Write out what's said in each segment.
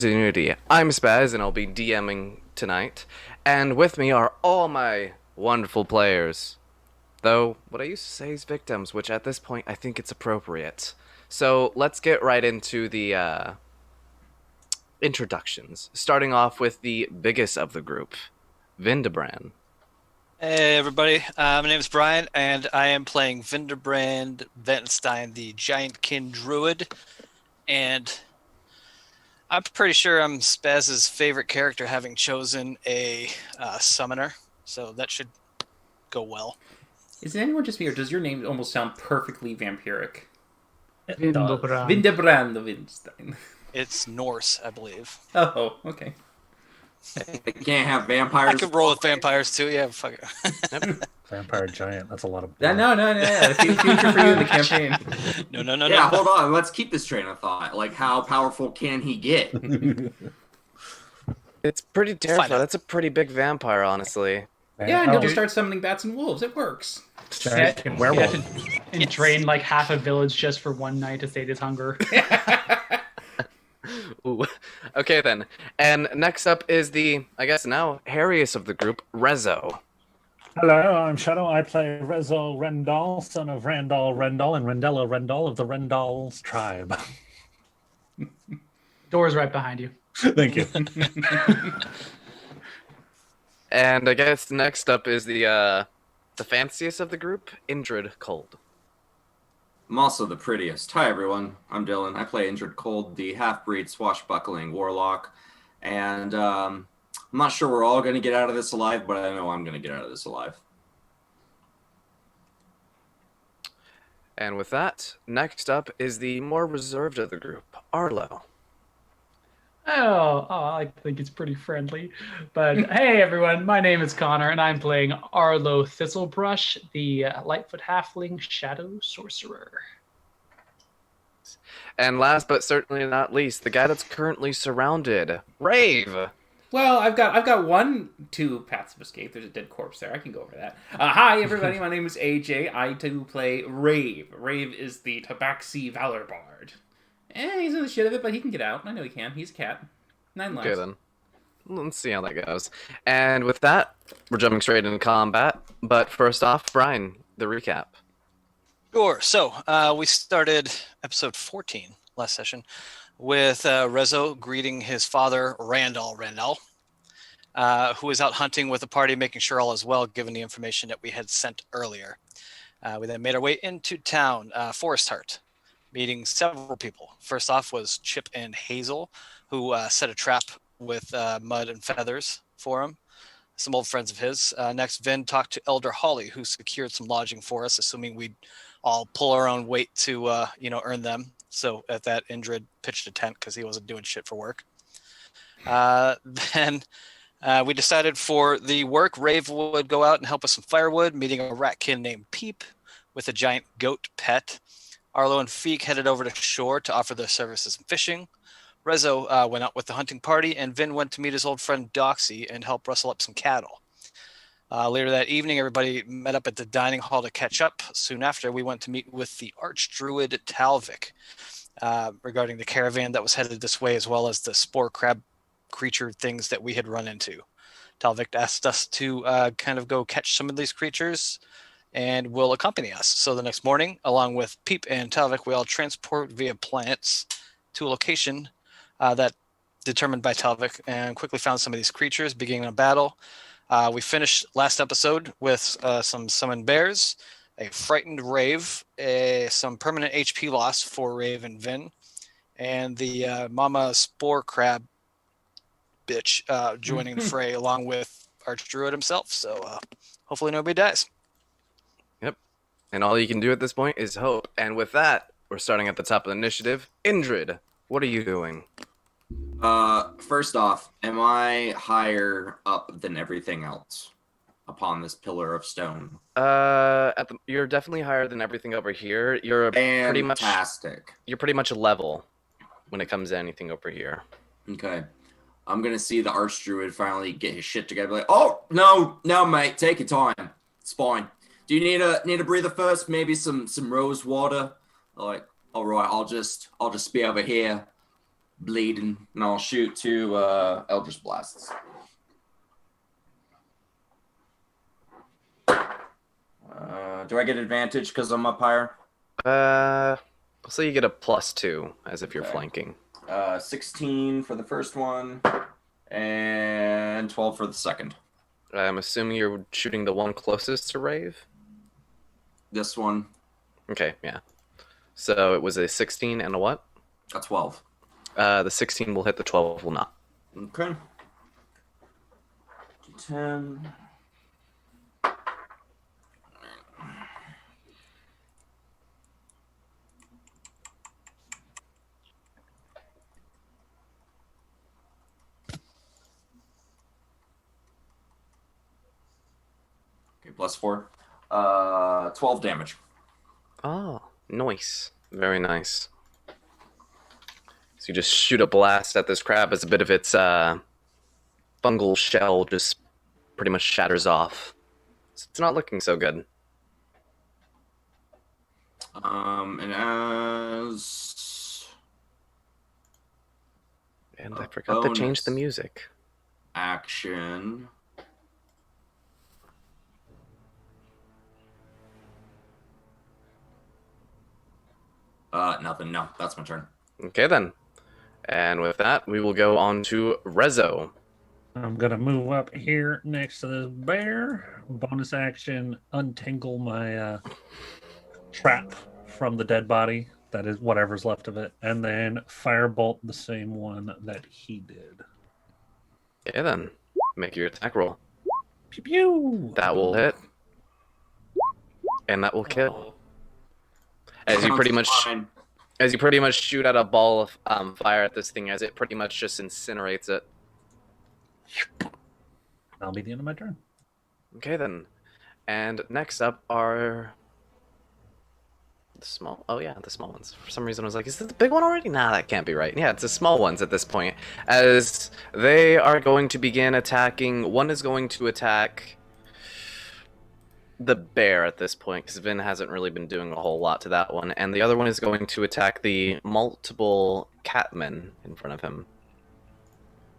Continuity. I'm Spaz, and I'll be DMing tonight. And with me are all my wonderful players. Though, what I used to say is victims, which at this point I think it's appropriate. So let's get right into the introductions. Starting off with the biggest of the group, Vindebran. Hey everybody, my name is Brian, and I am playing Vinderbrand Ventenstein, the Giant Kin Druid, and I'm pretty sure I'm Spaz's favorite character, having chosen a summoner, so that should go well. Is it anyone just me, or does your name almost sound perfectly vampiric? It does. Vindobrand. Vindebrand of Winstein. It's Norse, I believe. Oh, okay. They can't have I vampires. could roll with vampires too, yeah, fuck it. Vampire giant. That's a lot of. No, the future for you in the campaign. No. Yeah, hold on. Let's keep this train of thought. Like, how powerful can he get? It's pretty terrifying. out. That's a pretty big vampire, honestly. Yeah, and you'll just start summoning bats and wolves. It works. Giant Yeah, werewolf. and drain like half a village just for one night to sate his hunger. Ooh. Okay then. And next up is the, I guess now, hairiest of the group, Rezo. Hello, I'm Shadow. I play Rezo Rendal, son of Randall Rendal and Rendella Rendal of the Rendal's tribe. Door's right behind you. Thank you. And I guess next up is the fanciest of the group, Indrid Cold. I'm also the prettiest. Hi, everyone. I'm Dylan. I play Injured Cold, the half-breed swashbuckling warlock. And I'm not sure we're all going to get out of this alive, but I know I'm going to get out of this alive. And with that, next up is the more reserved of the group, Arlo. I think it's pretty friendly. But hey, everyone, my name is Connor, and I'm playing Arlo Thistlebrush, the Lightfoot Halfling Shadow Sorcerer. And last but certainly not least, the guy that's currently surrounded, Rave. Well, I've got two paths of escape. There's a dead corpse there. I can go over that. Hi, everybody. My name is AJ. I too play Rave. Rave is the Tabaxi Valor Bard. He's in the shit of it, but he can get out. I know he can. He's a cat. 9 lives. Okay then. Let's see how that goes. And with that, we're jumping straight into combat. But first off, Brian, the recap. Sure. So we started episode 14 last session with Rezo greeting his father, Randall Randall, who was out hunting with the party, making sure all is well, given the information that we had sent earlier. We then made our way into town, Forest Heart, meeting several people. First off was Chip and Hazel, who set a trap with mud and feathers for him. Some old friends of his. Next, Vin talked to Elder Holly, who secured some lodging for us, assuming we'd all pull our own weight to, earn them. So at that, Indrid pitched a tent because he wasn't doing shit for work. Then we decided for the work, Rave would go out and help us some firewood, meeting a ratkin named Peep with a giant goat pet. Arlo and Feek headed over to shore to offer their services in fishing. Rezo went out with the hunting party, and Vin went to meet his old friend Doxy and help rustle up some cattle. Later that evening, everybody met up at the dining hall to catch up. Soon after, we went to meet with the Archdruid Talvik regarding the caravan that was headed this way, as well as the spore crab creature things that we had run into. Talvik asked us to kind of go catch some of these creatures and will accompany us. So the next morning, along with Peep and Talvik, we all transport via plants to a location that determined by Talvik, and quickly found some of these creatures, beginning a battle. We finished last episode with some summoned bears, a frightened Rave, some permanent HP loss for Rave and Vin, and the Mama Spore Crab bitch joining the fray along with Archdruid himself. So hopefully nobody dies. Yep. And all you can do at this point is hope. And with that, we're starting at the top of the initiative. Indrid, what are you doing? First off, am I higher up than everything else upon this pillar of stone? You're definitely higher than everything over here. You're pretty much Fantastic. you're pretty much a level when it comes to anything over here. Okay. I'm gonna see the Archdruid finally get his shit together. Like, oh no, mate, take your time. It's fine. Do you need a breather first? Maybe some rose water. Like, all right, I'll just be over here. bleeding, and I'll shoot 2 Eldritch Blasts. Do I get advantage because I'm up higher? I'll say you get a +2 as if you're Okay. flanking. 16 for the first one, and 12 for the second. I'm assuming you're shooting the one closest to Rave. This one, Okay, yeah. So it was a 16 and a what? a 12. The 16 will hit, the 12 will not. Okay. 10. Okay, +4. 12 damage. Oh, nice. Very nice. So you just shoot a blast at this crab as a bit of its fungal shell just pretty much shatters off. So it's not looking so good. And as And I forgot to change the bonus. music. action, nothing. No, that's my turn. Okay then. And with that, we will go on to Rezo. I'm gonna move up here next to this bear. Bonus action, untangle my trap from the dead body. That is whatever's left of it, and then firebolt the same one that he did. Okay then. Make your attack roll. Pew pew. That will hit. And that will kill. As you pretty much Fine. shoot out a ball of fire at this thing, as it pretty much just incinerates it. That'll be the end of my turn. Okay then. And next up are the small. Oh yeah, the small ones. For some reason I was like, is it the big one already? Nah, that can't be right. Yeah, it's the small ones at this point. As they are going to begin attacking. One is going to attack the bear at this point, because Vin hasn't really been doing a whole lot to that one. And the other one is going to attack the multiple catmen in front of him.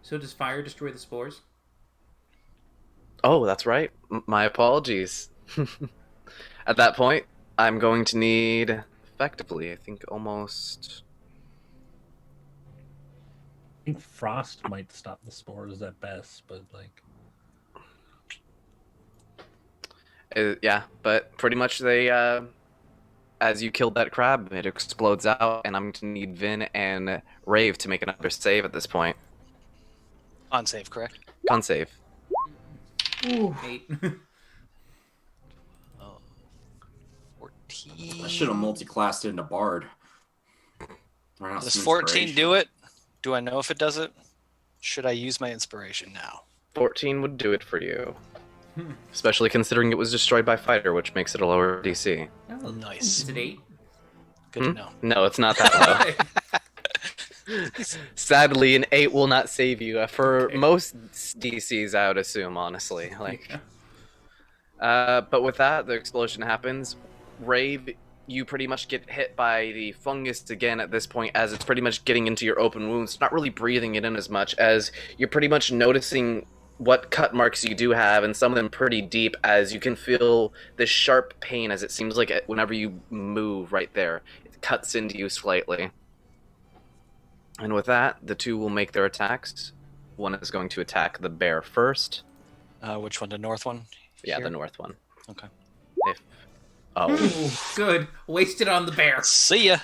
So does fire destroy the spores? Oh, that's right. My apologies. At that point, I'm going to need, effectively, I think almost... I think frost might stop the spores at best, but like yeah, but pretty much they, as you killed that crab, it explodes out, and I'm going to need Vin and Rave to make another save at this point. On save, correct? Con save. Ooh. 8. Oh. 14. I should have multi-classed into Bard. Does 14 do it? Do I know if it does it? Should I use my inspiration now? 14 would do it for you. Especially considering it was destroyed by fighter, which makes it a lower DC. Oh, Nice. Is it 8? Good to know. No, it's not that low. Sadly, an 8 will not save you for most DCs, I would assume, honestly. Like, but with that, the explosion happens. Rave, you pretty much get hit by the fungus again at this point, as it's pretty much getting into your open wounds, not really breathing it in as much, as you're pretty much noticing what cut marks you do have, and some of them pretty deep, as you can feel this sharp pain, as it seems like whenever you move right there, it cuts into you slightly. And with that, the two will make their attacks. One is going to attack the bear first. Which one? The north one? Yeah, Here? the north one. Okay. Oh, Ooh, good. Wasted on the bear. See ya.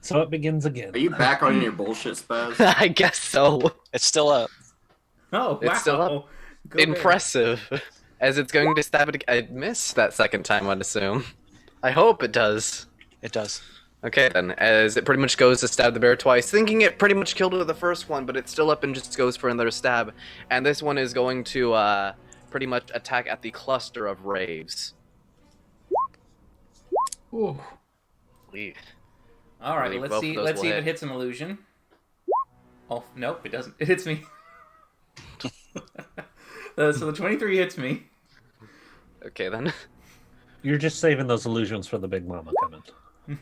so it begins again. Are you back on your bullshit, Spaz? I guess so. It's still up. Oh, wow. It's still up. Go bear. Impressive. As it's going to stab it. I'd miss that second time, I'd assume. I hope it does. It does. Okay then, as it pretty much goes to stab the bear twice, thinking it pretty much killed it with the first one, but it's still up and just goes for another stab. And this one is going to pretty much attack at the cluster of raves. Ooh. All right, Really, let's both see. of those Let's will see if hit. it hits an illusion. Oh nope, it doesn't. It hits me. So the 23 hits me. Okay then. You're You're just saving those illusions for the big mama coming.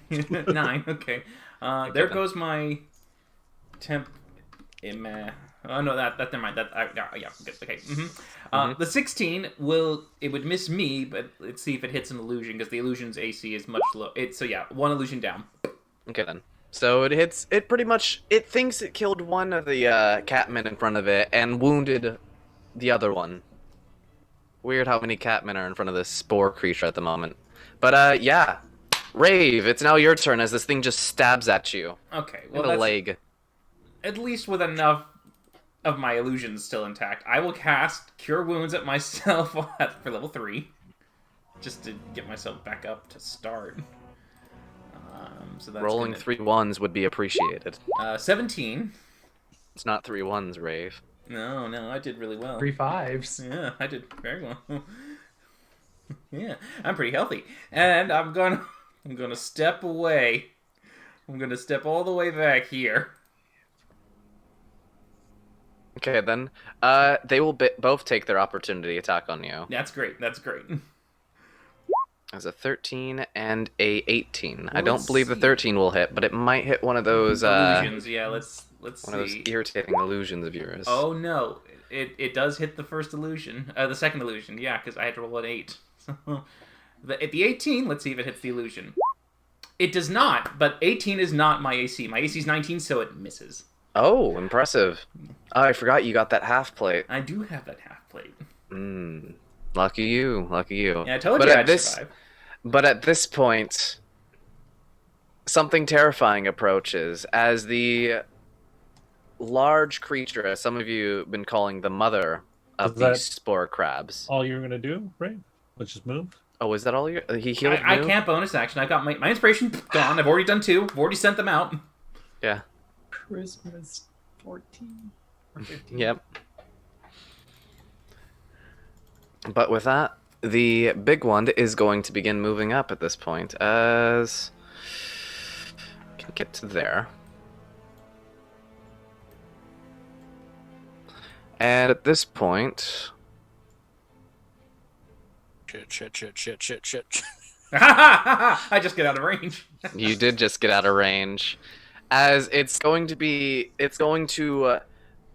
9. Okay. There then. goes my temp. Oh no, that never mind. Yeah, good. Okay. The 16 would miss me, but let's see if it hits an illusion because the illusion's AC is much low. So yeah, one illusion down. Okay then. So it hits. It pretty much. It thinks it killed one of the catmen in front of it and wounded the other one. Weird how many catmen are in front of this spore creature at the moment. But yeah, Rave. It's now your turn as this thing just stabs at you Okay. in Well, the that's leg. at least with enough of my illusions still intact. I will cast Cure Wounds at myself for level 3, just to get myself back up to start. So that's Rolling gonna- 3 1s would be appreciated. 17. It's not 3 1s, Rave. No, I did really well. 3 5s. Yeah, I did very well. Yeah, I'm pretty healthy, and I'm gonna step away. I'm gonna step all the way back here. Okay then. They will both take their opportunity attack on you. That's great. That's great. As a 13 and a 18. I Well, don't let's believe the see. 13 will hit, but it might hit one of those Illusions. Yeah, let's one see. of those irritating illusions of yours. Oh no, it does hit the first illusion, the second illusion. Yeah, because I had to roll an 8. So at the 18, let's see if it hits the illusion. It does not, but 18 is not my AC. My AC is 19, so it misses. Oh, impressive. Oh, I forgot you got that half plate. I do have that half plate. Lucky you, lucky you. Yeah, I told But you at I'd this, survive. But at this point, something terrifying approaches as the large creature, as some of you have been calling the mother of Is that- these spore crabs. All you're gonna do, right? Which is move. Oh, is that all you? He healed I move? can't bonus action. I got my inspiration gone. I've already done 2. I've already sent them out. Yeah. Christmas 14 or 15. Yep. But with that, the big one is going to begin moving up at this point as can get to there. And at this point, Shit. I just get out of range. you did just get out of range. As it's going to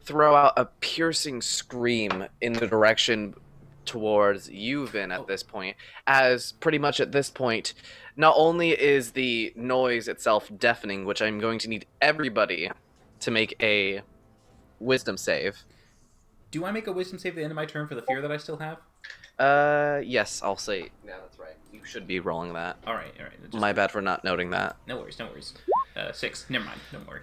throw out a piercing scream in the direction towards you, Vin, at this point. As pretty much at this point, not only is the noise itself deafening, which I'm going to need everybody to make a wisdom save. Do I make a wisdom save at the end of my turn for the fear that I still have? Yes, I'll say. Yeah, that's right. You should be rolling that. All right. Just- My bad for not noting that. No worries. 6. Never mind. Don't worry.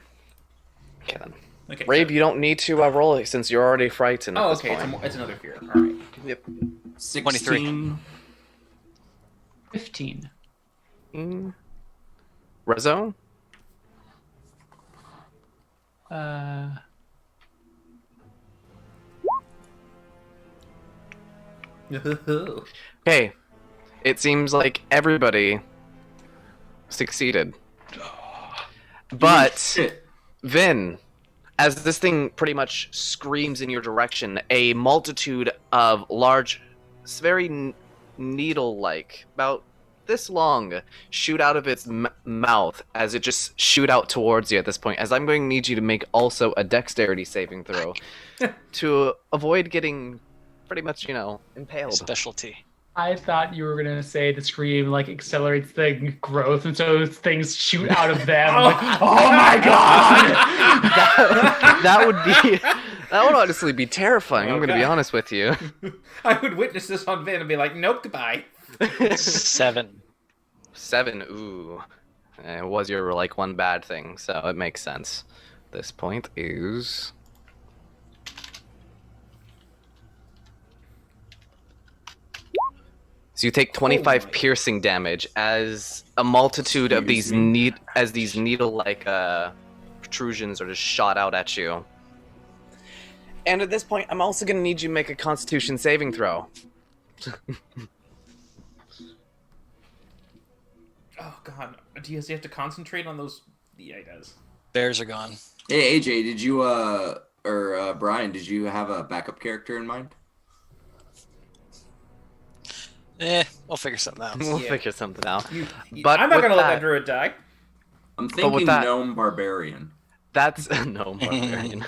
Okay then. Okay. Rabe, you don't need to roll it since you're already frightened at Oh, this okay. point. It's another fear. All right. Yep. 16. 15. Rezo? Okay. It seems like everybody succeeded. But, Shit. Vin, as this thing pretty much screams in your direction, a multitude of large, very needle-like, about this long, shoot out of its mouth as it just shoot out towards you at this point. As I'm going to need you to make also a dexterity saving throw to avoid getting pretty much, impaled. Specialty. I thought you were gonna say the scream like accelerates the growth, and so things shoot out of them. Like, oh my god! that would honestly be terrifying. I'm going to be Okay. honest with you. I would witness this on Vin and be like, nope, goodbye. 7. 7, ooh. It was your, one bad thing, so it makes sense. This point is... So you take 25 my. piercing damage as a multitude of these needle-like protrusions are just shot out at you. And at this point, I'm also going to need you to make a Constitution saving throw. Oh god, does he have to concentrate on those? Yeah, he does. Bears are gone. Hey, AJ, did you, or Brian, did you have a backup character in mind? We'll figure something out. We'll Yeah. figure something out. But But I'm not with gonna let that- that druid die. I'm with thinking that- Gnome Barbarian. That's no barbarian.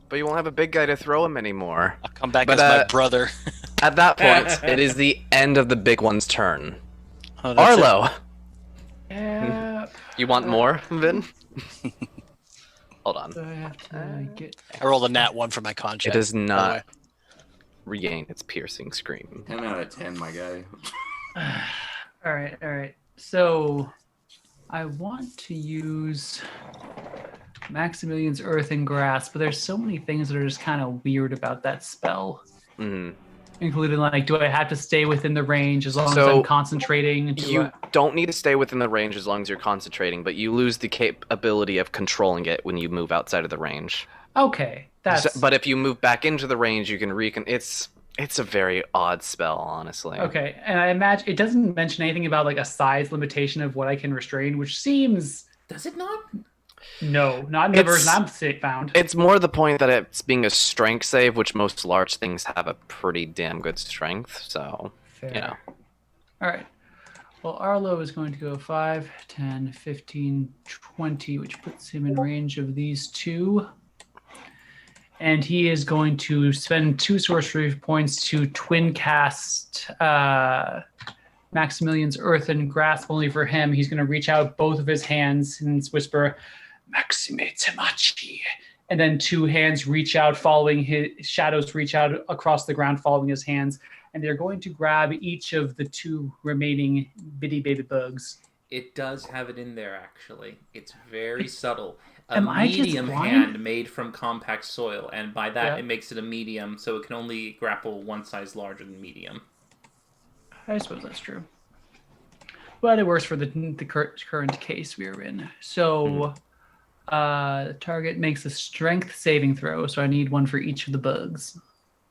But you won't have a big guy to throw him anymore. I'll come back But, as my brother. At that point, it is the end of the big one's turn. Oh, that's it. Arlo, Yeah. you want more, Vin? Hold on. Do I have to get? I rolled a nat 1 for my con check. It does by the not way. regain its piercing scream. 10 out of 10, my guy. All right. So, I want to use Maximilian's Earth and Grass, but there's so many things that are just kind of weird about that spell. Hmm. Including, like, do I have to stay within the range as long as So, I'm concentrating? You don't need to stay within the range as long as you're concentrating, but you lose the capability of controlling it when you move outside of the range. Okay, that's But if you move back into the range, you can it's a very odd spell, honestly. okay. And I imagine it doesn't mention anything about like a size limitation of what I can restrain, which seems Does it not? no, not in the It's- version I'm found. It's more the point that it's being a strength save, which most large things have a pretty damn good strength, so, Fair. you know. All right. Well, Arlo is going to go 5, 10, 15, 20, which puts him in range of these two. And he is going to spend 2 sorcery points to twin cast Maximilian's Earthen Grasp. Only for him, he's going to reach out both of his hands and whisper, Maxime Temachi. And then 2 hands reach out, following his shadows reach out across the ground, following his hands. And they're going to grab each of the 2 remaining bitty baby bugs. It does have it in there, actually. It's very subtle. A Am I just medium blind? hand made from compact soil, and by that Yeah. it makes it a medium, so it can only grapple one size larger than medium. I suppose that's true. But it works for the current case we are in. So the target makes a strength saving throw, so I need one for each of the bugs.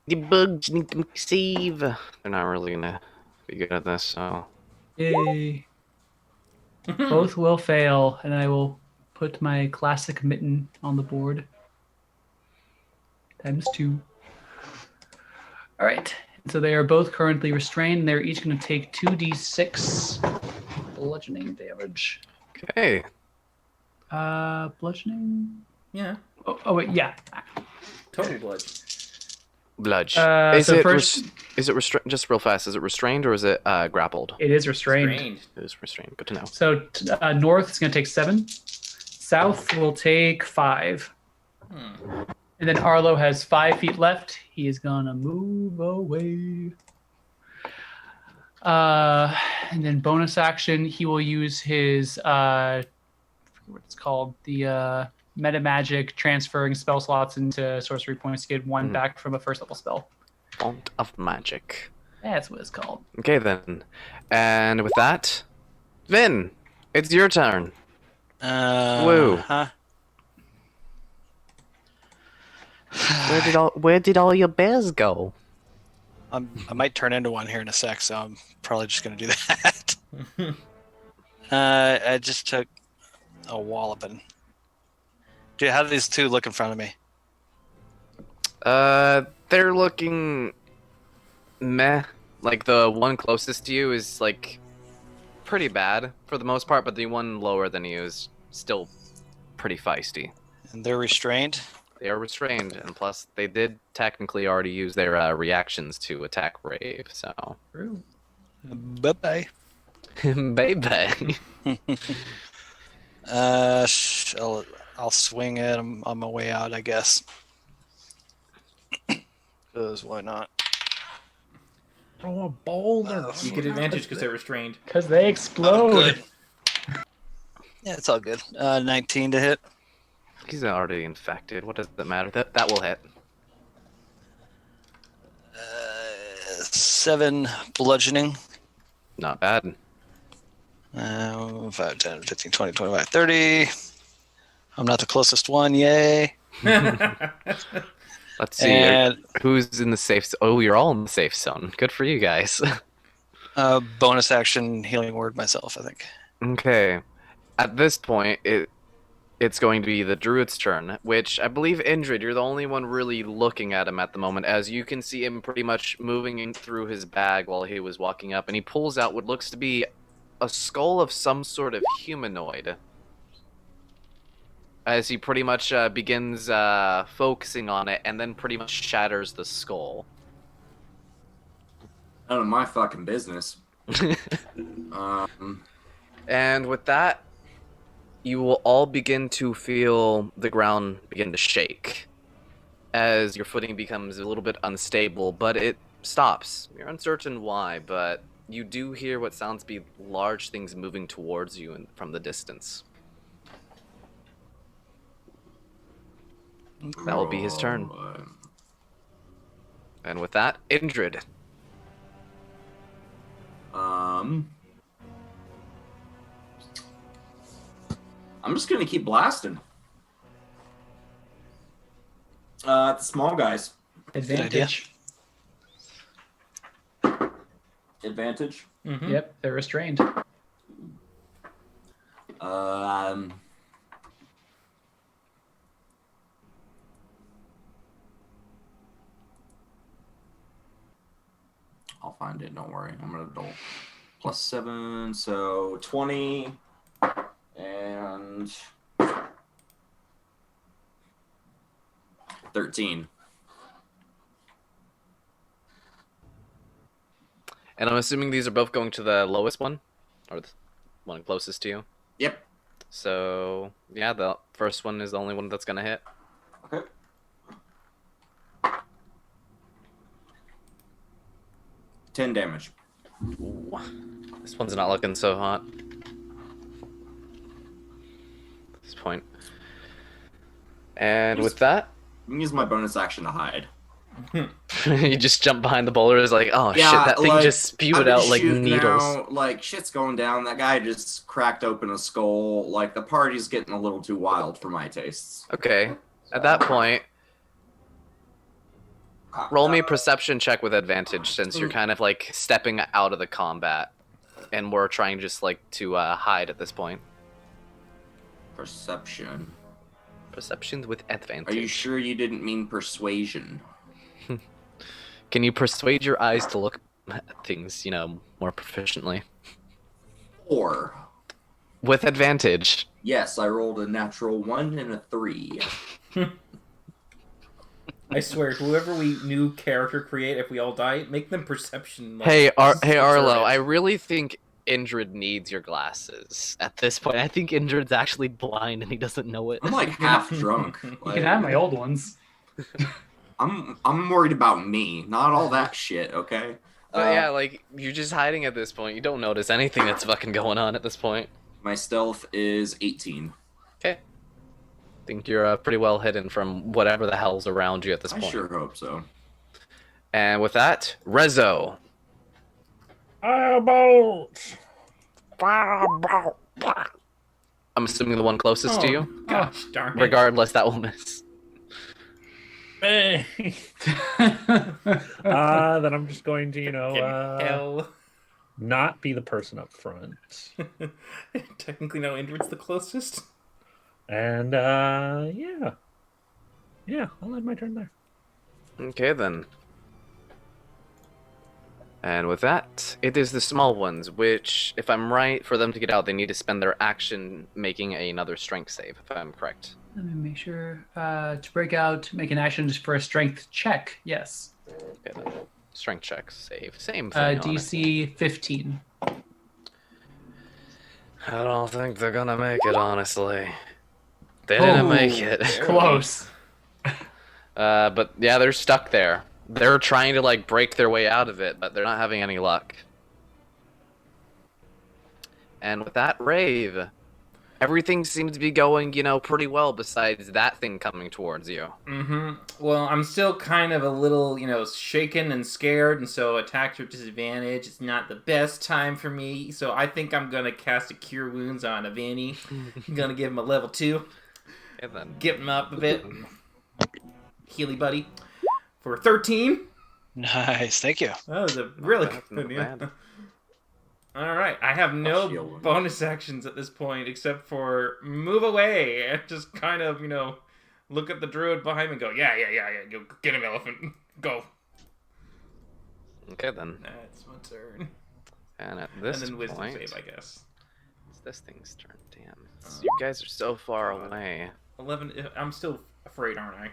The bugs need to save. They're not really gonna be good at this, so. Yay. Both will fail, and I will put my classic mitten on the board. ×2. All right. So they are both currently restrained. They're each going to take 2d6 bludgeoning damage. Okay. Bludgeoning? Yeah, Oh wait, yeah. total blood. Bludge. So first, Is it restrained? Just real fast. Is it restrained or is it grappled? it is restrained. Strange. It is restrained. Good to know. So north is going to take 7. South will take 5. And then Arlo has 5 feet left. He is going to move away. And then bonus action, he will use his, what it's called, the meta magic transferring spell slots into sorcery points to get 1 back from a first level spell. Font of magic. That's what it's called. Okay then. And with that, Vin, it's your turn. Woo. Huh? Where did all your bears go? I might turn into one here in a sec, so I'm probably just going to do that. I just took a walloping. Dude, how do these 2 look in front of me? They're looking meh. Like the one closest to you is like pretty bad for the most part, but the one lower than you is still pretty feisty. And they're restrained. They are restrained, and plus they did technically already use their reactions to attack Rave, so. True. Bye-bye. Baby. I'll swing at him on my way out, I guess. Because why not? Throw a boulder. You get advantage because they're restrained. Because they explode. Oh, good. Yeah, it's all good. 19 to hit. He's already infected. What does that matter? That will hit. 7 bludgeoning. Not bad. 5, 10, 15, 20, 25, 30. I'm not the closest one. Yay. Let's see. And Who's in the safe zone? Oh, you're all in the safe zone. Good for you guys. bonus action healing word myself, I think. Okay. At this point, it's going to be the druid's turn, which I believe, Indrid, you're the only one really looking at him at the moment, as you can see him pretty much moving in through his bag while he was walking up, and he pulls out what looks to be a skull of some sort of humanoid. as he pretty much begins focusing on it and then pretty much shatters the skull. None of my fucking business. And with that, you will all begin to feel the ground begin to shake as your footing becomes a little bit unstable, but it stops. You're uncertain why, but you do hear what sounds to be large things moving towards you from the distance. That will be his turn. And with that, Indrid. I'm just gonna keep blasting. The small guys. Advantage. Advantage. Mhm. Yep, they're restrained. I'll find it. Don't worry. I'm an adult. Plus 7, so 20 and 13. And I'm assuming these are both going to the lowest one? Or the one closest to you? Yep. So, yeah, the first one is the only one that's going to hit. Okay. Ten damage. Ooh. This one's not looking so hot. At this point. And with that, I'm gonna use my bonus action to hide. you just jump behind the boulder. It's like, oh shit, Yeah, that thing like, just spewed I've out been like shooting needles. now, like shit's going down. That guy just cracked open a skull. Like the party's getting a little too wild for my tastes. Okay, at that point, roll me a perception check with advantage since you're kind of like stepping out of the combat. And we're trying just like to hide at this point. Perception. Perceptions with advantage. Are you sure you didn't mean persuasion? Can you persuade your eyes to look at things, more proficiently? Or With advantage. yes, I rolled a natural 1 and a 3. I swear, whoever we new character create, if we all die, make them perception. Hey, observant. Arlo, I really think Indrid needs your glasses at this point. I think Indrid's actually blind and he doesn't know it. I'm like half drunk. You Like, can have my old ones. I'm worried about me, not all that shit. Okay. But yeah, like, you're just hiding at this point. You don't notice anything that's fucking going on at this point. My stealth is 18. Okay. Think you're pretty well hidden from whatever the hell's around you at this I point. sure hope so. And with that, Rezo. Firebolt! I'm assuming the one closest to you. Gosh darn it. Regardless, that will miss. Then I'm just going to, Hell. not be the person up front. Technically, no, Indrid's the closest. And, yeah. Yeah, I'll end my turn there. Okay, then. And with that, it is the small ones, which, if I'm right, for them to get out, they need to spend their action making another strength save, if I'm correct. Let me make sure. To break out, make an action for a strength check. Yes. Okay, then. Strength check, save. Same thing. DC 15. I don't think they're gonna make it, honestly. They didn't make it. Close. But yeah, they're stuck there. They're trying to like break their way out of it, but they're not having any luck. And with that, Rave, everything seems to be going, pretty well besides that thing coming towards you. Mm-hmm. Well, I'm still kind of a little, shaken and scared, and so attack with disadvantage is not the best time for me. So I think I'm gonna cast a Cure Wounds on Avani. I'm gonna give him a level 2. And then Get him up a bit. Healy buddy. For 13. Nice, thank you. That was a really bad, good not bad. Alright, I have Shield no wound. bonus actions at this point except for move away and just kind of, look at the druid behind me and go, yeah, go get him, elephant. Go. Okay, then. That's my turn. And at this and then wisdom point, save, I guess. it's this thing's turn. Damn, you guys are so far away. 11. I'm still afraid, aren't I?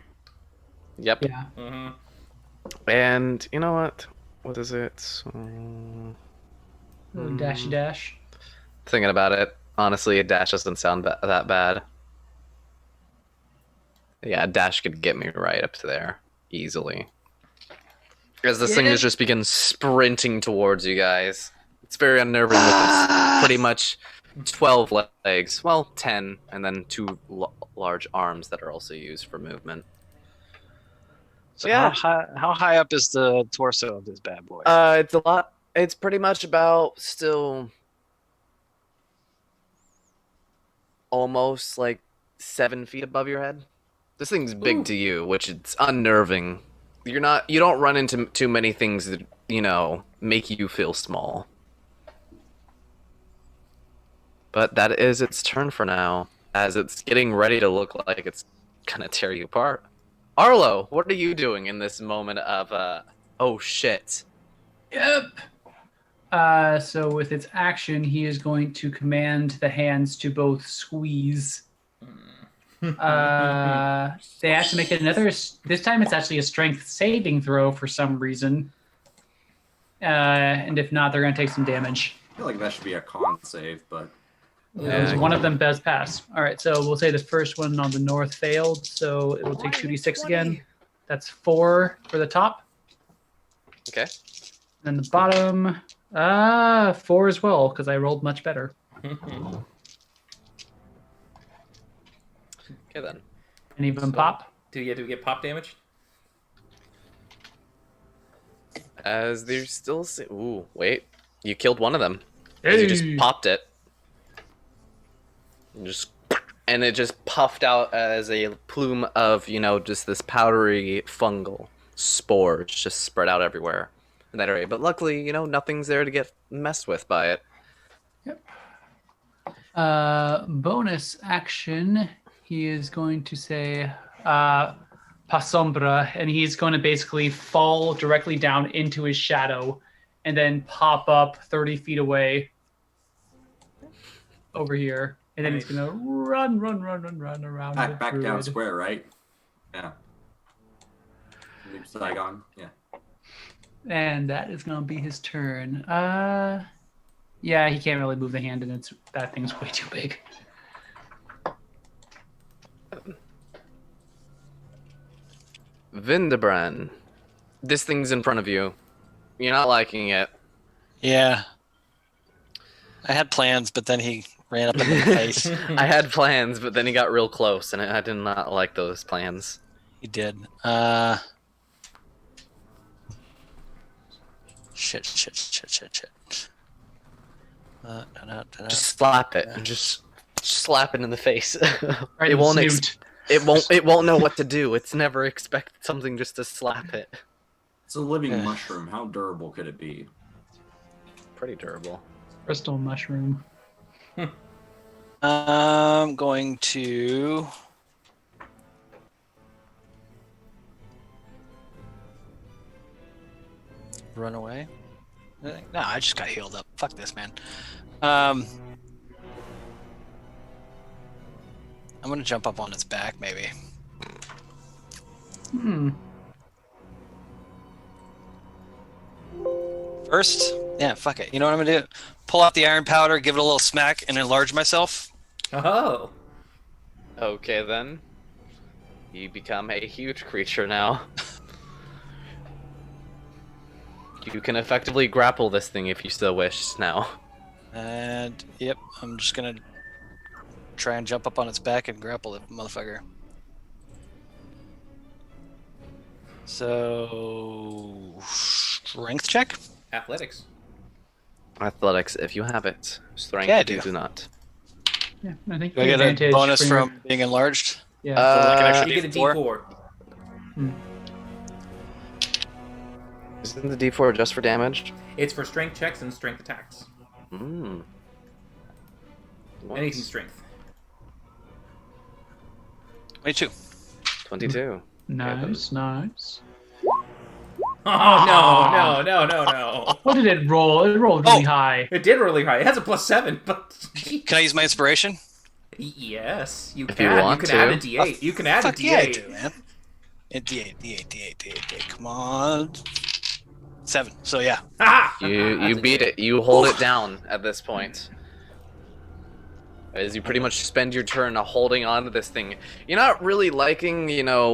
Yep. Yeah. Mm-hmm. And you know what? What is it? Dashy dash. Thinking about it, honestly, a dash doesn't sound that bad. Yeah, a dash could get me right up to there easily. As this thing has just begun sprinting towards you guys. It's very unnerving with its pretty much 12 legs. Well, 10, and then 2 large arms that are also used for movement. So Yeah. how high up is the torso of this bad boy? It's a lot. It's pretty much about still almost like 7 feet above your head. This thing's big Ooh. to you, which it's unnerving. You don't run into too many things that, make you feel small. But that is its turn for now, as it's getting ready to look like it's gonna tear you apart. Arlo, what are you doing in this moment of, oh shit? Yep. So with its action, he is going to command the hands to both squeeze. They have to make another. This time, it's actually a strength saving throw for some reason. And if not, they're going to take some damage. I feel like that should be a con save, but Yeah. One of them does pass. All right, so we'll say the first one on the north failed, so it will take 2d6 again. That's 4 for the top. Okay. And the bottom, 4 as well, because I rolled much better. Okay then. And even pop. Do we get pop damage? As they're still ooh, wait. You killed one of them. As you just Hey. popped it. And it just puffed out as a plume of, just this powdery fungal spores just spread out everywhere in that area. But luckily, nothing's there to get messed with by it. Bonus action, he is going to say Pasombra, and he's going to basically fall directly down into his shadow and then pop up 30 feet away over here. And then he's going to run around. the back down druid. square, right? Yeah. Leave Saigon. Yeah. And that is going to be his turn. Yeah, he can't really move the hand, and that thing's way too big. Vindebran. This thing's in front of you. You're not liking it. Yeah. I had plans, but then he ran up in the face. I had plans, but then he got real close, and I did not like those plans. He did. Shit. Just slap it. Just slap it in the face. Right it in the won't. snoot. It won't know what to do. It's never expected something just to slap it. It's a living Yeah. mushroom. How durable could it be? Pretty durable. Crystal mushroom. I'm going to run away. No, I just got healed up. Fuck this, man. I'm gonna jump up on its back, maybe. First, yeah, fuck it. You know what I'm gonna do? Pull out the iron powder, give it a little smack, and enlarge myself. Oh. Okay then. You become a huge creature now. You can effectively grapple this thing if you still wish now. And yep, I'm just gonna try and jump up on its back and grapple the motherfucker. So strength check. Athletics. Athletics, if you have it. Strength, Yeah, I if you do. do not. Yeah, I think Do I you get a advantage bonus when you're- from being enlarged? Yeah. like an extra You get a D4? D4. Isn't the D4 just for damage? It's for strength checks and strength attacks. Hmm. Anything strength. 22. 22. Nice, nice. Oh, no. What did it roll? It rolled really high. It did really high. It has a +7, but... Can I use my inspiration? Yes, you If can. you You want can to. add a D8. You can add a Fuck yeah, I D8. do, man. D8. Come on. 7. So yeah. Ah! You That's a beat D8. it. You hold it down at this point. As you pretty much spend your turn holding on to this thing. You're not really liking,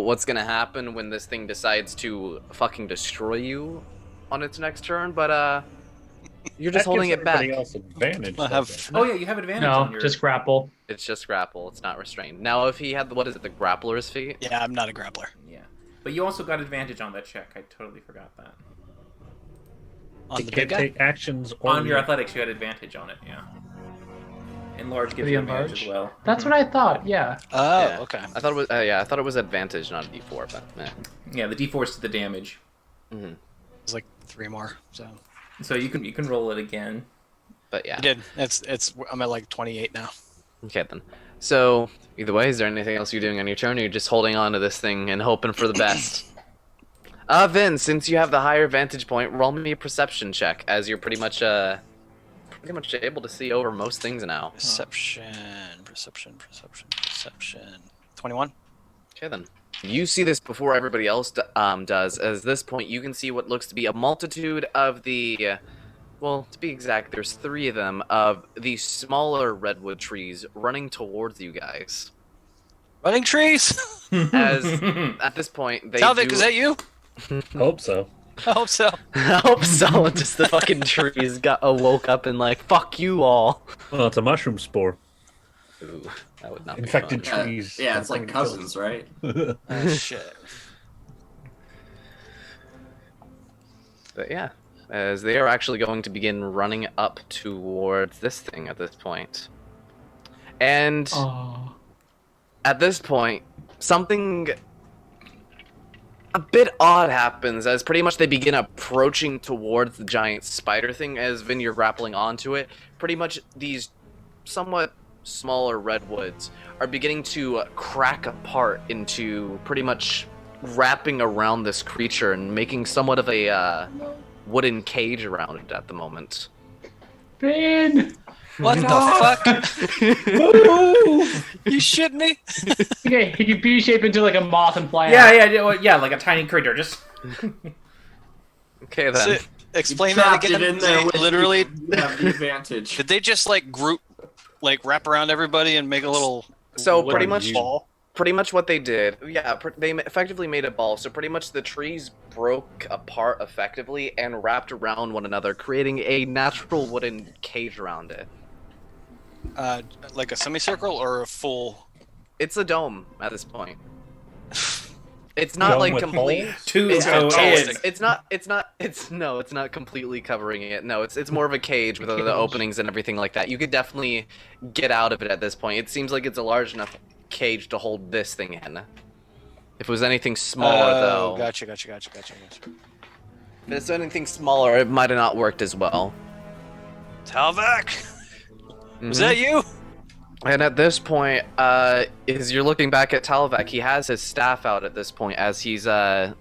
what's gonna happen when this thing decides to fucking destroy you on its next turn, but you're just That holding gives it back. everybody else advantage. I though, have- doesn't Oh it? yeah, you have advantage on No, your. just grapple. It's just grapple. It's not restrained. Now, if he had what is it, the grappler's feet? Yeah, I'm not a grappler. Yeah, but you also got advantage on that check. I totally forgot that. On You the can't big guy? take actions or On your athletics, you had advantage on it. Yeah. Enlarge gives The you advantage enlarge? as well. That's what I thought. Yeah. Oh, Yeah. okay. I thought it was. I thought it was advantage, not a D4, but Yeah, the D4 is to the damage, It's like 3 more. So so you can roll it again. but yeah. I did. I'm at like 28 now. Okay then. So either way, is there anything else you're doing on your turn, or you're just holding on to this thing and hoping for the best? Vin, since you have the higher vantage point, roll me a perception check, as you're pretty much able to see over most things now. Perception. 21. Okay then. You see this before everybody else does. As this point, you can see what looks to be a multitude of the, well, to be exact, there's 3 of them, of the smaller redwood trees running towards you guys. Running trees. As at this point, they Talvik, do... is that you? Hope so. I hope so. I hope so. Just the fucking trees woke up and like, fuck you all. Well, it's a mushroom spore. Ooh, that would not be Infected fun. trees. Yeah, it's like cousins, right? Oh, shit. But yeah, as they are actually going to begin running up towards this thing at this point. And Oh. at this point, something a bit odd happens as pretty much they begin approaching towards the giant spider thing. As Vin, you're grappling onto it. Pretty much these somewhat smaller redwoods are beginning to crack apart into pretty much wrapping around this creature and making somewhat of a wooden cage around it at the moment. Finn! What the fuck? You shitting me? Okay, he can B-shape into like a moth and fly out. Yeah, like a tiny critter. Just Okay then. So, explain You that trapped again. it in there They with literally. you have the advantage. Did they just like group, like wrap around everybody and make a little? So wooden pretty much- ball? Pretty much what they did, yeah, they effectively made a ball. So pretty much the trees broke apart effectively and wrapped around one another, creating a natural wooden cage around it. Like a semicircle or a full? It's a dome at this point. It's not Dome like with complete. holes? two It's go in. fantastic. It's not completely covering it. No, it's more of a cage with the openings and everything like that. You could definitely get out of it at this point. It seems like it's a large enough cage to hold this thing in. If it was anything smaller, though, Gotcha. if it's anything smaller, it might have not worked as well. Talvik, was Mhm. that you? And at this point, as you're looking back at Talvik, he has his staff out at this point, as he's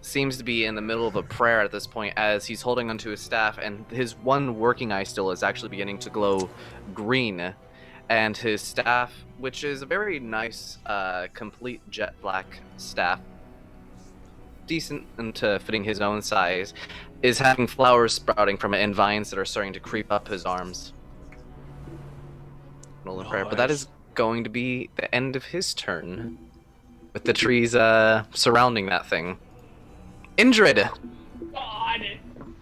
seems to be in the middle of a prayer at this point, as he's holding onto his staff, and his one working eye still is actually beginning to glow green, and his staff, which is a very nice, complete jet black staff, decent into fitting his own size, is having flowers sprouting from it and vines that are starting to creep up his arms. Roll in prayer, but that Nice. is going to be the end of his turn, with the trees surrounding that thing. Indrid, God.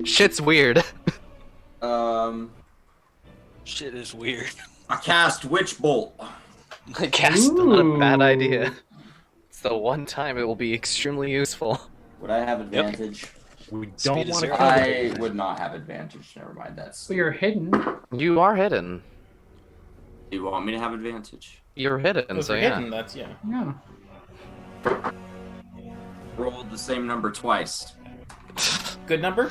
shit's weird. Shit is weird. I cast Witch Bolt. I guess not a bad Ooh. idea. It's the one time it will be extremely useful. Would I have advantage? We Speed don't is want to zero. kill I it. would not have advantage. Never mind. That's. So you're hidden. You are hidden. Do you want me to have advantage? You're hidden, If so you're yeah. hidden, that's yeah. Yeah. Rolled the same number twice. Good number.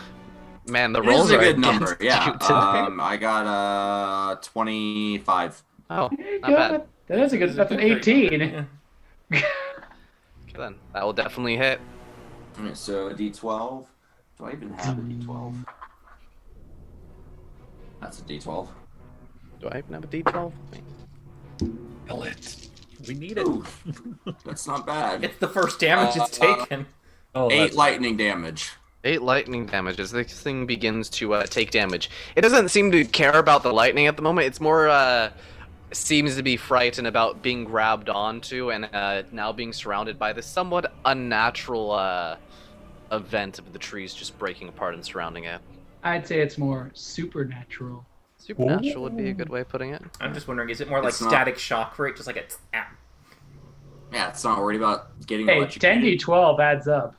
Man, the It rolls is a are good against number. Yeah. you today. I got 25. Oh, Hey, not bad. God. That is a good. That's an 18. Yeah. Okay, then. That will definitely hit. Alright, so a D12. Do I even have a D12? That's a D12. Do I even have a D12? Wait. Kill it. We need it. Ooh, that's not bad. It's the first damage it's taken. Oh, 8 that's- lightning damage. 8 lightning damage as this thing begins to take damage. It doesn't seem to care about the lightning at the moment. It's more seems to be frightened about being grabbed onto and now being surrounded by this somewhat unnatural event of the trees just breaking apart and surrounding it. I'd say it's more supernatural. Supernatural would be a good way of putting it. I'm just wondering, is it more like It's not- static shock for it? Just like it's. Yeah, it's not worried about getting Hey, electrocuted. 10d12 adds up.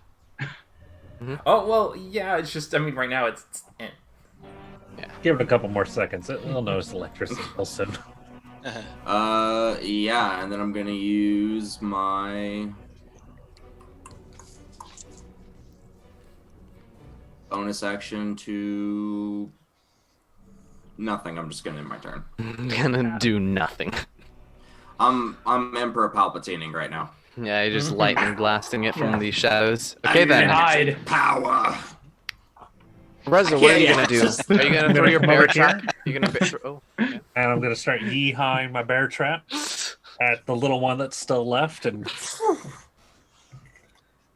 Oh, well, yeah, it's just, I mean, right now it's. Give it a couple more seconds. It'll notice electricity real soon. Yeah, and then I'm gonna use my bonus action to nothing. I'm just gonna end my turn. Gonna do nothing. I'm Emperor Palpatining right now. Yeah, you're just lightning blasting it from the shadows. Okay I'm then, gonna Hide. Power. Reza, what are you gonna do? Yes. Are you gonna throw your Come bear over here. trap? You're gonna oh. And I'm gonna start yeehawing my bear trap at the little one that's still left, and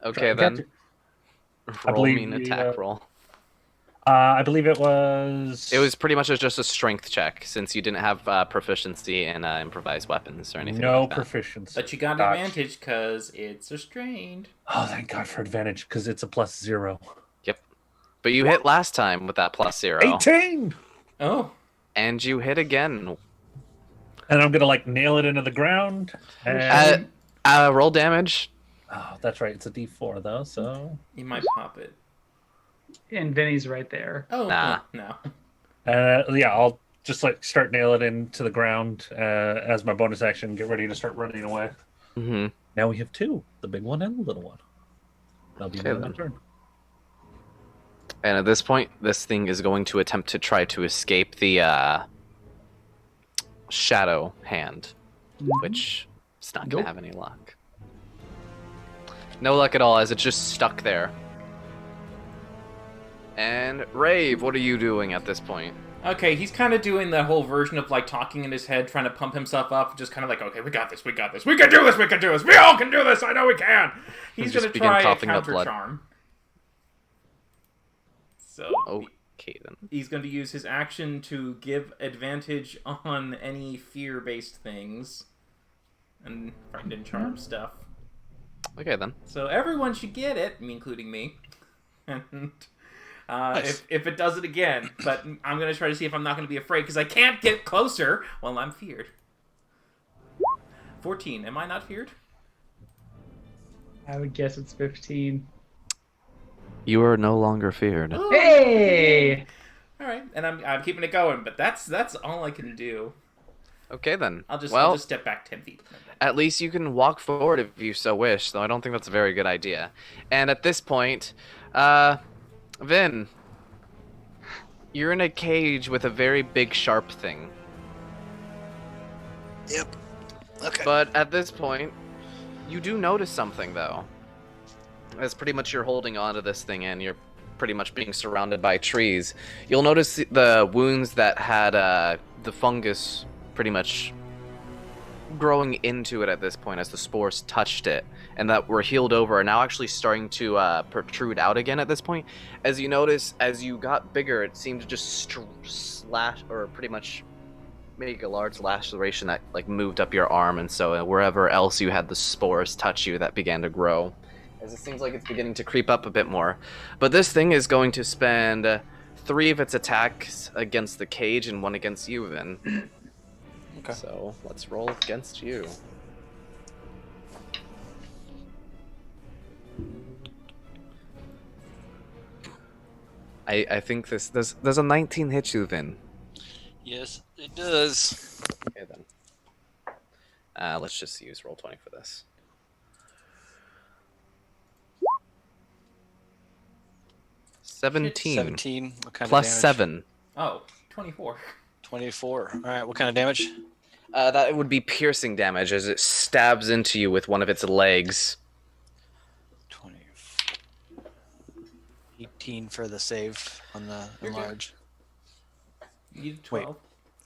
Okay I got then. you. Roll believe me an we, attack roll. I believe it was. It was pretty much just a strength check since you didn't have proficiency in improvised weapons or anything. no like that. proficiency. But you got an Dodge. advantage because it's restrained. Oh, thank God for advantage because it's a +0. But you hit last time with that +0, 18. Oh. and you hit again. And I'm gonna like nail it into the ground. And Roll damage. oh, that's right. It's a D4 though, so You might pop it. And Vinny's right there. Oh, Nah. no. yeah, I'll just like start nail it into the ground as my bonus action. Get ready to start running away. Mm-hmm. Now we have 2, the big one and the little one. That'll be Okay, my then. turn. And at this point, this thing is going to attempt to try to escape the shadow hand, which is not going to Nope. have any luck. No luck at all, as it's just stuck there. And Rave, what are you doing at this point? Okay, he's kind of doing the whole version of like talking in his head, trying to pump himself up, just kind of like, okay, we got this, we got this, we can do this, we can do this, we all can do this, I know we can. He's Just gonna begin try a coughing up counter blood. charm. So Okay then. he's going to use his action to give advantage on any fear-based things and frightened and charm stuff. Okay then. So everyone should get it, me including me. And Nice. if it does it again, but I'm going to try to see if I'm not going to be afraid because I can't get closer while I'm feared. 14. Am I not feared? I would guess it's 15. You are no longer feared. Oh, Hey! all right, and I'm keeping it going, but that's all I can do. Okay then. I'll just well, step back 10 feet. at least you can walk forward if you so wish, though I don't think that's a very good idea. And at this point, Vin, you're in a cage with a very big sharp thing. Yep. Okay. But at this point, you do notice something, though. As pretty much you're holding onto this thing and you're pretty much being surrounded by trees. You'll notice the wounds that had the fungus pretty much growing into it at this point as the spores touched it and that were healed over are now actually starting to protrude out again at this point. As you notice, as you got bigger, it seemed to just slash or pretty much make a large laceration that like moved up your arm, and so wherever else you had the spores touch you, that began to grow. As it seems like it's beginning to creep up a bit more. But this thing is going to spend 3 of its attacks against the cage and 1 against you, Vin. Okay. So let's roll against you. I think this does a 19 hit you, Vin. Yes, it does. Okay then. Let's just use roll 20 for this. 17 17. What kind plus of damage? 7. Oh, 24. 24. All right. What kind of damage? That would be piercing damage as it stabs into you with one of its legs. 20. 18 for the save on the You're good. enlarge. You did 12.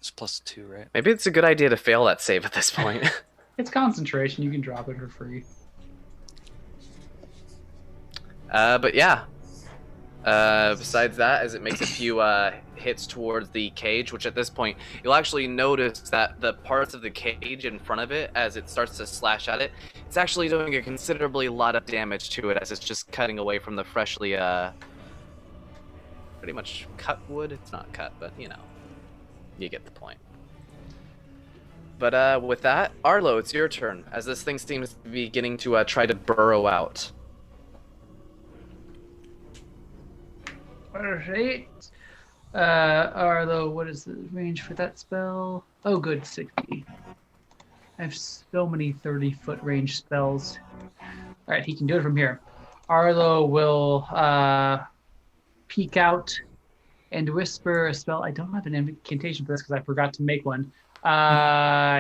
It's +2, right? Maybe it's a good idea to fail that save at this point. It's concentration. You can drop it for free. But yeah. Besides that, as it makes a few hits towards the cage, which at this point, you'll actually notice that the parts of the cage in front of it, as it starts to slash at it, it's actually doing a considerably lot of damage to it as it's just cutting away from the freshly, pretty much cut wood. It's not cut, but, you know, you get the point. But with that, Arlo, it's your turn, as this thing seems to be beginning to try to burrow out. Alright. Arlo, what is the range for that spell? Oh, good, 60. I have so many 30-foot range spells. Alright, he can do it from here. Arlo will peek out and whisper a spell. I don't have an incantation for this because I forgot to make one.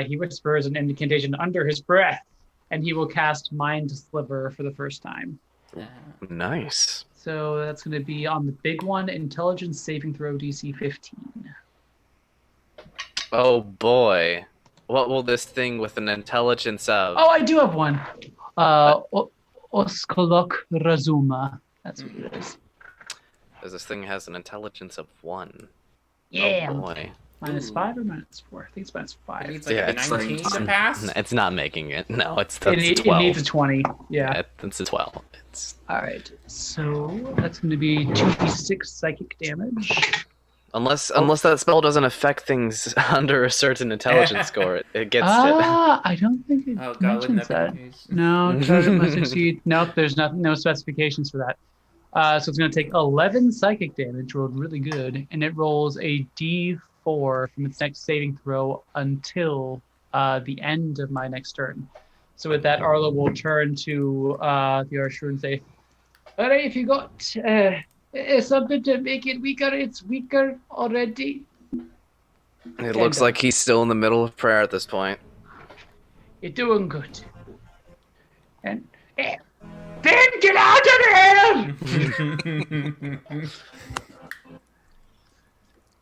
He whispers an incantation under his breath, and he will cast Mind Sliver for the first time. Nice. So that's going to be on the big one, Intelligence Saving Throw DC 15. Oh boy. What will this thing with an intelligence of? Oh, I do have one. Oskolok Razuma. That's what it is. As this thing has an intelligence of 1. Yeah. Oh boy. -5 or -4? I think it's It -5. needs like Yeah, a it's 19 to like- pass. It's not making it. No, it's It, that's it 12. needs a 20. Yeah. It's a 12. It's All right. So that's going to be 2d6 psychic damage. unless that spell doesn't affect things under a certain intelligence score, it gets it. I don't think it Oh god, wouldn't mentions that that. be the case? No, target must succeed. Nope, there's no specifications for that. So it's going to take 11 psychic damage, rolled really good, and it rolls a d4 from its next saving throw until the end of my next turn. So with that, Arlo will turn to the Archer and say, all right, if you got something to make it weaker, it's weaker already. It looks like he's still in the middle of prayer at this point. You're doing good. And Ben, get out of there!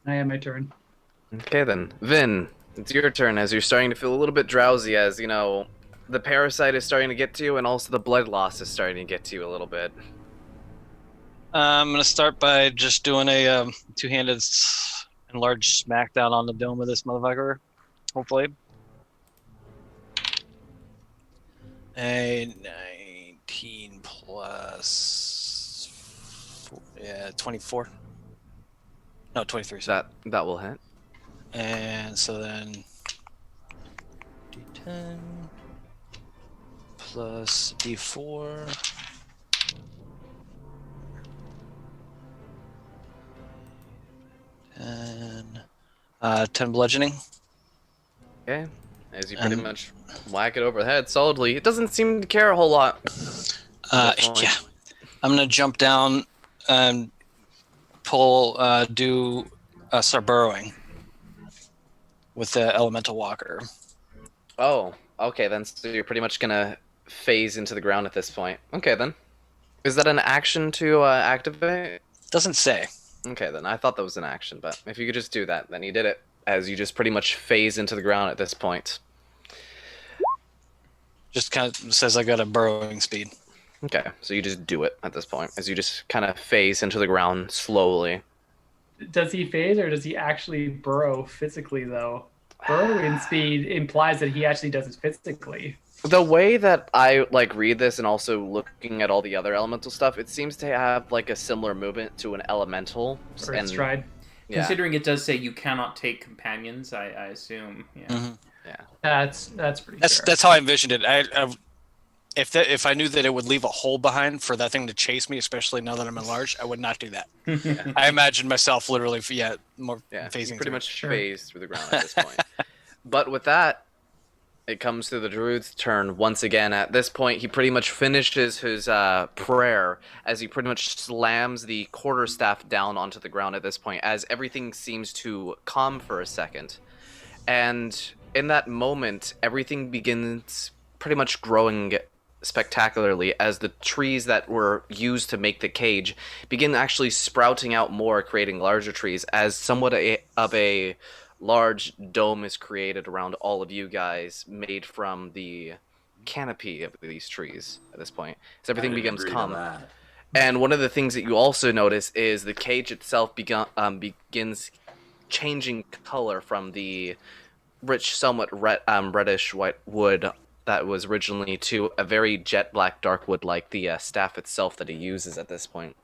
I have my turn. Okay then, Vin, it's your turn as you're starting to feel a little bit drowsy as, you know, the parasite is starting to get to you and also the blood loss is starting to get to you a little bit. I'm going to start by just doing a two-handed enlarged smackdown on the dome of this motherfucker, hopefully. A 19 plus... 24. No, 23. So that will hit. And so then D10 plus D4. And 10 bludgeoning. Okay. As you pretty And- much whack it over the head solidly. It doesn't seem to care a whole lot. Yeah. I'm gonna jump down and start burrowing with the elemental walker. Oh, okay then. So you're pretty much gonna phase into the ground at this point. Okay then. Is that an action to activate? Doesn't say. Okay then. I thought that was an action, but if you could just do that, then you did it. As you just pretty much phase into the ground at this point. Just kind of says I got a burrowing speed. Okay, so you just do it at this point, as you just kind of phase into the ground slowly. Does he phase or does he actually burrow physically, though? Burrowing speed implies that he actually does it physically. The way that I read this, and also looking at all the other elemental stuff, it seems to have a similar movement to an elemental. Or his stride. Yeah, Considering it does say you cannot take companions, I assume. Yeah. Mhm. That's pretty That's fair. that's how I envisioned it. If I knew that it would leave a hole behind for that thing to chase me, especially now that I'm enlarged, I would not do that. I imagined myself literally, more yeah, phasing you pretty through. much Sure. phase through the ground at this point. But with that, it comes to the druid's turn once again. At this point, he pretty much finishes his prayer as he pretty much slams the quarterstaff down onto the ground at this point, as everything seems to calm for a second. And in that moment, everything begins pretty much growing spectacularly as the trees that were used to make the cage begin actually sprouting out more, creating larger trees, as somewhat of a large dome is created around all of you guys, made from the canopy of these trees at this point. So everything I didn't becomes agree to calm. that. And one of the things that you also notice is the cage itself begins changing color from the rich, somewhat reddish white wood that was originally to a very jet black dark wood, like the staff itself that he uses at this point.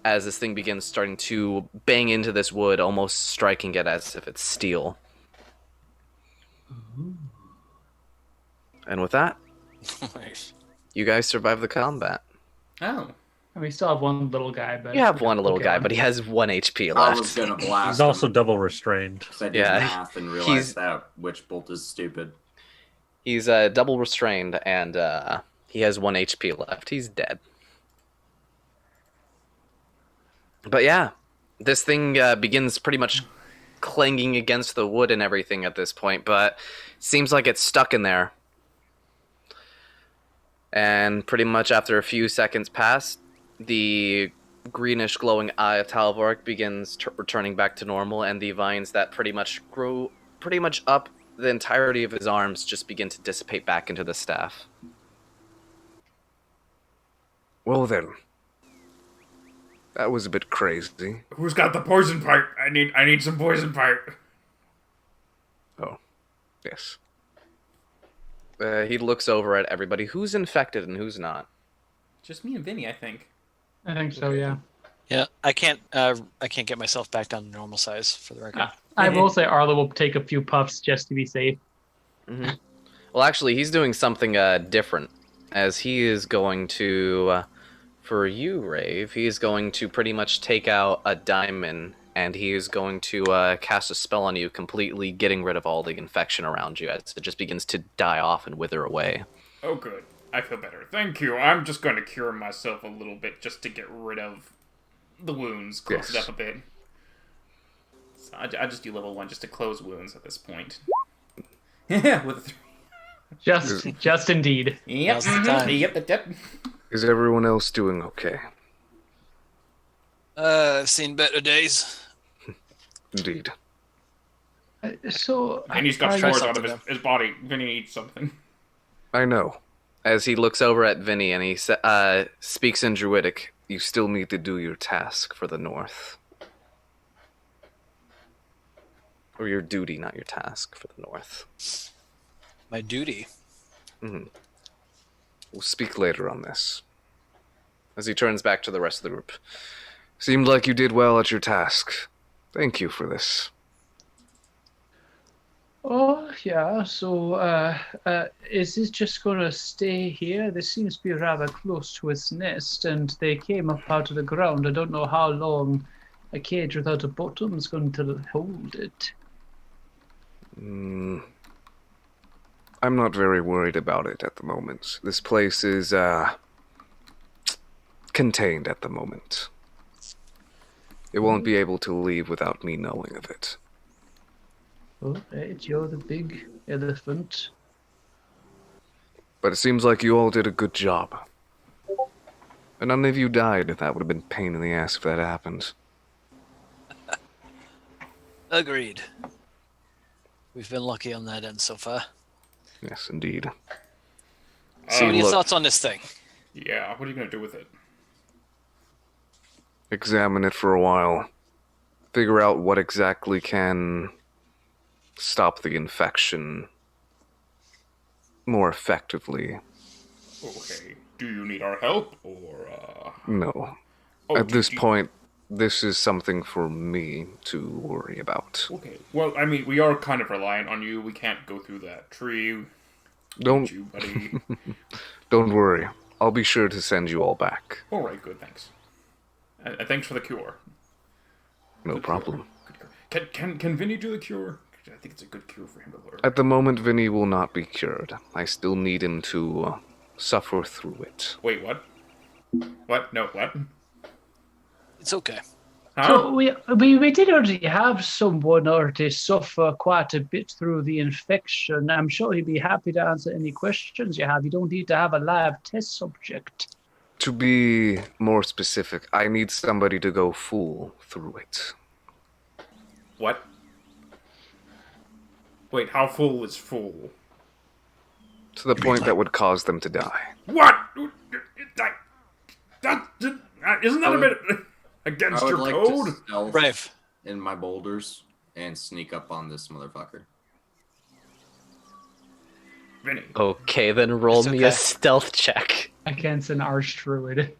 As this thing begins starting to bang into this wood, almost striking it as if it's steel. And with that, Nice. you guys survive the combat. Oh. And we still have one little guy, but You have one little okay. guy, but he has 1 HP I was left. gonna blast He's also him double restrained. 'cause I did Yeah, math and he's- realized that witch bolt is stupid. He's double restrained, and he has 1 HP left. He's dead. But yeah, this thing begins pretty much clanging against the wood and everything at this point, but seems like it's stuck in there. And pretty much after a few seconds pass, the greenish glowing eye of Talvork begins returning back to normal, and the vines that pretty much grew pretty much up the entirety of his arms just begin to dissipate back into the staff. Well then, that was a bit crazy. Who's got the poison pipe? I need some poison pipe. Oh, yes. He looks over at everybody. Who's infected and who's not? Just me and Vinny, I think. I think so, yeah. Yeah, I can't get myself back down to normal size for the record. I will say Arlo will take a few puffs just to be safe. Mm-hmm. Well, actually, he's doing something different, as he is going to, for you, Rave, he is going to pretty much take out a diamond, and he is going to cast a spell on you, completely getting rid of all the infection around you, as it just begins to die off and wither away. Oh, good. I feel better. Thank you. I'm just going to cure myself a little bit just to get rid of the wounds, close it Yes. up a bit. So I just do level 1 just to close wounds at this point. Yeah, with a 3. Just indeed. Yep. Now's the time. Yep. Is everyone else doing okay? I've seen better days. Indeed. So, Vinny's got Try swords out of something, his body. Vinny needs something. I know. As he looks over at Vinny and he speaks in Druidic, you still need to do your task for the North. Or your duty, not your task, for the North. My duty. Mm-hmm. We'll speak later on this. As he turns back to the rest of the group. Seemed like you did well at your task. Thank you for this. oh, yeah, so, is this just going to stay here? This seems to be rather close to its nest, and they came up out of the ground. I don't know how long a cage without a bottom is going to hold it. I'm not very worried about it at the moment. This place is, contained at the moment. It won't be able to leave without me knowing of it. Oh, right, you're the big elephant. But it seems like you all did a good job. And none of you died. That would have been a pain in the ass if that happened. Agreed. We've been lucky on that end so far. Yes, indeed. So, what are your look- thoughts on this thing? Yeah, what are you going to do with it? Examine it for a while. Figure out what exactly can stop the infection more effectively. Okay. Do you need our help, or, No. Oh, At this do you- point, this is something for me to worry about. Okay. Well, I mean, we are kind of reliant on you. We can't go through that tree. Don't You, buddy. don't worry. I'll be sure to send you all back. All right, good, thanks. And thanks for the cure. No Good problem. Cure. Good cure. Can Vinny do the cure? I think it's a good cure for him to learn. At the moment, Vinny will not be cured. I still need him to suffer through it. Wait, what? What? No, what? It's okay. Huh? So we did already have someone already suffer quite a bit through the infection. I'm sure he'd be happy to answer any questions you have. You don't need to have a live test subject. To be more specific, I need somebody to go full through it. What? Wait, how full is full? To the point that would cause them to die. What? Isn't that I a would- bit against I would your like code? to stealth Brave. in my boulders and sneak up on this motherfucker. Vinny. Okay, then roll It's me okay. a stealth check. Against an archdruid.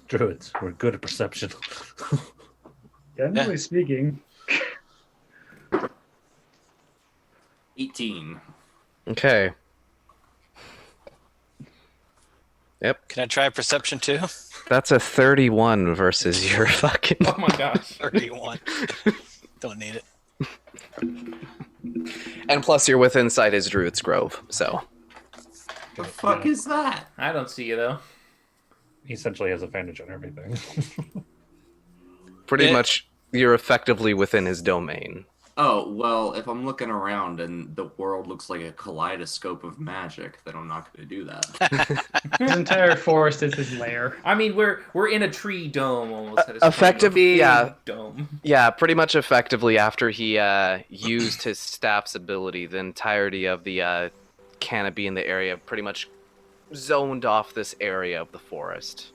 Druids, we're good at perception. Generally speaking. 18. Okay. Yep, Can I try perception too? that's a 31 versus your fucking. Oh my gosh. 31. Don't need it. And plus, you're within sight his Druid's Grove, so. The fuck is that? I don't see you though. He essentially has advantage on everything. Pretty Yeah. much, you're effectively within his domain. Oh, well, if I'm looking around and the world looks like a kaleidoscope of magic, then I'm not going to do that. His entire forest is his lair. I mean, we're in a tree dome almost. At this point. Effective- A big yeah. dome. Yeah, pretty much effectively after he used his staff's ability, the entirety of the canopy in the area pretty much zoned off this area of the forest,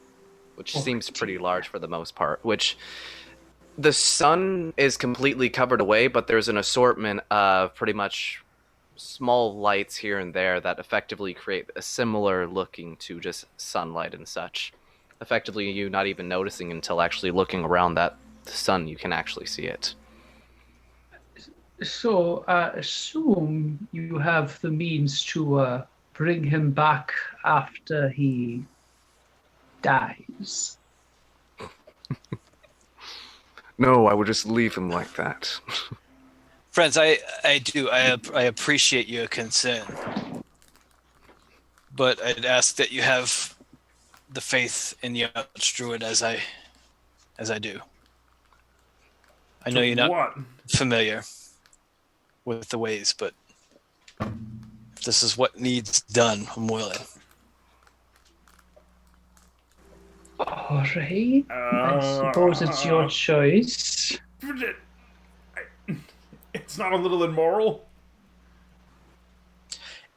which seems pretty large for the most part, which the sun is completely covered away, but there's an assortment of pretty much small lights here and there that effectively create a similar looking to just sunlight and such. Effectively, you not even noticing until actually looking around that sun, you can actually see it. So, assume you have the means to bring him back after he dies. No, I would just leave him like that. Friends, I appreciate your concern. But I'd ask that you have the faith in the Archdruid as I do. I know you're not What? familiar with the ways, but if this is what needs done, I'm willing. All right. I suppose it's your choice. It's not a little immoral.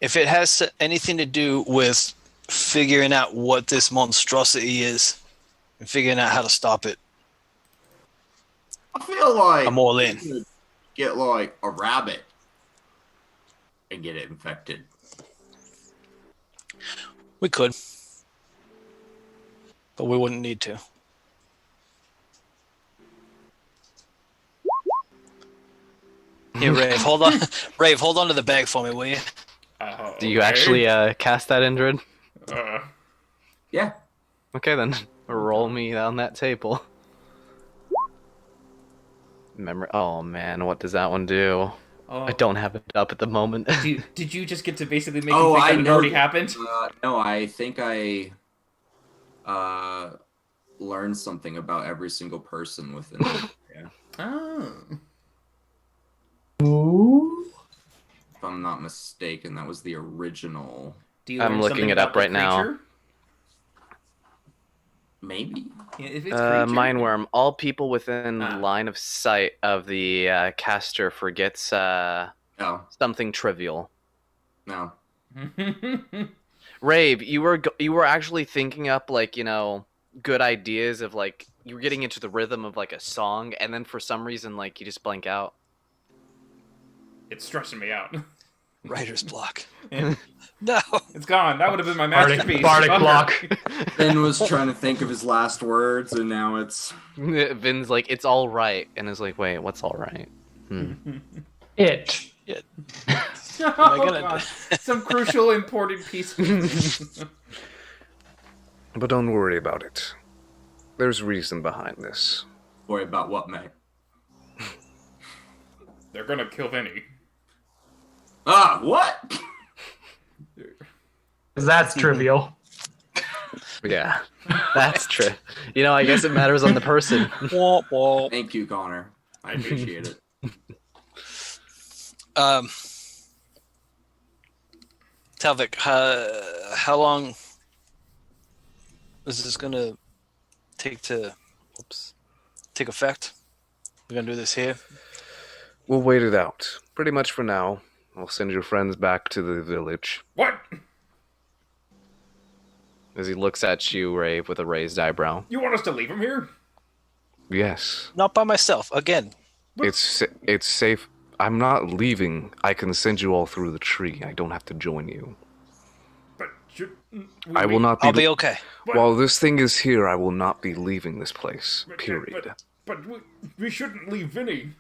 If it has anything to do with figuring out what this monstrosity is and figuring out how to stop it, I feel like I'm all in. you could get like a rabbit and get it infected. We could. But we wouldn't need to. Here, Rave, hold on. Rave, hold on to the bag for me, will you? Do you actually cast that, Indrid? Yeah. Okay, then. Roll me on that table. Memory. Oh, man, what does that one do? Oh. I don't have it up at the moment. Did you just get to basically make Oh, him think I that it know. already happened? No, I think I learned something about every single person within the area, Oh. if I'm not mistaken. That was the original. Do you I'm learn looking something it up about the right now. creature? Maybe. Yeah, if it's creature. Mindworm. All people within Ah. line of sight of the caster forgets Oh, something trivial. no. Rave, you were actually thinking up like, good ideas of like you were getting into the rhythm of like a song, and then for some reason like you just blank out. It's stressing me out. Writer's block. Yeah. No. It's gone. That would have been my Bardic, masterpiece. Bardic Bummer. block. Ben was trying to think of his last words, and now it's. Vin's like, it's all right, and is like, wait, what's all right? It. Oh, gonna God. Some crucial, important piece. But don't worry about it. There's reason behind this. Worry about what, mate? They're gonna kill Vinny. Ah, what? Because that's trivial. Yeah, that's true. I guess it matters on the person. Wah, wah. Thank you, Connor. I appreciate it. Talvik, how long is this gonna take to take effect? We're gonna do this here. We'll wait it out. Pretty much for now. I'll send your friends back to the village. What? As he looks at you, Rave, with a raised eyebrow. You want us to leave him here? Yes. Not by myself. Again. It's safe. I'm not leaving. I can send you all through the tree. I don't have to join you. But I will not be... I'll be okay. While this thing is here, I will not be leaving this place. Period. But we shouldn't leave Vinny.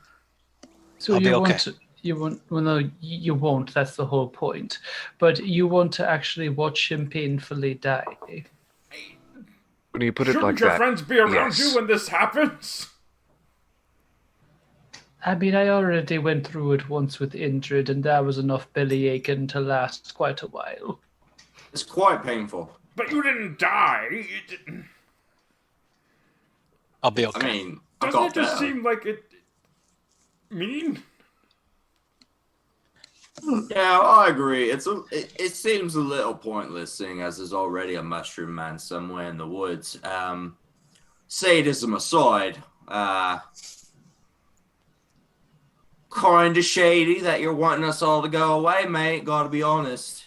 So I'll be okay. You won't. Well, no, you won't. That's the whole point. But you want to actually watch him painfully die. When you put it Shouldn't like your that, friends be around yes. you when this happens? I mean, I already went through it once with Indrid, and that was enough belly aching to last quite a while. It's quite painful. But you didn't die. I'll be okay. I mean, I Doesn't got it just better. seem like it mean? Yeah, I agree. It seems a little pointless, seeing as there's already a mushroom man somewhere in the woods. Sadism aside, kinda shady that you're wanting us all to go away, mate. Gotta be honest.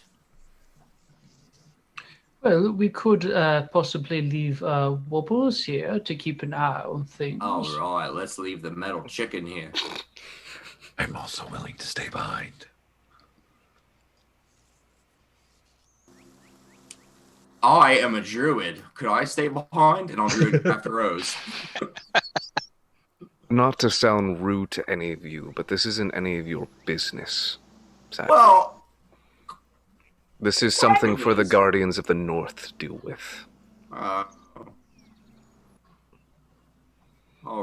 Well, we could possibly leave Wobbles here to keep an eye on things. All right, let's leave the metal chicken here. I'm also willing to stay behind. I am a druid. Could I stay behind? And I'll druid after Rose. Not to sound rude to any of you, but this isn't any of your business. Sadly. Well, This is something for the Guardians of the North to deal with. all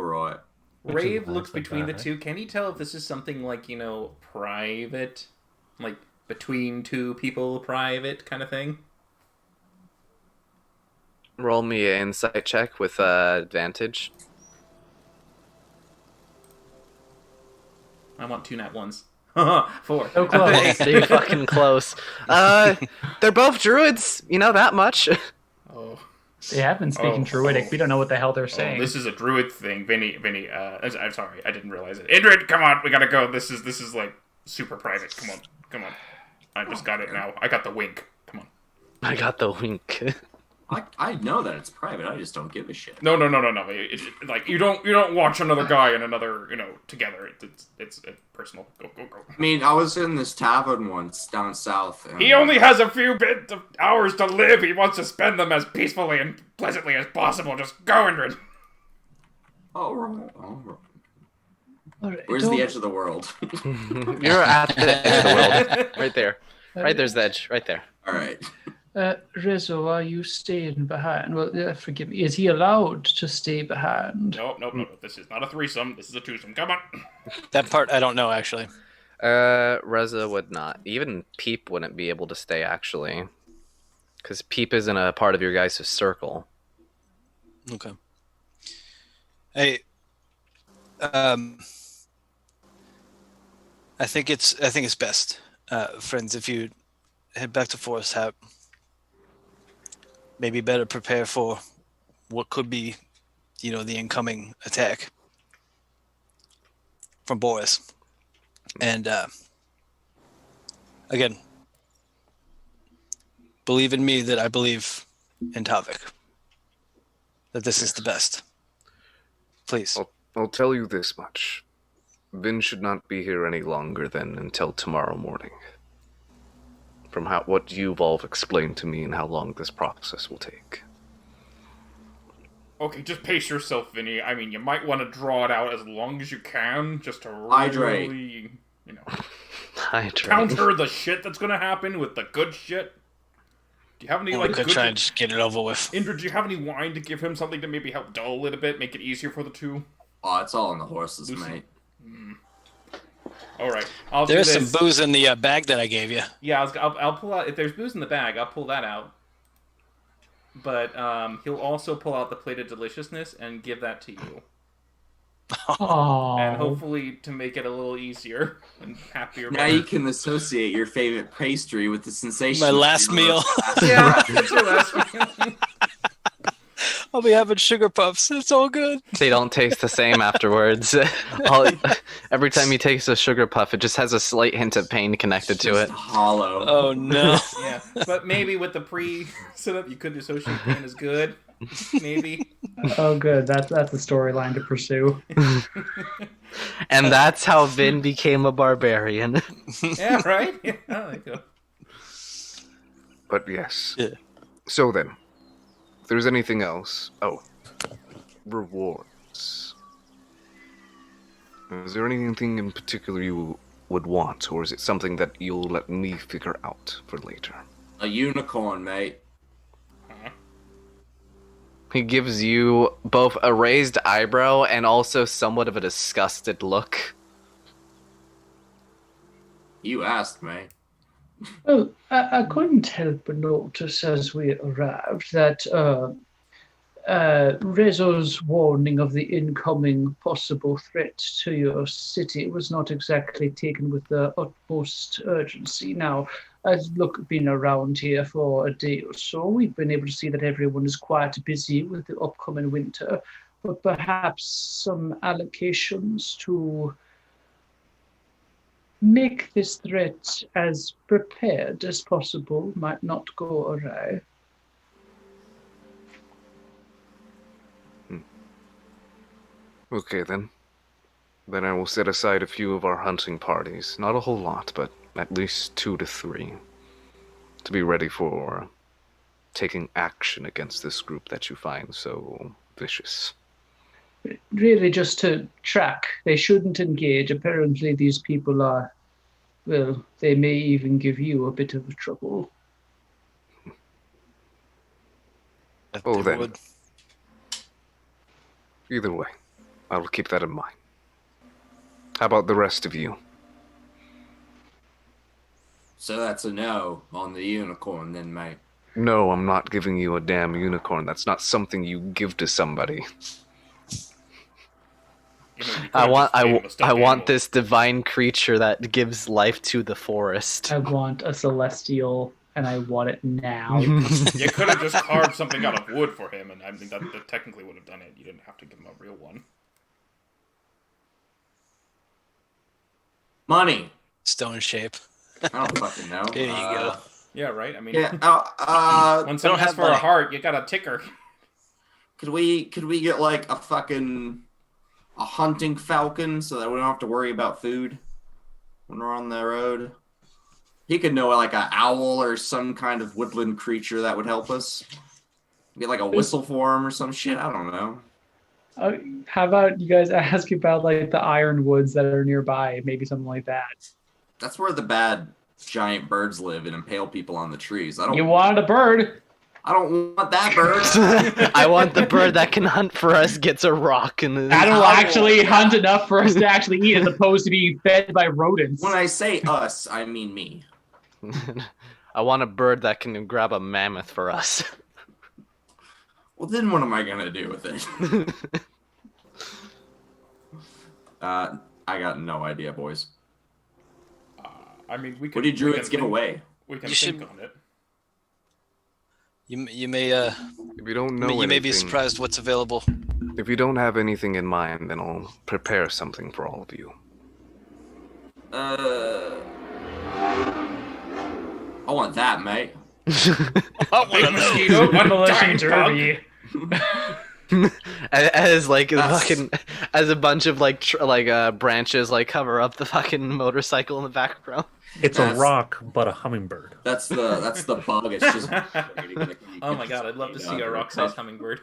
right. Rave Which is looks nice, between the right? two. Can he tell if this is something like, private? Like, between two people, private kind of thing? Roll me an insight check with advantage. I want 2 nat ones. 4. So close. Too fucking close. They're both druids. You know that much. Oh. They have been speaking Druidic. We don't know what the hell they're saying. This is a druid thing. Vinny, I'm sorry, I didn't realize it. Indrid, come on, we gotta go. This is like super private. Come on. I just got it now. I got the wink. Come on. I got the wink. I know that it's private. I just don't give a shit. No. Like you don't watch another guy and another together. It's personal. Go. I mean, I was in this tavern once down south. And He only has a few bits of hours to live. He wants to spend them as peacefully and pleasantly as possible. Just go, Indrid. All right. All right, Where's the edge of the world? You're at the edge of the world. Right there. Right there's the edge. Right there. All right. Rezo, are you staying behind? Well, forgive me. Is he allowed to stay behind? No. This is not a threesome. This is a twosome. Come on. That part I don't know, actually. Reza would not. Even Peep wouldn't be able to stay, actually. Because Peep isn't a part of your guys' circle. Okay. Hey, I think it's best, friends, if you head back to Forest Hat. Maybe better prepare for what could be, the incoming attack from Boris. And again, believe in me that I believe in Tavik. That this is the best. Please. I'll tell you this much. Vin should not be here any longer than until tomorrow morning. From what you've all explained to me and how long this process will take. Okay, just pace yourself, Vinny. I mean, you might want to draw it out as long as you can, just to Hydrate. really, Hydrate. counter the shit that's gonna happen with the good shit. Do you have any, We could good... try and just get it over with. Indra, do you have any wine to give him? Something to maybe help dull it a bit, make it easier for the two? Oh, it's all on the horses, Lucy. mate. Alright, I'll do There's this. some booze in the bag that I gave you. Yeah, I'll pull out... If there's booze in the bag, I'll pull that out. But he'll also pull out the plate of deliciousness and give that to you. Oh. And hopefully to make it a little easier and happier. Now you can associate your favorite pastry with the sensation. My of last your meal. last Yeah, breath. it's your last meal. Oh I'll be having sugar puffs. It's all good. They don't taste the same afterwards. Every time you taste a sugar puff, it just has a slight hint of pain connected to Just it. hollow. Oh no. Yeah, but maybe with the pre-setup, you could associate pain as good. Maybe. Oh, good. That's a storyline to pursue. And that's how Vin became a barbarian. Yeah, right? Yeah, there you go. But yes. Yeah. So then, if there's anything else... Oh. Rewards. Is there anything in particular you would want, or is it something that you'll let me figure out for later? A unicorn, mate. He gives you both a raised eyebrow and also somewhat of a disgusted look. You asked me. Well, I couldn't help but notice as we arrived that Rezo's warning of the incoming possible threat to your city was not exactly taken with the utmost urgency. Now, I've been around here for a day or so. We've been able to see that everyone is quite busy with the upcoming winter, but perhaps some allocations to make this threat as prepared as possible might not go awry. Okay, then. Then I will set aside a few of our hunting parties. Not a whole lot, but at least 2 to 3. To be ready for taking action against this group that you find so vicious. Really just to track. They shouldn't engage. Apparently these people are, well, they may even give you a bit of trouble. Oh, then. Either way, I will keep that in mind. How about the rest of you? So that's a no on the unicorn, then, mate. No, I'm not giving you a damn unicorn. That's not something you give to somebody. You know, you I could've want just made him a stuffed I want animal. this divine creature that gives life to the forest. I want a celestial, and I want it now. You could have just carved something out of wood for him, and I think that technically would have done it. You didn't have to give him a real one. Money. Stone shape. I don't fucking know. There you go. Yeah, right? I mean, Yeah. when someone have asks for a money. heart, you got a ticker. Could we get like a hunting falcon so that we don't have to worry about food when we're on the road? He could know like an owl or some kind of woodland creature that would help us. Get like a whistle for him or some shit. I don't know. How about you guys ask about like the ironwoods that are nearby? Maybe something like that. That's where the bad giant birds live and impale people on the trees. I You wanted a bird. don't want that bird. I want the bird that can hunt for us, gets a rock, and That'll actually hunt enough for us to actually eat, as opposed to being fed by rodents. When I say us, I mean me. I want a bird that can grab a mammoth for us. Well, then what am I gonna do with it? I got no idea, boys. I mean, we could. What did druids give away? We can You think should- on it. You may If you don't know you may be anything- surprised what's available. If you don't have anything in mind, then I'll prepare something for all of you. I want that, mate. Big mosquito, one Demolition giant bug. derby. as like That's- fucking as a bunch of like branches like cover up the fucking motorcycle in the background. It's a That's- rock, but a hummingbird. That's the bug. It's just. Oh my god, I'd love to see a rock-sized hummingbird.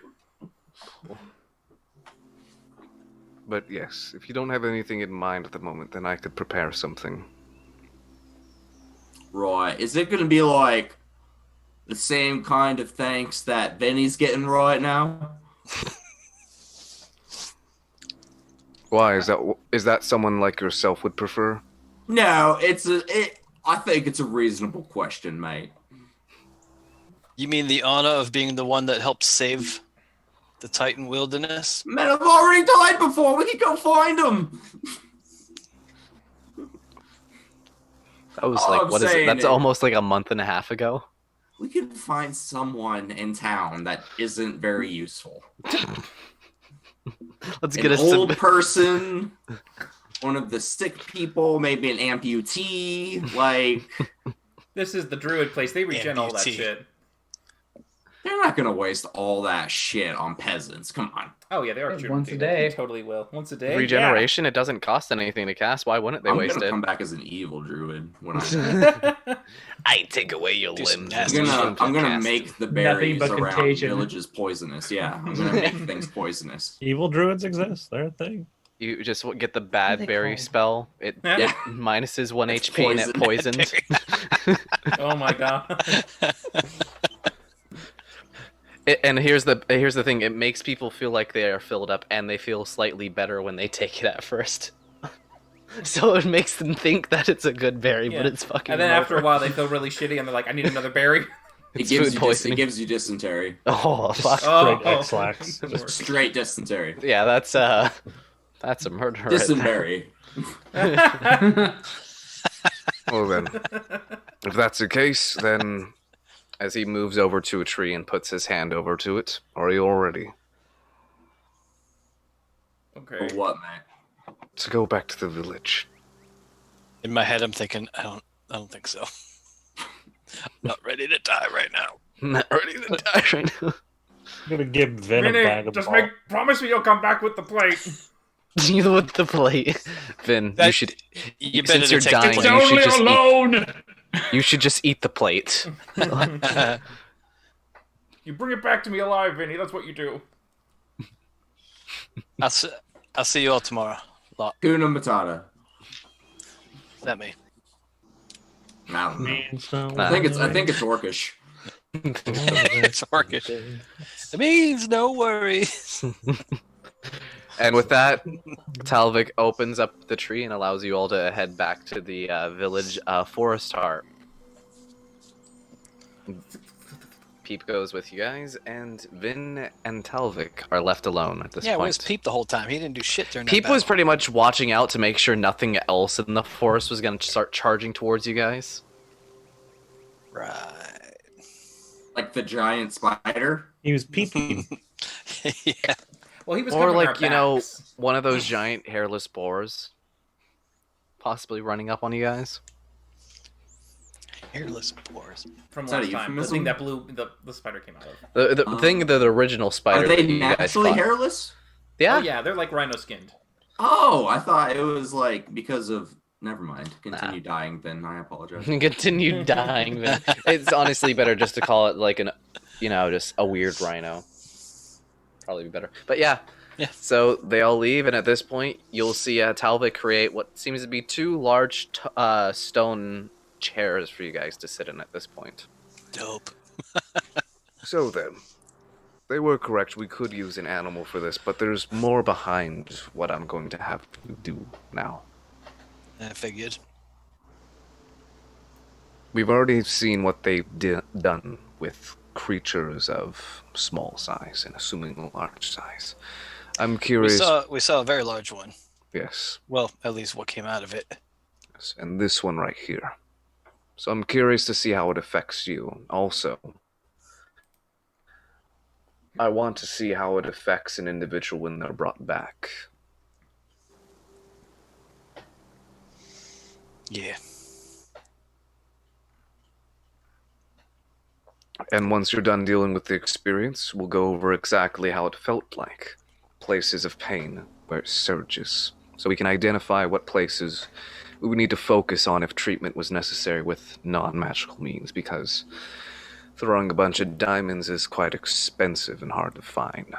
But yes, if you don't have anything in mind at the moment, then I could prepare something. Right. Is it gonna be like the same kind of thanks that Benny's getting right now? Why is that someone like yourself would prefer? No, I think it's a reasonable question, mate. You mean the honor of being the one that helped save the Titan wilderness? Man, I've already died before. We can go find him. That was All like I'm what is it? saying That's is- almost like a month and a half ago. we could find someone in town that isn't very useful. Let's An get us old some. person, one of the sick people, maybe an amputee. Like, This is the druid place. They regen all that Amputee. shit. they're not gonna waste all that shit on peasants. Come on. Oh yeah, they are Yeah, druid. once a They day. totally will. Once a day. Regeneration, it doesn't cost anything to cast. Why wouldn't they I'm waste gonna it? come back as an evil druid when I. Yeah. I take away your Do some limbs. nasty I'm gonna make the Nothing berries but around contagion. villages poisonous. Yeah, I'm gonna make things poisonous. Evil druids exist. They're a thing. You just get the bad they berry called? spell. It Yeah. minuses 1 It's HP and it poison. poisons. Oh my god. And here's the thing: it makes people feel like they are filled up, and they feel slightly better when they take it at first. So it makes them think that it's a good berry, Yeah. but it's fucking. And then them after a over. while, they feel really shitty, and they're like, "I need another berry." It's food It poisoning. gives you dysentery. Oh fuck! Oh, Straight X-lax. Straight dysentery. Yeah, that's a murder. Right there. Dysentery. Well then, if that's the case, then as he moves over to a tree and puts his hand over to it, are you all ready Okay. What, man? to go back to the village? In my head, I'm thinking, I don't think so. I'm not ready to die right now. Not ready to die right now. I'm gonna give Vin a bag Vinny, of just balls. promise me you'll come back with the plate. You with the plate, Vin. You That- should. You better Since you're take the dying, plate. you should just eat, alone. you should just eat the plate. You bring it back to me alive, Vinny. That's what you do. I'll see you all tomorrow. Kuna Matata. That me. I don't know. Means no I think it's Orcish. It's orcish. It means no worries. And with that, Talvik opens up the tree and allows you all to head back to the village Forest Heart. Peep goes with you guys, and Vin and Talvik are left alone at this Yeah, point. where's Peep the whole time? He didn't do shit during that Peep was battle. pretty much watching out to make sure nothing else in the forest was going to start charging towards you guys. Right. Like the giant spider. He was peeping. Yeah. Well, he was Or covering like, our you know, backs. one of those giant hairless boars possibly running up on you guys. Hairless boars. From Is that a last time. The euphemism? thing that the spider came out of. The thing that the original spider Are they that you guys naturally fought. hairless? Yeah. Oh yeah, they're like rhino skinned. Oh, I thought it was like because of. Never mind. Continue dying. Then I apologize. Continue dying. Then. It's honestly better just to call it like just a weird rhino. Probably be better. But yeah. Yeah. So they all leave, and at this point, you'll see Talbot create what seems to be two large stone chairs for you guys to sit in at this point. Dope. So then, they were correct. We could use an animal for this, but there's more behind what I'm going to have to do now. I figured. We've already seen what they've done with creatures of small size and assuming a large size. I'm We curious. saw a very large one. Yes, Well, at least what came out of it. yes, and this one right here. So I'm curious to see how it affects you. Also, I want to see how it affects an individual when they're brought back. Yeah. And once you're done dealing with the experience, we'll go over exactly how it felt like. Places of pain, where it surges. So we can identify what places we would need to focus on if treatment was necessary with non-magical means, because throwing a bunch of diamonds is quite expensive and hard to find.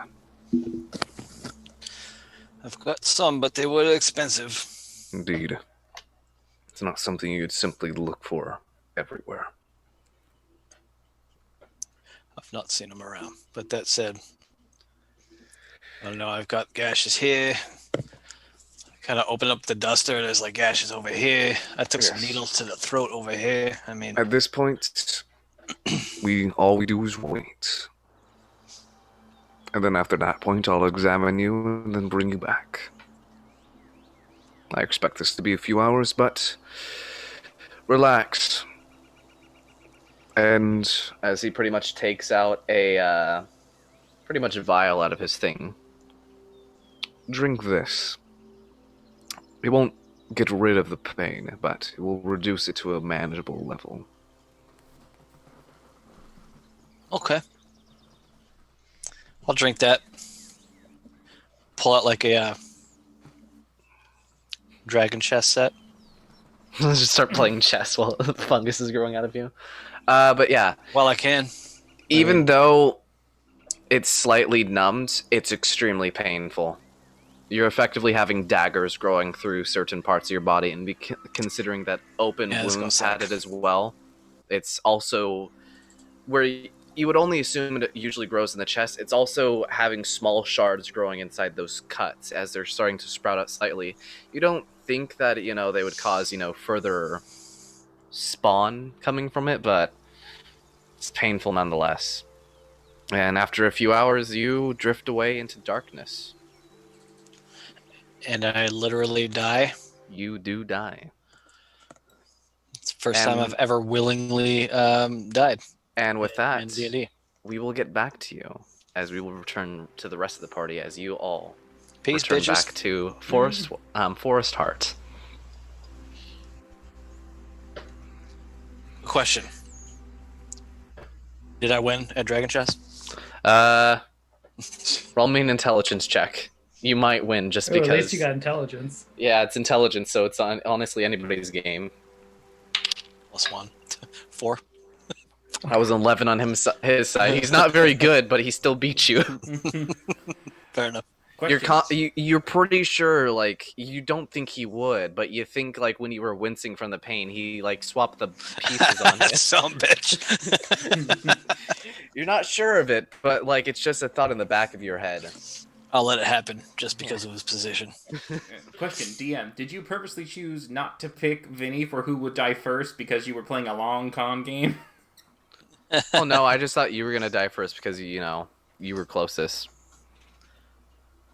I've got some, but they were expensive. Indeed. It's not something you'd simply look for everywhere. I've not seen them around. But that said, I don't know. I've got gashes here. Kind of open up the duster. There's like gashes over here. I took some Yes. needles to the throat over here. I mean, At this point, all we do is wait. And then after that point, I'll examine you and then bring you back. I expect this to be a few hours, but relax. And as he pretty much takes out a pretty much a vial out of his thing, drink this. It won't get rid of the pain, but it will reduce it to a manageable level. Okay. I'll drink that. Pull out like a dragon chess set. Let's just start playing chess while the fungus is growing out of you. But yeah, While I can. even though it's slightly numbed, it's extremely painful. You're effectively having daggers growing through certain parts of your body, and considering that open Yeah, it's gonna wounds suck. had it as well, it's also where you would only assume it usually grows in the chest. It's also having small shards growing inside those cuts as they're starting to sprout out slightly. You don't think that they would cause further spawn coming from it, but it's painful nonetheless. And after a few hours, you drift away into darkness. And I literally die. You do die. It's the first time And- I've ever willingly died And with that, in D&D. we will get back to you as we will return to the rest of the party as you all Peace, return bitches. back to Forest Heart. Question. Did I win at Dragon Chess? Roll me an intelligence check. You might win just Oh, because. at least you got intelligence. Yeah, it's intelligence, so it's honestly anybody's game. +1. 4. I was 11 on his side. He's not very good, but he still beat you. Fair enough. You're pretty sure, like, you don't think he would, but you think, like, when you were wincing from the pain, he, like, swapped the pieces on you. Some bitch. You're not sure of it, but, like, it's just a thought in the back of your head. I'll let it happen just because of his position. Question, DM, did you purposely choose not to pick Vinny for who would die first because you were playing a long con game? Oh, no, I just thought you were going to die first because, you were closest.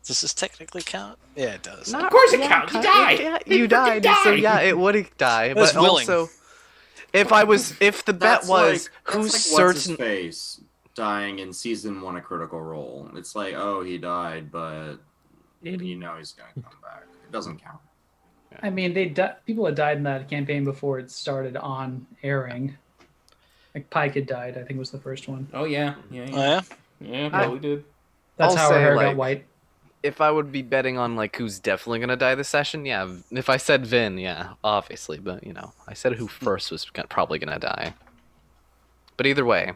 Does this technically count? Yeah, it does. Of course it counts. You died. Yeah, You you freaking died, so died. yeah, it would die. was But willing. also, if the bet That's was like, who's that's like what's his certain. face dying in season 1 of Critical Role. It's like, oh, he died, but you know he's gonna come back. It doesn't count. I mean, people had died in that campaign before it started on airing. Like Pike had died, I think was the first one. Oh, yeah. Oh, yeah? Yeah, probably did. That's I'll how her say, hair like, got white. If I would be betting on like who's definitely gonna die this session, yeah. If I said Vin, yeah, obviously, but I said who first was probably gonna die. But either way,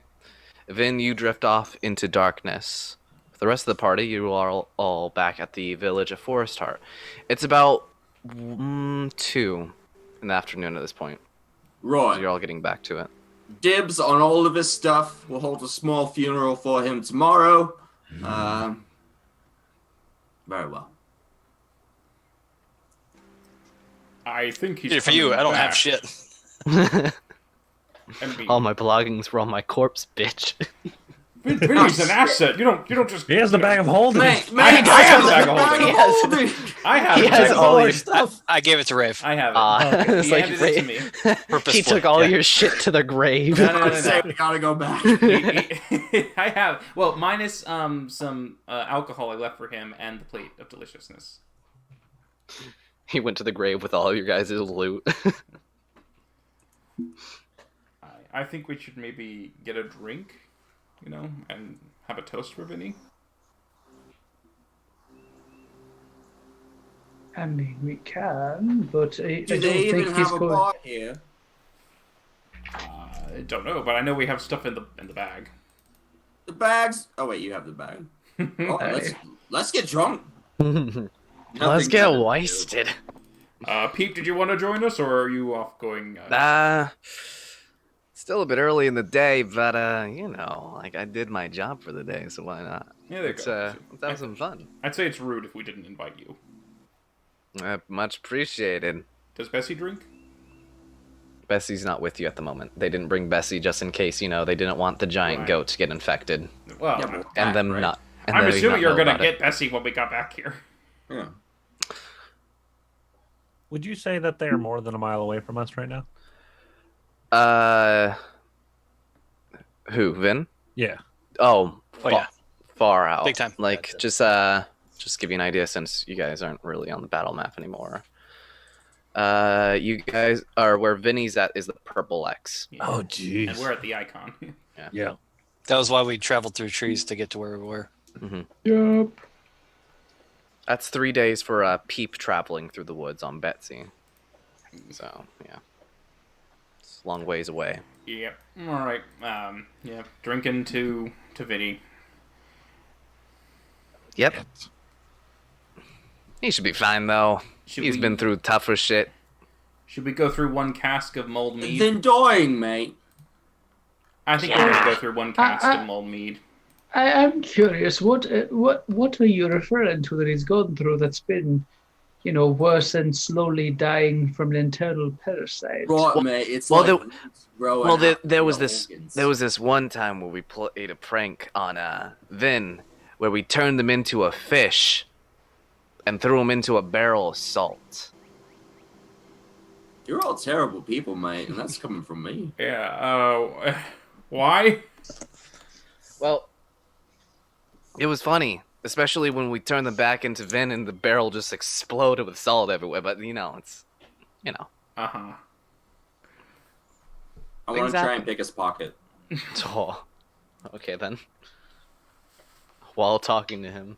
Vin, you drift off into darkness. For the rest of the party, you are all back at the village of Forest Heart. It's about 2 in the afternoon at this point. Right. You're all getting back to it. Dibs on all of his stuff. We'll hold a small funeral for him tomorrow. Very well. I think he's Dude, for you, coming I don't have back. shit. All my belongings were on my corpse, bitch. Vinny's an asset. You don't just. He has the bag of holding. I have the bag of holding. holding. I have He the has bag of all holding. your stuff. I gave it to Rave. I have it. It's He like handed it to me. he Purposefully, took all yeah. your shit to the grave. No. Say we gotta go back. I have. Well, minus some alcohol I left for him and the plate of deliciousness. He went to the grave with all your guys' loot. I think we should maybe get a drink, and have a toast for Vinny. I mean, we can, but I Do don't they even think he's have a going. bar here? I don't know, but I know we have stuff in the bag. The bags. Oh wait, you have the bag. Oh, let's get drunk. Let's Nothing get better to do. wasted. Pete, did you want to join us, or are you off going? Still a bit early in the day, but like I did my job for the day, so why not? Yeah, there you go. Let's have some fun. I'd say it's rude if we didn't invite you. Much appreciated. Does Bessie drink? Bessie's not with you at the moment. They didn't bring Bessie just in case, they didn't want the giant Right. goat to get infected. Well, Yeah, but And them right? not. And I'm they assuming not you're know gonna about get it. Bessie when we got back here. Yeah. Would you say that they are more than a mile away from us right now? Who? Vin? Yeah. Oh, Oh, yeah. far out. Big time. Like just give you an idea since you guys aren't really on the battle map anymore. You guys are where Vinny's at is the purple X. Yeah. Oh, And jeez. we're at the icon. Yeah. That was why we traveled through trees to get to where we were. Yep. That's 3 days for Peep traveling through the woods on Betsy. So yeah, it's a long ways away. Yep. All right. Yeah. Drinking to Vinny. Yep. He should be fine though. He's been through tougher shit. Should we go through one cask of mulled mead? Then dying, mate. I think we're gonna go through one cask of mulled mead. I'm curious. What are you referring to that he's gone through that's been, worse than slowly dying from an internal parasite? Right, mate. It's well, like there was this one time where we played a prank on Vin, where we turned him into a fish, and threw him into a barrel of salt. You're all terrible people, mate, and that's coming from me. Yeah. Why? Well, it was funny, especially when we turned them back into Vin and the barrel just exploded with salt everywhere. But it's. Uh-huh. I want Things to try happen. and pick his pocket. Oh, okay then. While talking to him.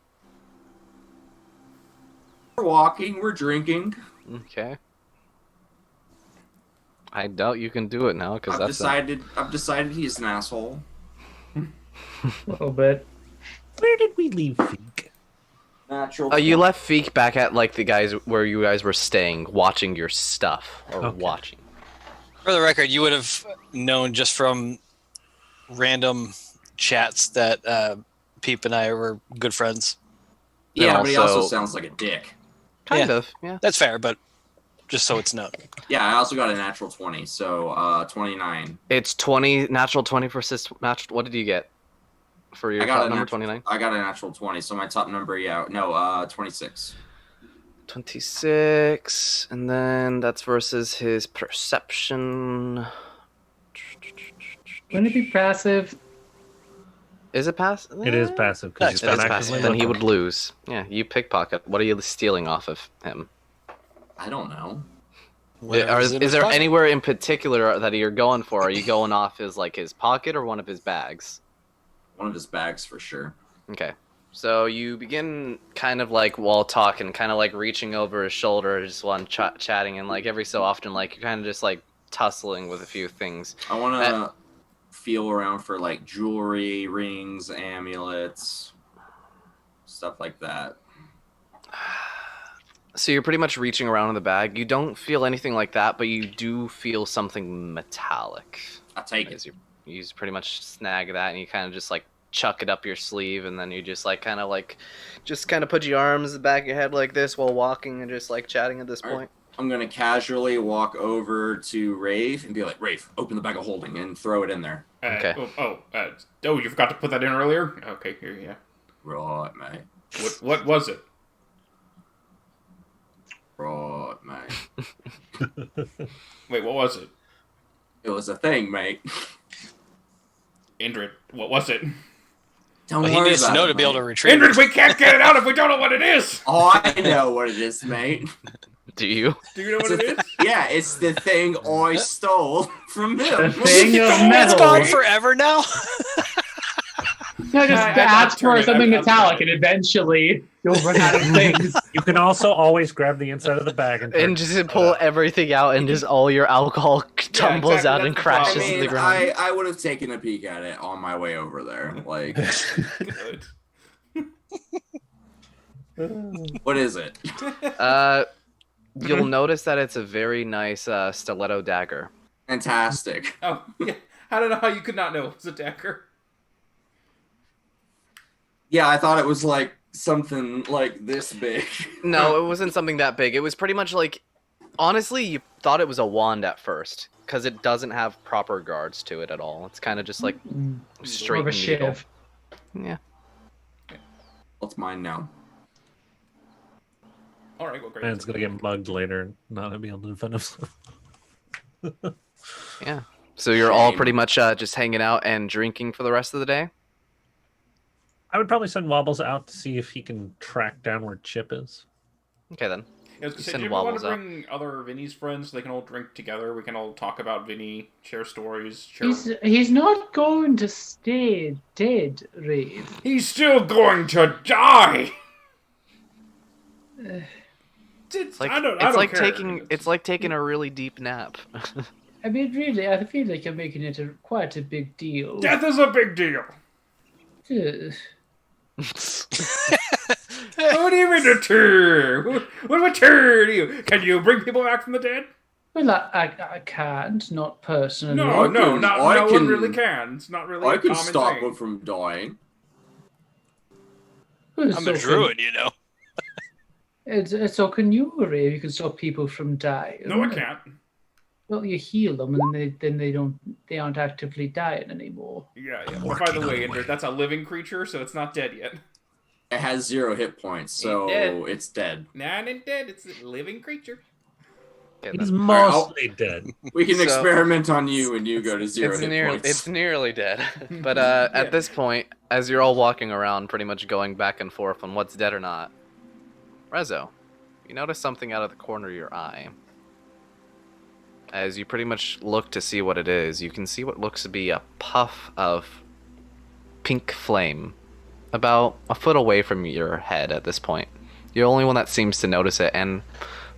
We're walking, we're drinking. Okay. I doubt you can do it now because I've decided he's an asshole. A little bit. Where did we leave Feek? Natural. You left Feek back at the guys where you guys were staying, watching your stuff or Okay. watching. For the record, you would have known just from random chats that Peep and I were good friends. Yeah, And but he also sounds like a dick. kind Yeah. of, yeah. That's fair, but just so it's known. Yeah, I also got a natural 20, so 29. It's 20 natural 20 for natural. What did you get for your I got top a number? natural, 29. I got a natural 20, so my top number, 26. 26, and then that's versus his perception. Wouldn't it be passive? Is it pass? It is passive because Nice. he's It is not passive. actively Then he looking. would lose. Yeah, you pickpocket. What are you stealing off of him? I don't know. Whatever's in Is his there pocket. anywhere in particular that you're going for? Are you going off his pocket or one of his bags? One of his bags for sure. Okay. So you begin kind of while talking, kind of reaching over his shoulder just while chatting, and every so often you're kind of just tussling with a few things. I want to feel around for jewelry, rings, amulets, stuff like that. So you're pretty much reaching around in the bag. You don't feel anything like that, but you do feel something metallic. I take it. As you pretty much snag that, and you kind of just chuck it up your sleeve, and then you just kind of put your arms in the back of your head like this while walking and just chatting at this All right. point. I'm gonna casually walk over to Rave and be like, Rave, open the bag of holding and throw it in there. Okay. You forgot to put that in earlier? Okay, here, yeah. Right, mate. What was it? Right, mate. Wait, what was it? It was a thing, mate. Indrid, what was it? Don't Well, he worry needs to about know it, to be able to mate. retrieve Indrid, it. we can't get it out if we don't know what it is! Oh, I know what it is, mate. Do you? Do you know what it is? Yeah, it's the thing I stole from The him. thing of It's metal. gone forever now. No, just I ask turn for it, something I'll metallic, turn and it. eventually you'll run out of things. You can also always grab the inside of the bag and, And just pull everything out, and just all your alcohol tumbles exactly, out and that's the problem. crashes I to the mean, ground. I would have taken a peek at it on my way over there. Like, Good. what is it? You'll notice that it's a very nice stiletto dagger. Fantastic. Oh, yeah. I don't know how you could not know it was a dagger. Yeah, I thought it was something this big. No, it wasn't something that big. It was pretty much honestly, you thought it was a wand at first, because it doesn't have proper guards to it at all. It's kind of just More straight of a needle. shiv. Yeah. What's mine now? All right, well, great. man's gonna get mugged later and not be able to defend himself. Yeah. So you're all Shame. pretty much just hanging out and drinking for the rest of the day? I would probably send Wobbles out to see if he can track down where Chip is. Okay, then. I was gonna say, Send do you ever want Wobbles to out. bring other Vinny's friends so they can all drink together? We can all talk about Vinny, share stories. Share... He's not going to stay dead, Rave. He's still going to die. Like, I don't care. It's like taking a really deep nap. I mean, really, I feel like you're making it quite a big deal. Death is a big deal. Ugh. What do you mean a turn? What of a turn do you? Can you bring people back from the dead? Well, I can't, not personally. No, no one really can. It's not really I a can common stop thing. one from dying. Well, I'm so a druid, you know. So can you, Rave? You can stop people from dying. No, I can't. Well, you heal them, and then they aren't actively dying anymore. Yeah. By Working the on way, the Ender, way. that's a living creature, so it's not dead yet. It has 0 hit points, so dead. it's dead. Not dead. It's a living creature. Okay, He's then. mostly dead. We can So- experiment on you and you go to 0 It's hit points. it's nearly dead. But at this point, as you're all walking around, pretty much going back and forth on what's dead or not, Rezo, you notice something out of the corner of your eye. As you pretty much look to see what it is, you can see what looks to be a puff of pink flame, about a foot away from your head at this point. You're the only one that seems to notice it, and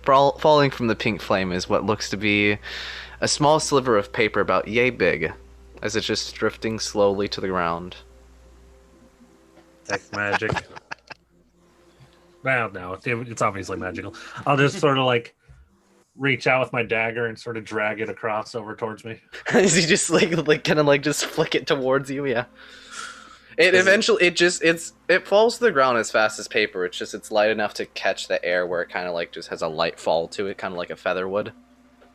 falling from the pink flame is what looks to be a small sliver of paper about yay big, as it's just drifting slowly to the ground. Heck, magic. Well, no, it's obviously magical. I'll just sort of like reach out with my dagger and sort of drag it across over towards me. As you just like kind of like just flick it towards you, yeah. It falls to the ground as fast as paper. It's light enough to catch the air where it kind of like just has a light fall to it, kind of like a feather would.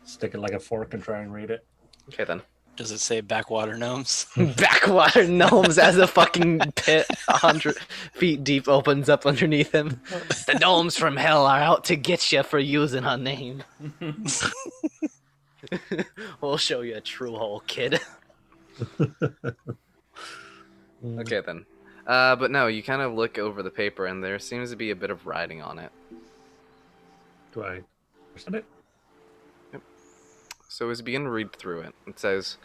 Stick it like a fork and try and read it. Okay then. Does it say backwater gnomes? Backwater gnomes as a fucking pit 100 feet deep opens up underneath him. The gnomes from hell are out to get you for using our name. We'll show you a true hole, kid. Okay then. But no, you kind of look over the paper and there seems to be a bit of writing on it. Do I understand it? So as you begin to read through it, it says,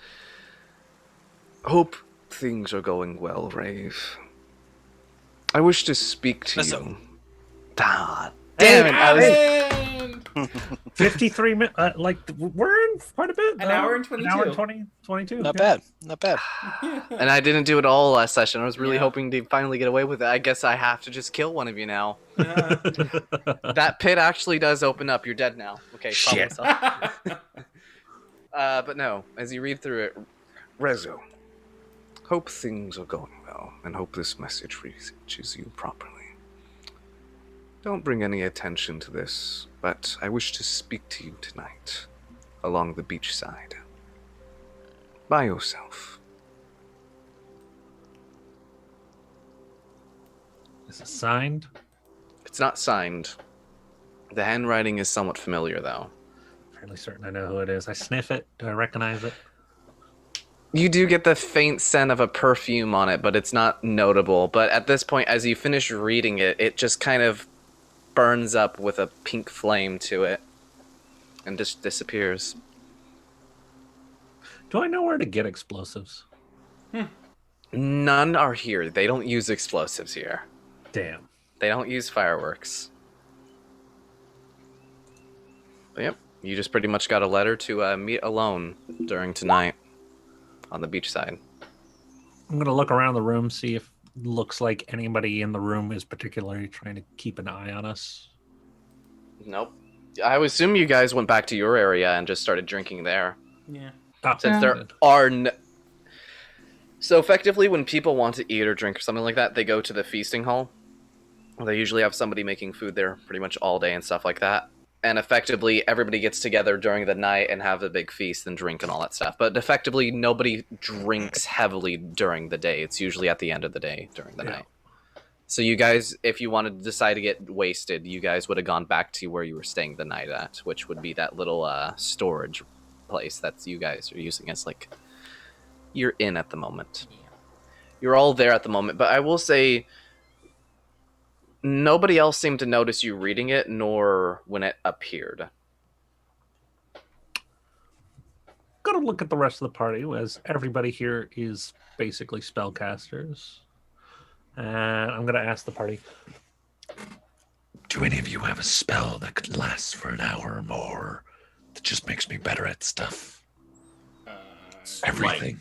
"Hope things are going well, Rave. I wish to speak to Listen. you." Ah, damn it! I was... And 53 minutes. We're in quite a bit. An hour and 22. An hour and 22. Not yeah. bad. Not bad. And I didn't do it all last session. I was really Yeah. hoping to finally get away with it. I guess I have to just kill one of you now. Yeah. That pit actually does open up. You're dead now. Okay, problem Shit. solved. But no, as you read through it, Rezo, hope things are going well, and hope this message reaches you properly. Don't bring any attention to this, but I wish to speak to you tonight, along the beachside. By yourself. Is it signed? It's not signed. The handwriting is somewhat familiar, though. Fairly certain I know who it is. I sniff it. Do I recognize it? You do get the faint scent of a perfume on it, but it's not notable. But at this point, as you finish reading it, it just kind of burns up with a pink flame to it and just disappears. Do I know where to get explosives? None are here. They don't use explosives here. Damn. They don't use fireworks. But yep, you just pretty much got a letter to meet alone during tonight on the beachside. I'm going to look around the room, see if it looks like anybody in the room is particularly trying to keep an eye on us. Nope. I would assume you guys went back to your area and just started drinking there. Yeah. Ah, Since there are So effectively, when people want to eat or drink or something like that, they go to the feasting hall. They usually have somebody making food there pretty much all day and stuff like that. And effectively, everybody gets together during the night and have a big feast and drink and all that stuff. But effectively, nobody drinks heavily during the day. It's usually at the end of the day during the night. So you guys, if you wanted to decide to get wasted, you guys would have gone back to where you were staying the night at, which would be that little storage place that's you guys are using as like you're in at the moment. You're all there at the moment, but I will say nobody else seemed to notice you reading it, nor when it appeared. Gotta look at the rest of the party, as everybody here is basically spellcasters. And I'm gonna ask the party. Do any of you have a spell that could last for an hour or more that just makes me better at stuff? Everything.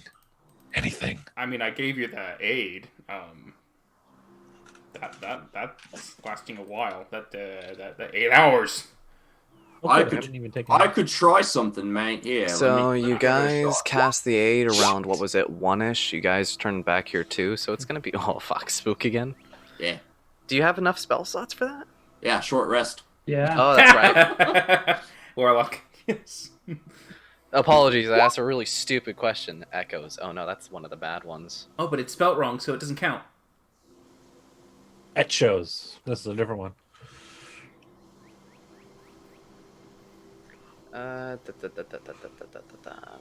Anything. I mean, I gave you the aid. That's lasting a while. That 8 hours. I Okay, didn't even take I could try something, mate. Here. So let me you give it a guys shot. cast the aid around, what was it, 1ish? You guys turned back here too, so it's gonna be oh fuck, spook again. Yeah. Do you have enough spell slots for that? Yeah, short rest. Yeah. Oh, that's right. Warlock. Yes. Apologies, I asked a really stupid question. Echoes. Oh no, that's one of the bad ones. Oh, but it's spelt wrong, so it doesn't count. Etchos. This is a different one.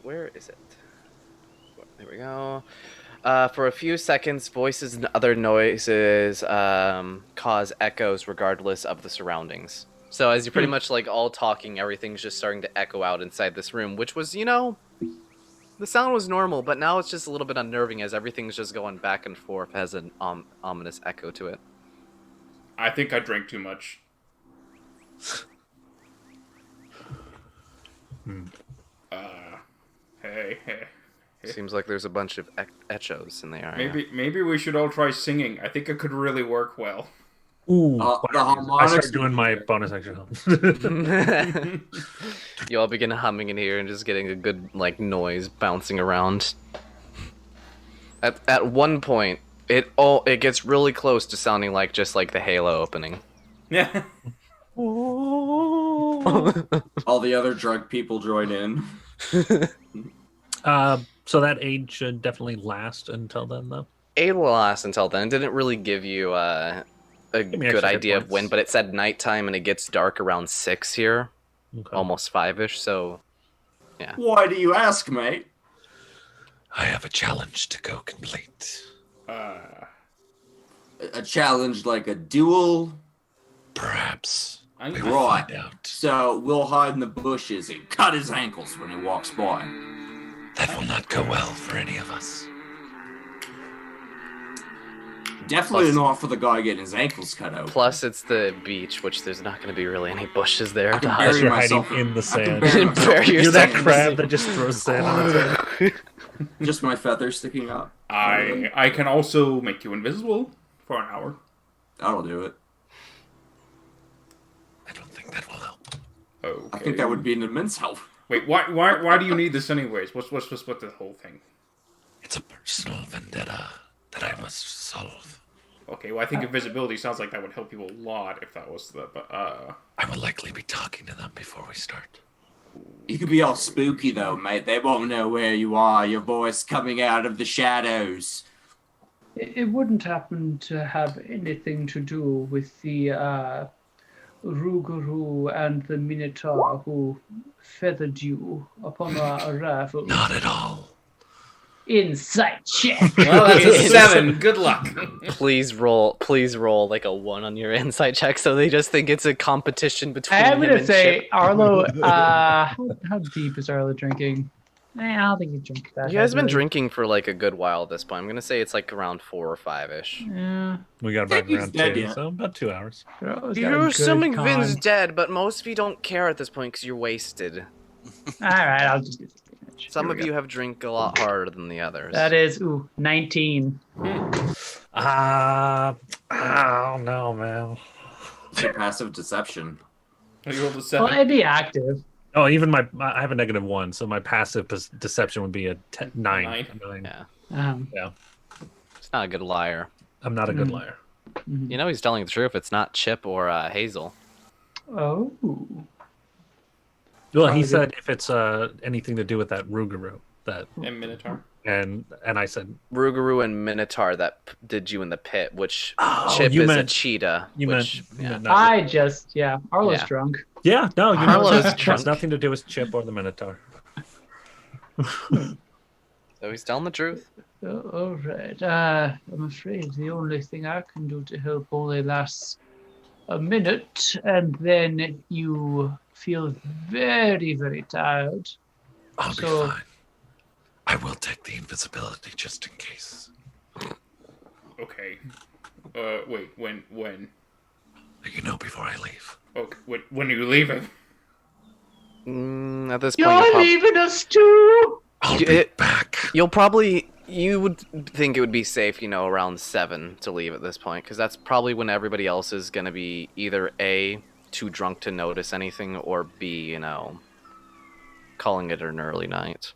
Where is it? There we go. For a few seconds, voices and other noises cause echoes regardless of the surroundings. So as you're pretty much like all talking, everything's just starting to echo out inside this room, which was, the sound was normal, but now it's just a little bit unnerving as everything's just going back and forth, has an ominous echo to it. I think I drank too much. Hey. Seems like there's a bunch of echos in the area. Maybe we should all try singing. I think it could really work well. Ooh, The I harmonics. start doing my bonus action. You all begin humming in here and just getting a good like noise bouncing around. At one point, it gets really close to sounding like just like the Halo opening. Yeah. All the other drug people join in. So that aid should definitely last until then, though. Aid will last until then. It didn't really give you a me good extra hit idea of points. when, but it said nighttime and it gets dark around 6 here, Okay. almost 5ish. So Why do you ask, mate? I have a challenge to go complete. A challenge like a duel. Perhaps. We I, will Right. find out. So we'll hide in the bushes and cut his ankles when he walks by. That will not go well for any of us. Definitely not for the guy getting his ankles cut open. plus it's the beach, which there's not going to be really any bushes there. I can to bury hide. Unless you're myself hiding in the I can sand. bury myself Bury in You're that sand. crab that just throws sand on its head. Just my feathers sticking up. I can also make you invisible for an hour. That'll do it. I don't think that will help. Okay. I think that would be an immense help. Wait, why do you need this anyways? What's the whole thing? It's a personal vendetta that I must solve. Okay, well I think invisibility sounds like that would help you a lot if that was the I will likely be talking to them before we start. You could be all spooky though, mate. They won't know where you are. Your voice coming out of the shadows. It wouldn't happen to have anything to do with the Rougarou and the Minotaur who feathered you upon our arrival. Not at all. Insight check. Well, that's a 7. Good luck. Please roll like a 1 on your insight check, so they just think it's a competition between. I'm him gonna and say Chip. Arlo. How deep is Arlo drinking? I don't think he drinks that. You guys have been heavily. drinking for like a good while at this point. I'm gonna say it's like around 4 or 5ish. Yeah. We got back He's around dead 2, yet. so about 2 hours. Arlo's got a You're good assuming con. Vin's dead, but most of you don't care at this point because you're wasted. All right, I'll just do the damage. Some Here of we you go. have drink a lot harder than the others. That is 19. I don't know, man. It's your passive deception. You rolled a Well, 7. it'd be active. Oh, even I have a -1, so my passive deception would be a 9. Nine. Yeah, it's not a good liar. I'm not a good liar. You know he's telling the truth. It's not Chip or Hazel. Oh. Well, he Probably said if it's anything to do with that Rougarou, that And Minotaur. and I said Rougarou and Minotaur that did you in the pit, which Oh, Chip you is a meant- cheetah. you which, meant yeah. not I just, Arlo's Yeah. drunk. yeah, no, you know, Harlow's it has drunk. nothing to do with Chip or the Minotaur. So he's telling the truth. All right. I'm afraid the only thing I can do to help only lasts a minute, and then you feel very, very tired. I'll be So- fine. I will take the invisibility just in case. Okay. Wait. When? Let you know before I leave. Okay. When are you leaving? At this point, You're leaving us too. I'll You- be it- back. you would think it would be safe, around 7 to leave at this point, because that's probably when everybody else is going to be either A, too drunk to notice anything, or B, calling it an early night.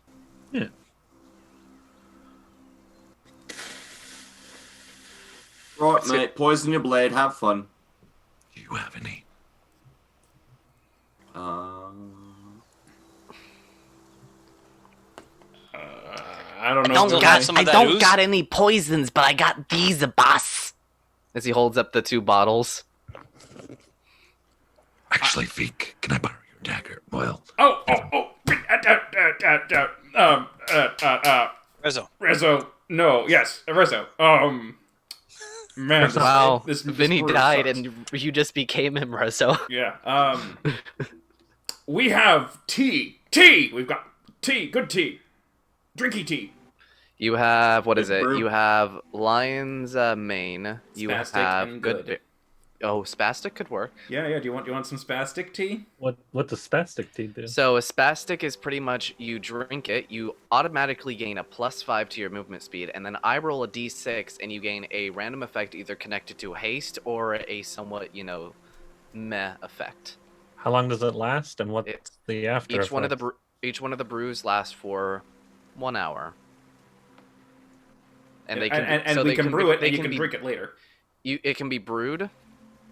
Right, mate. Poison your blade. Have fun. Do you have any? I don't know. don't if got some of that ooze? any poisons, but I got these, boss. As he holds up the 2 bottles. Actually, Feek, can I borrow your dagger? Well, Oh. Rizzo. Rizzo. No. Yes. Rizzo. Man. This, Wow, This Vinny brew died sucks. and you just became him, Rizzo. Yeah. We have tea. Tea. We've got tea. Good tea. Drinky tea. You have, what is Good it? brew. You have Lion's Mane. You Spastic have and good. good. Oh, Spastic could work. Yeah. Do you want some spastic tea? What does spastic tea do? So a Spastic is pretty much you drink it, you automatically gain a +5 to your movement speed, and then I roll a d6 and you gain a random effect either connected to haste or a somewhat, meh effect. How long does it last, and what's It's- the after? Each one of the effects? each one of the brews lasts for 1 hour. And they can and so we they can be- brew it, they and you can be- drink it later. It can be brewed,